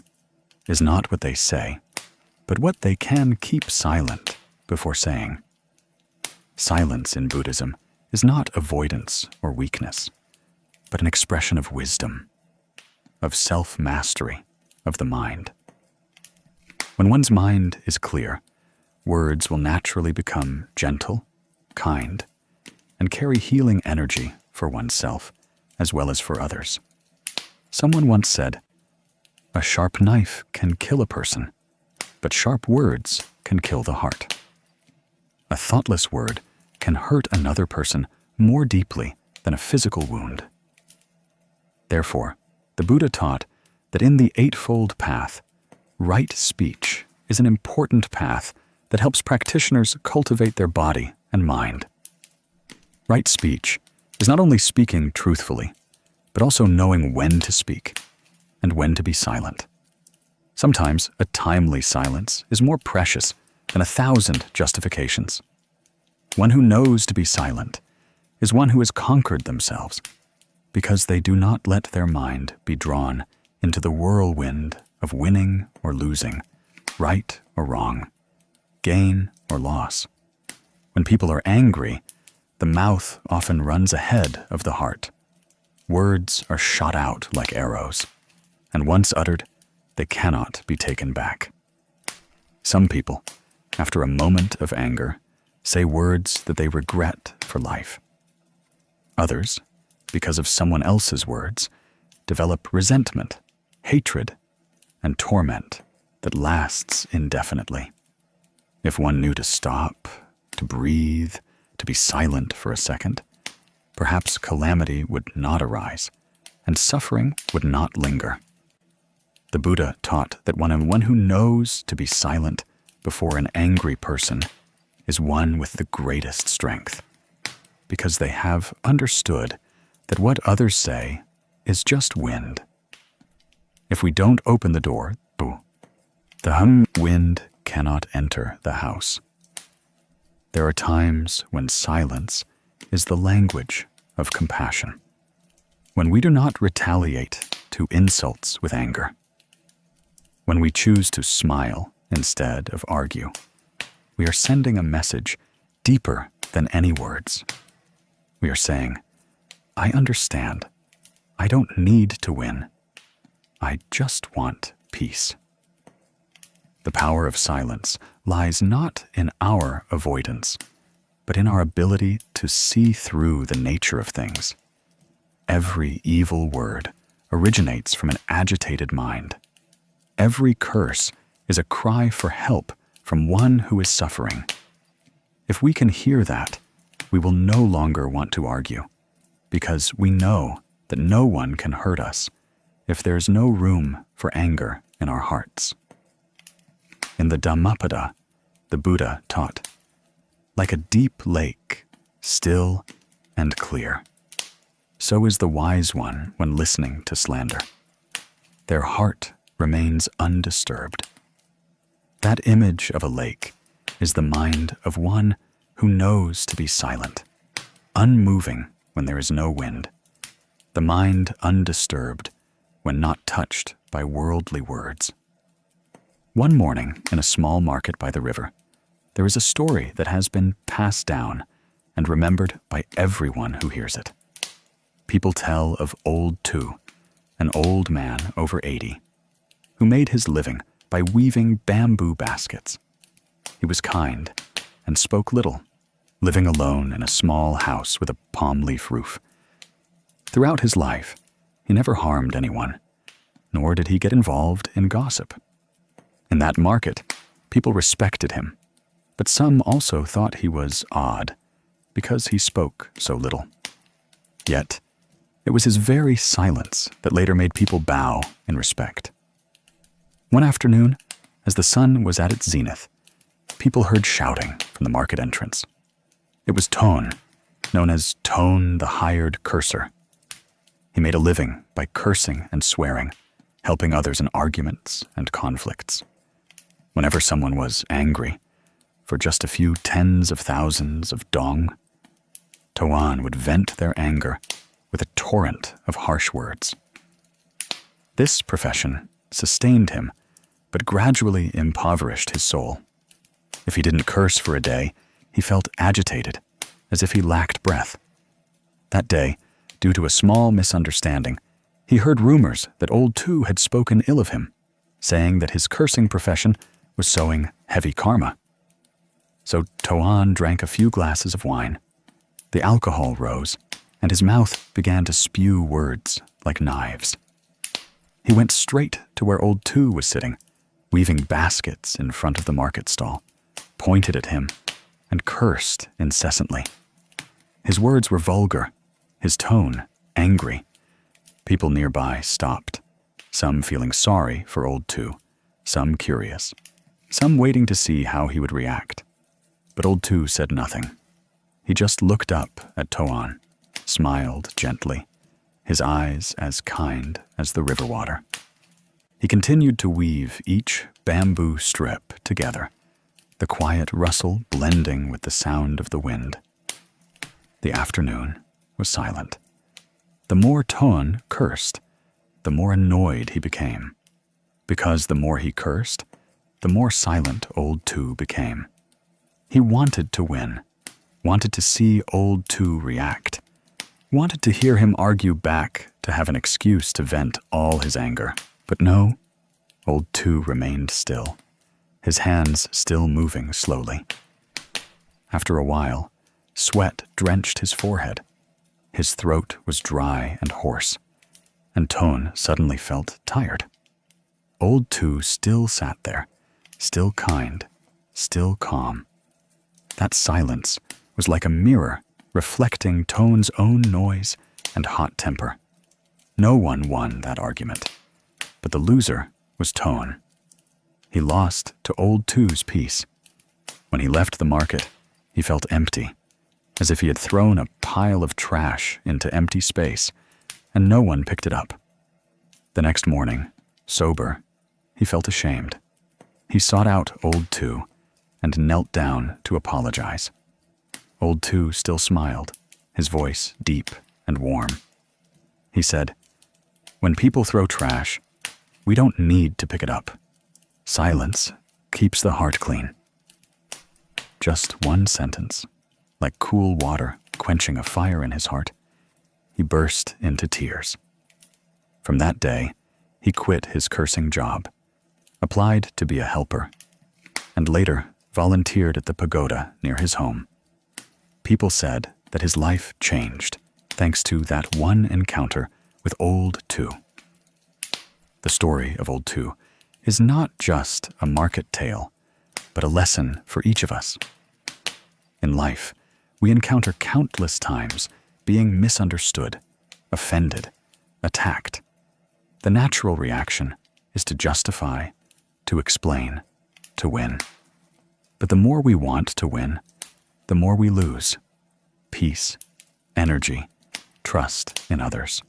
is not what they say, but what they can keep silent before saying. Silence in Buddhism is not avoidance or weakness, but an expression of wisdom, of self-mastery of the mind. When one's mind is clear, words will naturally become gentle, kind, and carry healing energy for oneself as well as for others. Someone once said, "A sharp knife can kill a person, but sharp words can kill the heart." A thoughtless word can hurt another person more deeply than a physical wound. Therefore, the Buddha taught that in the Eightfold Path, right speech is an important path that helps practitioners cultivate their body and mind. Right speech is not only speaking truthfully, but also knowing when to speak and when to be silent. Sometimes a timely silence is more precious than 1,000 justifications. One who knows to be silent is one who has conquered themselves, because they do not let their mind be drawn into the whirlwind of winning or losing, right or wrong, gain or loss. When people are angry, the mouth often runs ahead of the heart. Words are shot out like arrows, and once uttered, they cannot be taken back. Some people, after a moment of anger, say words that they regret for life. Others, because of someone else's words, develop resentment, hatred, and torment that lasts indefinitely. If one knew to stop, to breathe, to be silent for a second, perhaps calamity would not arise, and suffering would not linger. The Buddha taught that one who knows to be silent before an angry person is one with the greatest strength, because they have understood that what others say is just wind. If we don't open the door, the wind cannot enter the house. There are times when silence is the language of compassion, when we do not retaliate to insults with anger, when we choose to smile instead of argue. We are sending a message deeper than any words. We are saying, I understand. I don't need to win. I just want peace. The power of silence lies not in our avoidance, but in our ability to see through the nature of things. Every evil word originates from an agitated mind. Every curse is a cry for help from one who is suffering. If we can hear that, we will no longer want to argue, because we know that no one can hurt us if there's no room for anger in our hearts. In the Dhammapada, the Buddha taught, like a deep lake, still and clear, so is the wise one when listening to slander. Their heart remains undisturbed. That image of a lake is the mind of one who knows to be silent, unmoving when there is no wind, the mind undisturbed when not touched by worldly words. One morning in a small market by the river, there is a story that has been passed down and remembered by everyone who hears it. People tell of Old Tu, an old man over 80, who made his living by weaving bamboo baskets. He was kind and spoke little, living alone in a small house with a palm leaf roof. Throughout his life, he never harmed anyone, nor did he get involved in gossip. In that market, people respected him, but some also thought he was odd because he spoke so little. Yet, it was his very silence that later made people bow in respect. One afternoon, as the sun was at its zenith, people heard shouting from the market entrance. It was Tone, known as Tone the Hired Curser. He made a living by cursing and swearing, helping others in arguments and conflicts. Whenever someone was angry, for just a few tens of thousands of dong, Toan would vent their anger with a torrent of harsh words. This profession sustained him, but gradually impoverished his soul. If he didn't curse for a day, he felt agitated, as if he lacked breath. That day, due to a small misunderstanding, he heard rumors that Old Tu had spoken ill of him, saying that his cursing profession was sowing heavy karma. So Toan drank a few glasses of wine. The alcohol rose, and his mouth began to spew words like knives. He went straight to where Old Tu was sitting, weaving baskets in front of the market stall, pointed at him, and cursed incessantly. His words were vulgar, his tone angry. People nearby stopped, some feeling sorry for Old Tu, some curious, some waiting to see how he would react. But Old Tu said nothing. He just looked up at Toan, smiled gently, his eyes as kind as the river water. He continued to weave each bamboo strip together, the quiet rustle blending with the sound of the wind. The afternoon was silent. The more Toan cursed, the more annoyed he became, because the more he cursed, the more silent Old Tu became. He wanted to win, wanted to see Old Tu react, wanted to hear him argue back to have an excuse to vent all his anger. But no, Old Tu remained still, his hands still moving slowly. After a while, sweat drenched his forehead. His throat was dry and hoarse, and Tone suddenly felt tired. Old Tu still sat there, still kind, still calm. That silence was like a mirror reflecting Tone's own noise and hot temper. No one won that argument, but the loser was Tone. He lost to Old Tu's peace. When he left the market, he felt empty, as if he had thrown a pile of trash into empty space, and no one picked it up. The next morning, sober, he felt ashamed. He sought out Old Tu and knelt down to apologize. Old Tu still smiled, his voice deep and warm. He said, "When people throw trash, we don't need to pick it up. Silence keeps the heart clean." Just one sentence, like cool water quenching a fire in his heart, he burst into tears. From that day, he quit his cursing job, applied to be a helper, and later volunteered at the pagoda near his home. People said that his life changed thanks to that one encounter with Old Two. The story of Old Two is not just a market tale, but a lesson for each of us. In life, we encounter countless times being misunderstood, offended, attacked. The natural reaction is to justify, to explain, to win. But the more we want to win, the more we lose peace, energy, trust in others.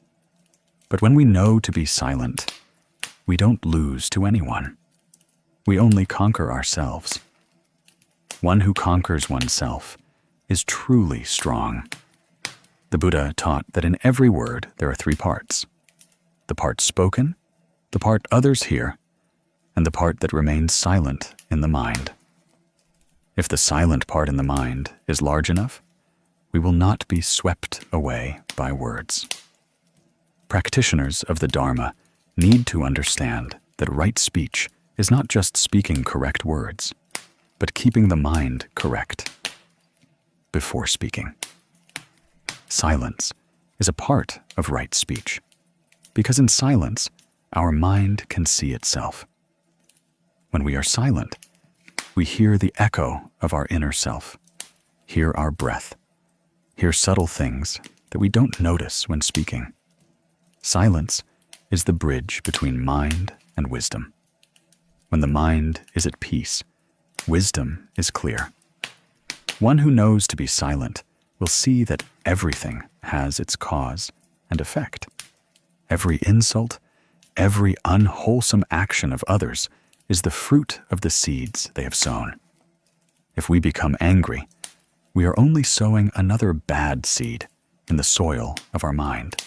But when we know to be silent, we don't lose to anyone. We only conquer ourselves. One who conquers oneself is truly strong. The Buddha taught that in every word there are three parts: the part spoken, the part others hear, and the part that remains silent in the mind. If the silent part in the mind is large enough, we will not be swept away by words. Practitioners of the Dharma need to understand that right speech is not just speaking correct words, but keeping the mind correct before speaking. Silence is a part of right speech, because in silence, our mind can see itself. When we are silent, we hear the echo of our inner self, hear our breath, hear subtle things that we don't notice when speaking. Silence is the bridge between mind and wisdom. When the mind is at peace, wisdom is clear. One who knows to be silent will see that everything has its cause and effect. Every insult, every unwholesome action of others is the fruit of the seeds they have sown. If we become angry, we are only sowing another bad seed in the soil of our mind.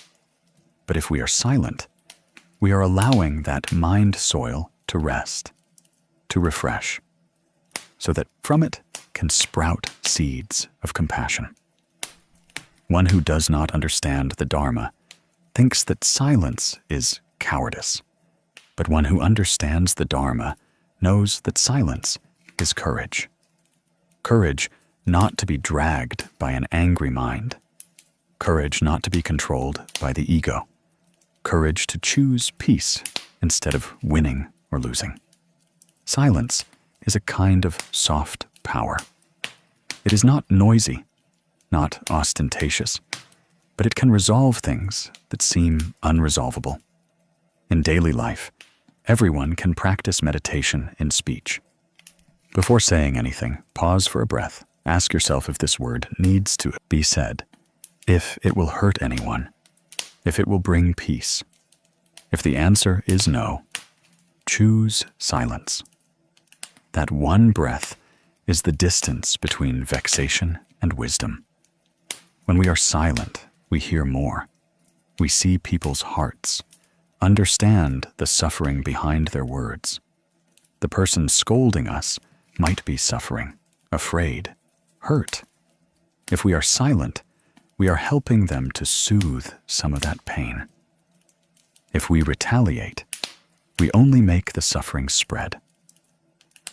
But if we are silent, we are allowing that mind soil to rest, to refresh, so that from it can sprout seeds of compassion. One who does not understand the Dharma thinks that silence is cowardice, but one who understands the Dharma knows that silence is courage. Courage not to be dragged by an angry mind. Courage not to be controlled by the ego. Courage to choose peace instead of winning or losing. Silence is a kind of soft power. It is not noisy, not ostentatious, but it can resolve things that seem unresolvable. In daily life, everyone can practice meditation in speech. Before saying anything, pause for a breath. Ask yourself if this word needs to be said, if it will hurt anyone, if it will bring peace. If the answer is no, choose silence. That one breath is the distance between vexation and wisdom. When we are silent, we hear more. We see people's hearts, understand the suffering behind their words. The person scolding us might be suffering, afraid, hurt. If we are silent, we are helping them to soothe some of that pain. If we retaliate, we only make the suffering spread.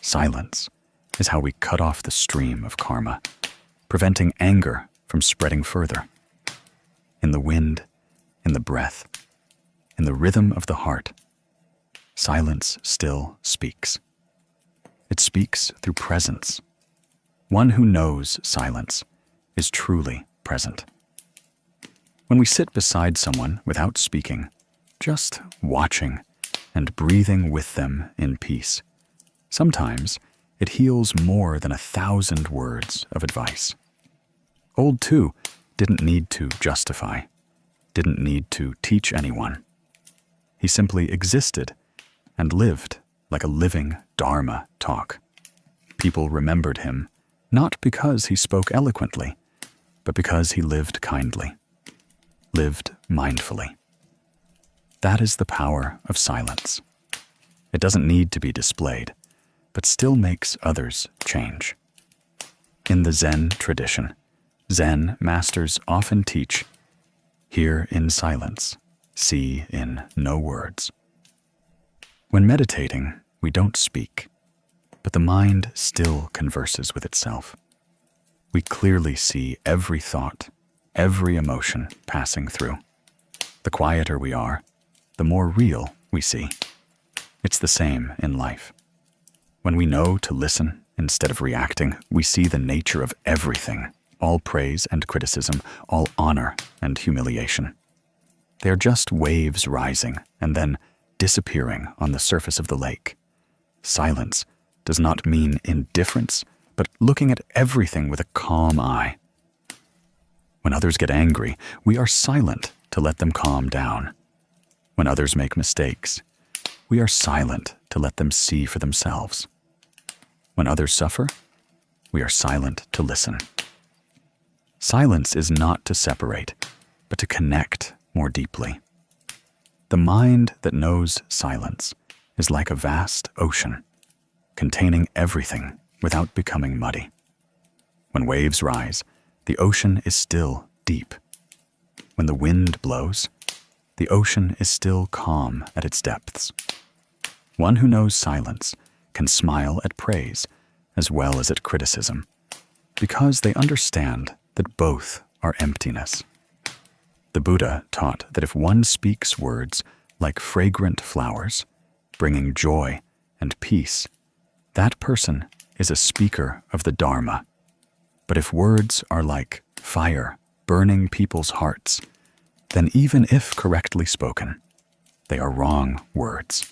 Silence is how we cut off the stream of karma, preventing anger from spreading further. In the wind, in the breath, in the rhythm of the heart, silence still speaks. It speaks through presence. One who knows silence is truly present. When we sit beside someone without speaking, just watching and breathing with them in peace, sometimes it heals more than 1,000 words of advice. Old Two didn't need to justify, didn't need to teach anyone. He simply existed and lived like a living Dharma talk. People remembered him not because he spoke eloquently, but because he lived kindly, lived mindfully. That is the power of silence. It doesn't need to be displayed, but still makes others change. In the Zen tradition, Zen masters often teach, hear in silence, see in no words. When meditating, we don't speak, but the mind still converses with itself. We clearly see every thought, every emotion passing through. The quieter we are, the more real we see. It's the same in life. When we know to listen instead of reacting, we see the nature of everything, all praise and criticism, all honor and humiliation. They are just waves rising and then disappearing on the surface of the lake. Silence does not mean indifference, but looking at everything with a calm eye. When others get angry, we are silent to let them calm down. When others make mistakes, we are silent to let them see for themselves. When others suffer, we are silent to listen. Silence is not to separate, but to connect more deeply. The mind that knows silence is like a vast ocean, containing everything without becoming muddy. When waves rise, the ocean is still deep. When the wind blows, the ocean is still calm at its depths. One who knows silence can smile at praise as well as at criticism, because they understand that both are emptiness. The Buddha taught that if one speaks words like fragrant flowers, bringing joy and peace, that person is a speaker of the Dharma. But if words are like fire burning people's hearts, then even if correctly spoken, they are wrong words.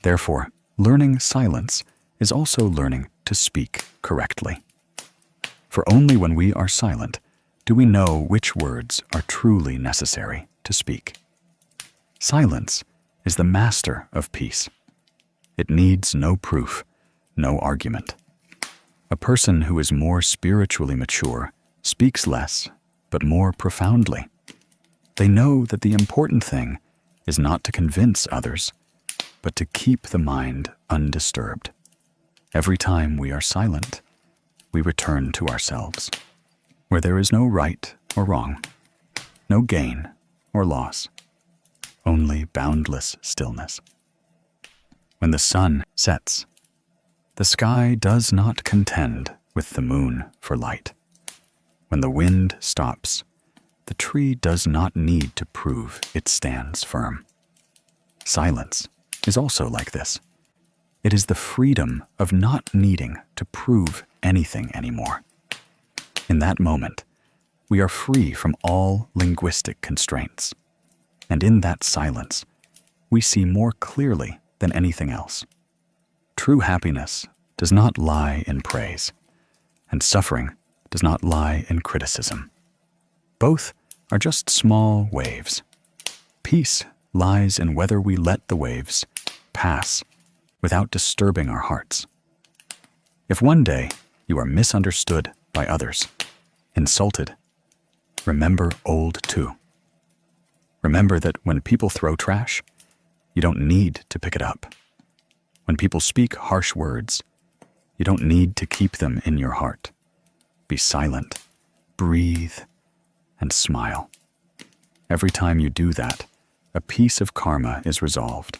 Therefore, learning silence is also learning to speak correctly. For only when we are silent do we know which words are truly necessary to speak. Silence is the master of peace. It needs no proof, no argument. A person who is more spiritually mature speaks less, but more profoundly. They know that the important thing is not to convince others, but to keep the mind undisturbed. Every time we are silent, we return to ourselves, where there is no right or wrong, no gain or loss, only boundless stillness. When the sun sets, the sky does not contend with the moon for light. When the wind stops, the tree does not need to prove it stands firm. Silence is also like this. It is the freedom of not needing to prove anything anymore. In that moment, we are free from all linguistic constraints, and in that silence, we see more clearly than anything else. True happiness does not lie in praise, and suffering does not lie in criticism. Both are just small waves. Peace lies in whether we let the waves pass without disturbing our hearts. If one day you are misunderstood by others, insulted, remember old two. Remember that when people throw trash, you don't need to pick it up. When people speak harsh words, you don't need to keep them in your heart. Be silent, breathe, and smile. Every time you do that, a piece of karma is resolved,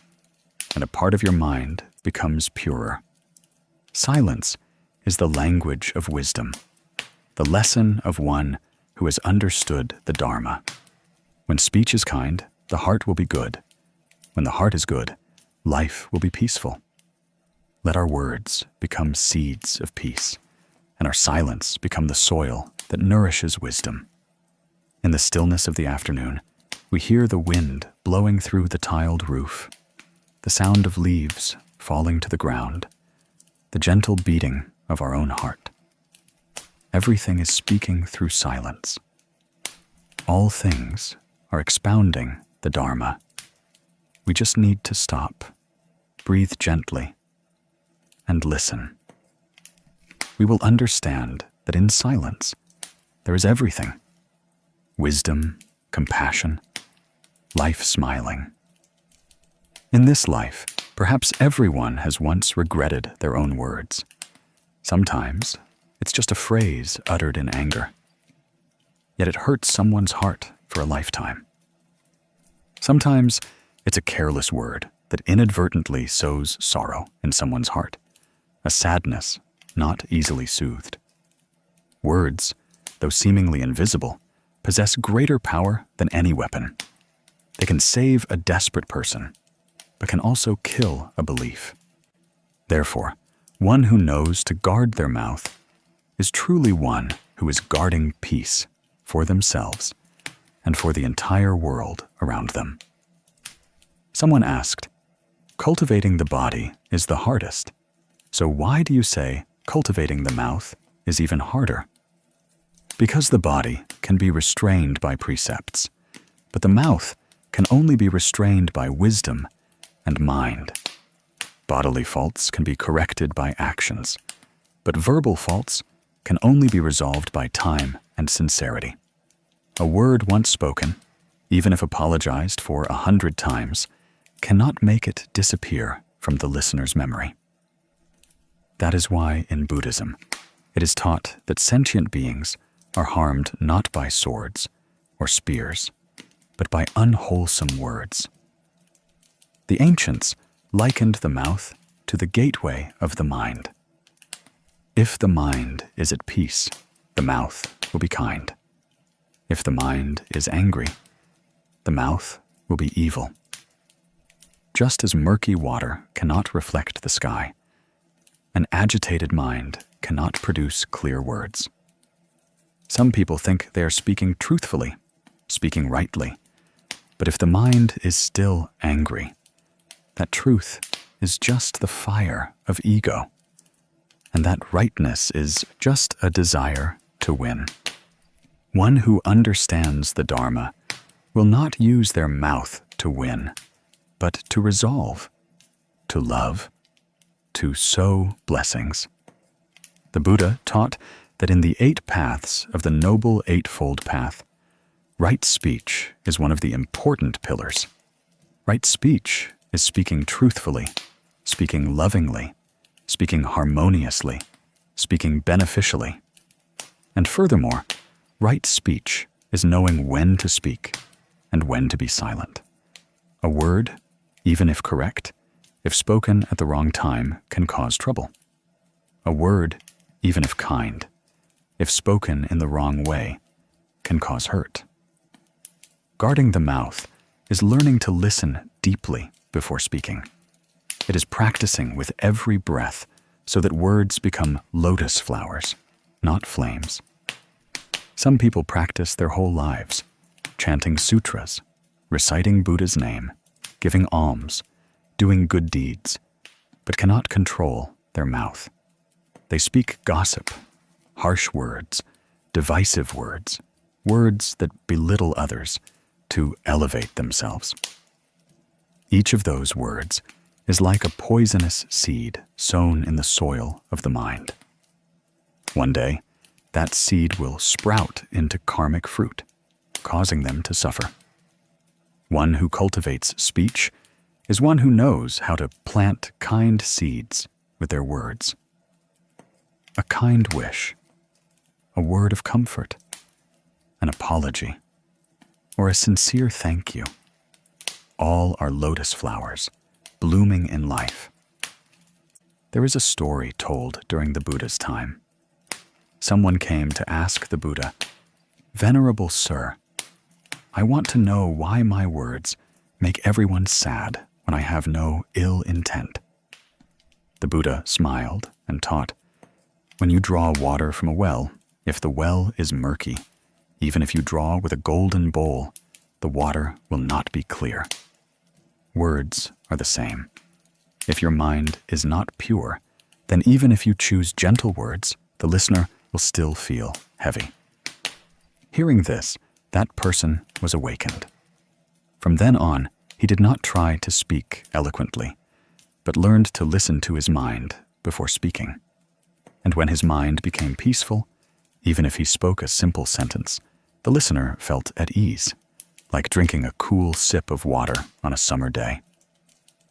and a part of your mind becomes purer. Silence is the language of wisdom, the lesson of one who has understood the Dharma. When speech is kind, the heart will be good. When the heart is good, life will be peaceful. Let our words become seeds of peace, and our silence become the soil that nourishes wisdom. In the stillness of the afternoon, we hear the wind blowing through the tiled roof, the sound of leaves falling to the ground, the gentle beating of our own heart. Everything is speaking through silence. All things are expounding the Dharma. We just need to stop, breathe gently, and listen. We will understand that in silence there is everything: wisdom, compassion, life smiling. In this life, perhaps everyone has once regretted their own words. Sometimes it's just a phrase uttered in anger. yet it hurts someone's heart for a lifetime. Sometimes it's a careless word that inadvertently sows sorrow in someone's heart, a sadness not easily soothed. Words, though seemingly invisible, possess greater power than any weapon. They can save a desperate person, but can also kill a belief. Therefore, one who knows to guard their mouth is truly one who is guarding peace for themselves and for the entire world around them. Someone asked, "Cultivating the body is the hardest, so why do you say cultivating the mouth is even harder?" Because the body can be restrained by precepts, but the mouth can only be restrained by wisdom and mind. Bodily faults can be corrected by actions, but verbal faults can only be resolved by time and sincerity. A word once spoken, even if apologized for 100 times, cannot make it disappear from the listener's memory. That is why in Buddhism, it is taught that sentient beings are harmed not by swords or spears, but by unwholesome words. The ancients likened the mouth to the gateway of the mind. If the mind is at peace, the mouth will be kind. If the mind is angry, the mouth will be evil. Just as murky water cannot reflect the sky, an agitated mind cannot produce clear words. Some people think they are speaking truthfully, speaking rightly, but if the mind is still angry, that truth is just the fire of ego, and that rightness is just a desire to win. One who understands the Dharma will not use their mouth to win, but to resolve, to love, to sow blessings. The Buddha taught that in the 8 paths of the Noble Eightfold Path, right speech is one of the important pillars. Right speech is speaking truthfully, speaking lovingly, speaking harmoniously, speaking beneficially. And furthermore, right speech is knowing when to speak and when to be silent. A word, even if correct, if spoken at the wrong time, can cause trouble. A word, even if kind, if spoken in the wrong way, can cause hurt. Guarding the mouth is learning to listen deeply before speaking. It is practicing with every breath so that words become lotus flowers, not flames. Some people practice their whole lives, chanting sutras, reciting Buddha's name, giving alms, doing good deeds, but cannot control their mouth. They speak gossip, harsh words, divisive words, words that belittle others to elevate themselves. Each of those words is like a poisonous seed sown in the soil of the mind. One day, that seed will sprout into karmic fruit, causing them to suffer. One who cultivates speech is one who knows how to plant kind seeds with their words. A kind wish, a word of comfort, an apology, or a sincere thank you. All are lotus flowers, blooming in life. There is a story told during the Buddha's time. Someone came to ask the Buddha, "Venerable Sir, I want to know why my words make everyone sad when I have no ill intent." The Buddha smiled and taught, "When you draw water from a well, if the well is murky, even if you draw with a golden bowl, the water will not be clear." Words are the same. If your mind is not pure, then even if you choose gentle words, the listener will still feel heavy. Hearing this, that person was awakened. From then on, he did not try to speak eloquently, but learned to listen to his mind before speaking. And when his mind became peaceful, even if he spoke a simple sentence, the listener felt at ease, like drinking a cool sip of water on a summer day.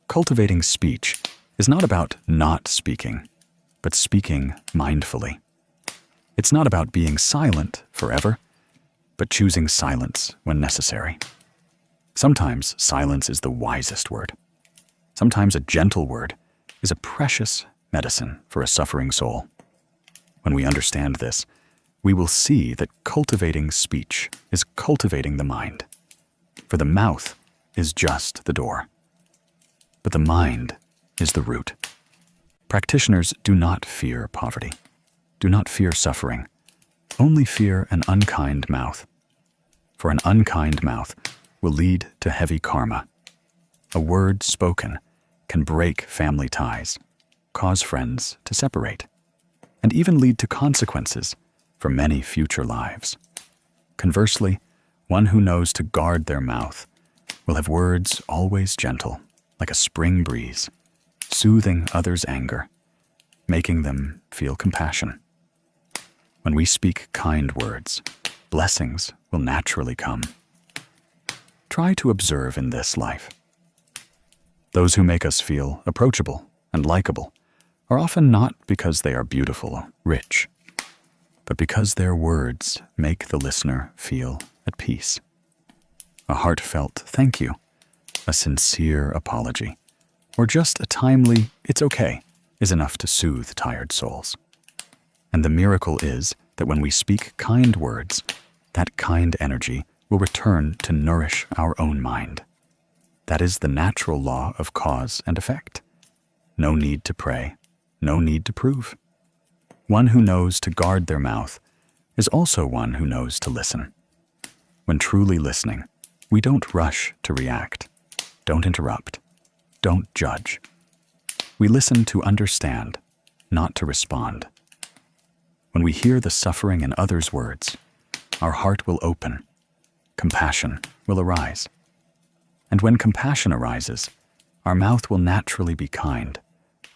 Cultivating speech is not about not speaking, but speaking mindfully. It's not about being silent forever, but choosing silence when necessary. Sometimes silence is the wisest word. Sometimes a gentle word is a precious medicine for a suffering soul. When we understand this, we will see that cultivating speech is cultivating the mind. For the mouth is just the door, but the mind is the root. Practitioners do not fear poverty, do not fear suffering, only fear an unkind mouth. For an unkind mouth will lead to heavy karma. A word spoken can break family ties, cause friends to separate, and even lead to consequences for many future lives. Conversely, one who knows to guard their mouth will have words always gentle, like a spring breeze, soothing others' anger, making them feel compassion. When we speak kind words, blessings will naturally come. Try to observe in this life. Those who make us feel approachable and likable are often not because they are beautiful or rich, but because their words make the listener feel at peace. A heartfelt thank you, a sincere apology, or just a timely "it's okay" is enough to soothe tired souls. And the miracle is that when we speak kind words, that kind energy will return to nourish our own mind. That is the natural law of cause and effect. No need to pray, no need to prove. One who knows to guard their mouth is also one who knows to listen. When truly listening, we don't rush to react, don't interrupt, don't judge. We listen to understand, not to respond. When we hear the suffering in others' words, our heart will open, compassion will arise. And when compassion arises, our mouth will naturally be kind,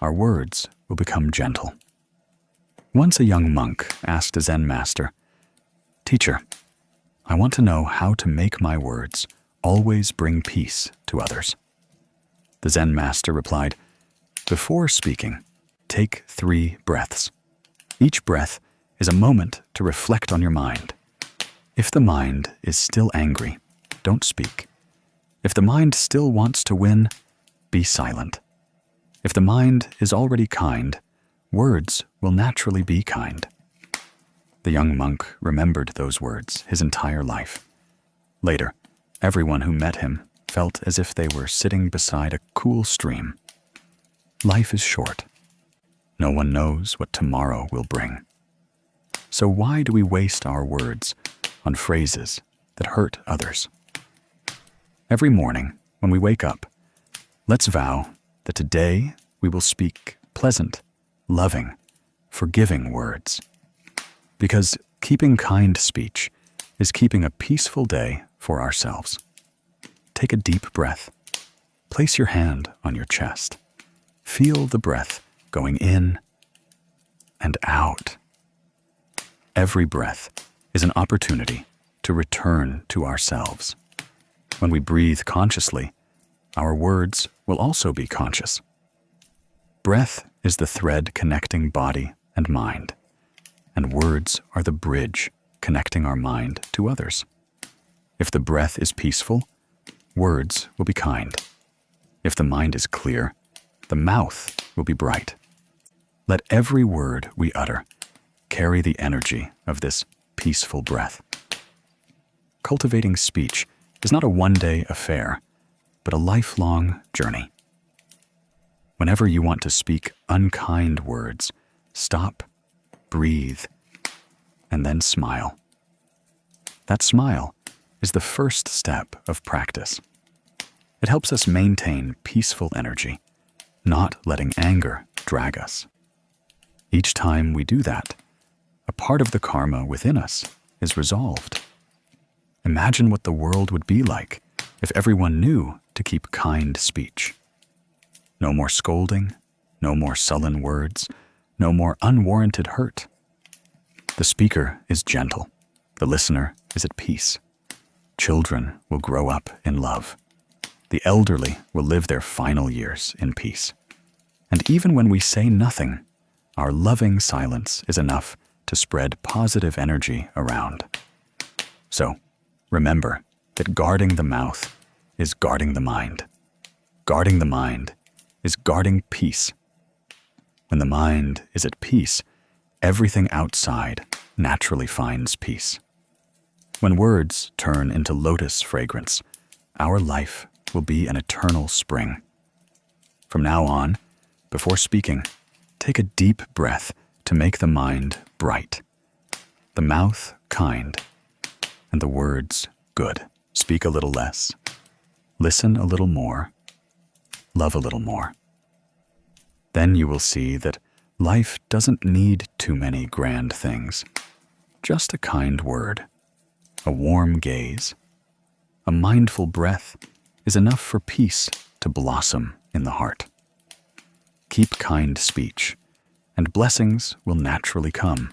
our words will become gentle. Once a young monk asked a Zen master, "Teacher, I want to know how to make my words always bring peace to others." The Zen master replied, "Before speaking, take 3 breaths. Each breath is a moment to reflect on your mind. If the mind is still angry, don't speak. If the mind still wants to win, be silent. If the mind is already kind, words will naturally be kind." The young monk remembered those words his entire life. Later, everyone who met him felt as if they were sitting beside a cool stream. Life is short. No one knows what tomorrow will bring. So why do we waste our words on phrases that hurt others? Every morning, when we wake up, let's vow that today we will speak pleasant, loving, forgiving words. Because keeping kind speech is keeping a peaceful day for ourselves. Take a deep breath. Place your hand on your chest. Feel the breath going in and out. Every breath is an opportunity to return to ourselves. When we breathe consciously, our words will also be conscious. Breath is the thread connecting body and mind, and words are the bridge connecting our mind to others. If the breath is peaceful, words will be kind. If the mind is clear, the mouth will be bright. Let every word we utter carry the energy of this peaceful breath. Cultivating speech is not a one-day affair, but a lifelong journey. Whenever you want to speak unkind words, stop, breathe, and then smile. That smile is the first step of practice. It helps us maintain peaceful energy, not letting anger drag us. Each time we do that, a part of the karma within us is resolved. Imagine what the world would be like if everyone knew to keep kind speech. No more scolding, no more sullen words, no more unwarranted hurt. The speaker is gentle, the listener is at peace. Children will grow up in love. The elderly will live their final years in peace. And even when we say nothing, our loving silence is enough to spread positive energy around. So, remember that guarding the mouth is guarding the mind. Guarding the mind is guarding peace. When the mind is at peace, everything outside naturally finds peace. When words turn into lotus fragrance, our life will be an eternal spring. From now on, before speaking, take a deep breath to make the mind bright, the mouth kind, and the words good. Speak a little less, listen a little more, love a little more. Then you will see that life doesn't need too many grand things. Just a kind word, a warm gaze, a mindful breath is enough for peace to blossom in the heart. Keep kind speech, and blessings will naturally come.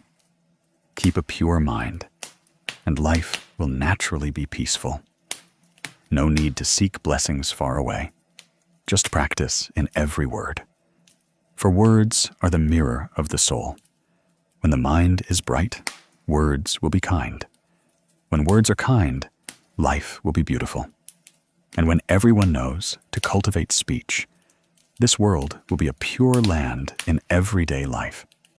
Keep a pure mind, and life will naturally be peaceful. No need to seek blessings far away. Just practice in every word. For words are the mirror of the soul. When the mind is bright, words will be kind. When words are kind, life will be beautiful. And when everyone knows to cultivate speech, this world will be a pure land in everyday life.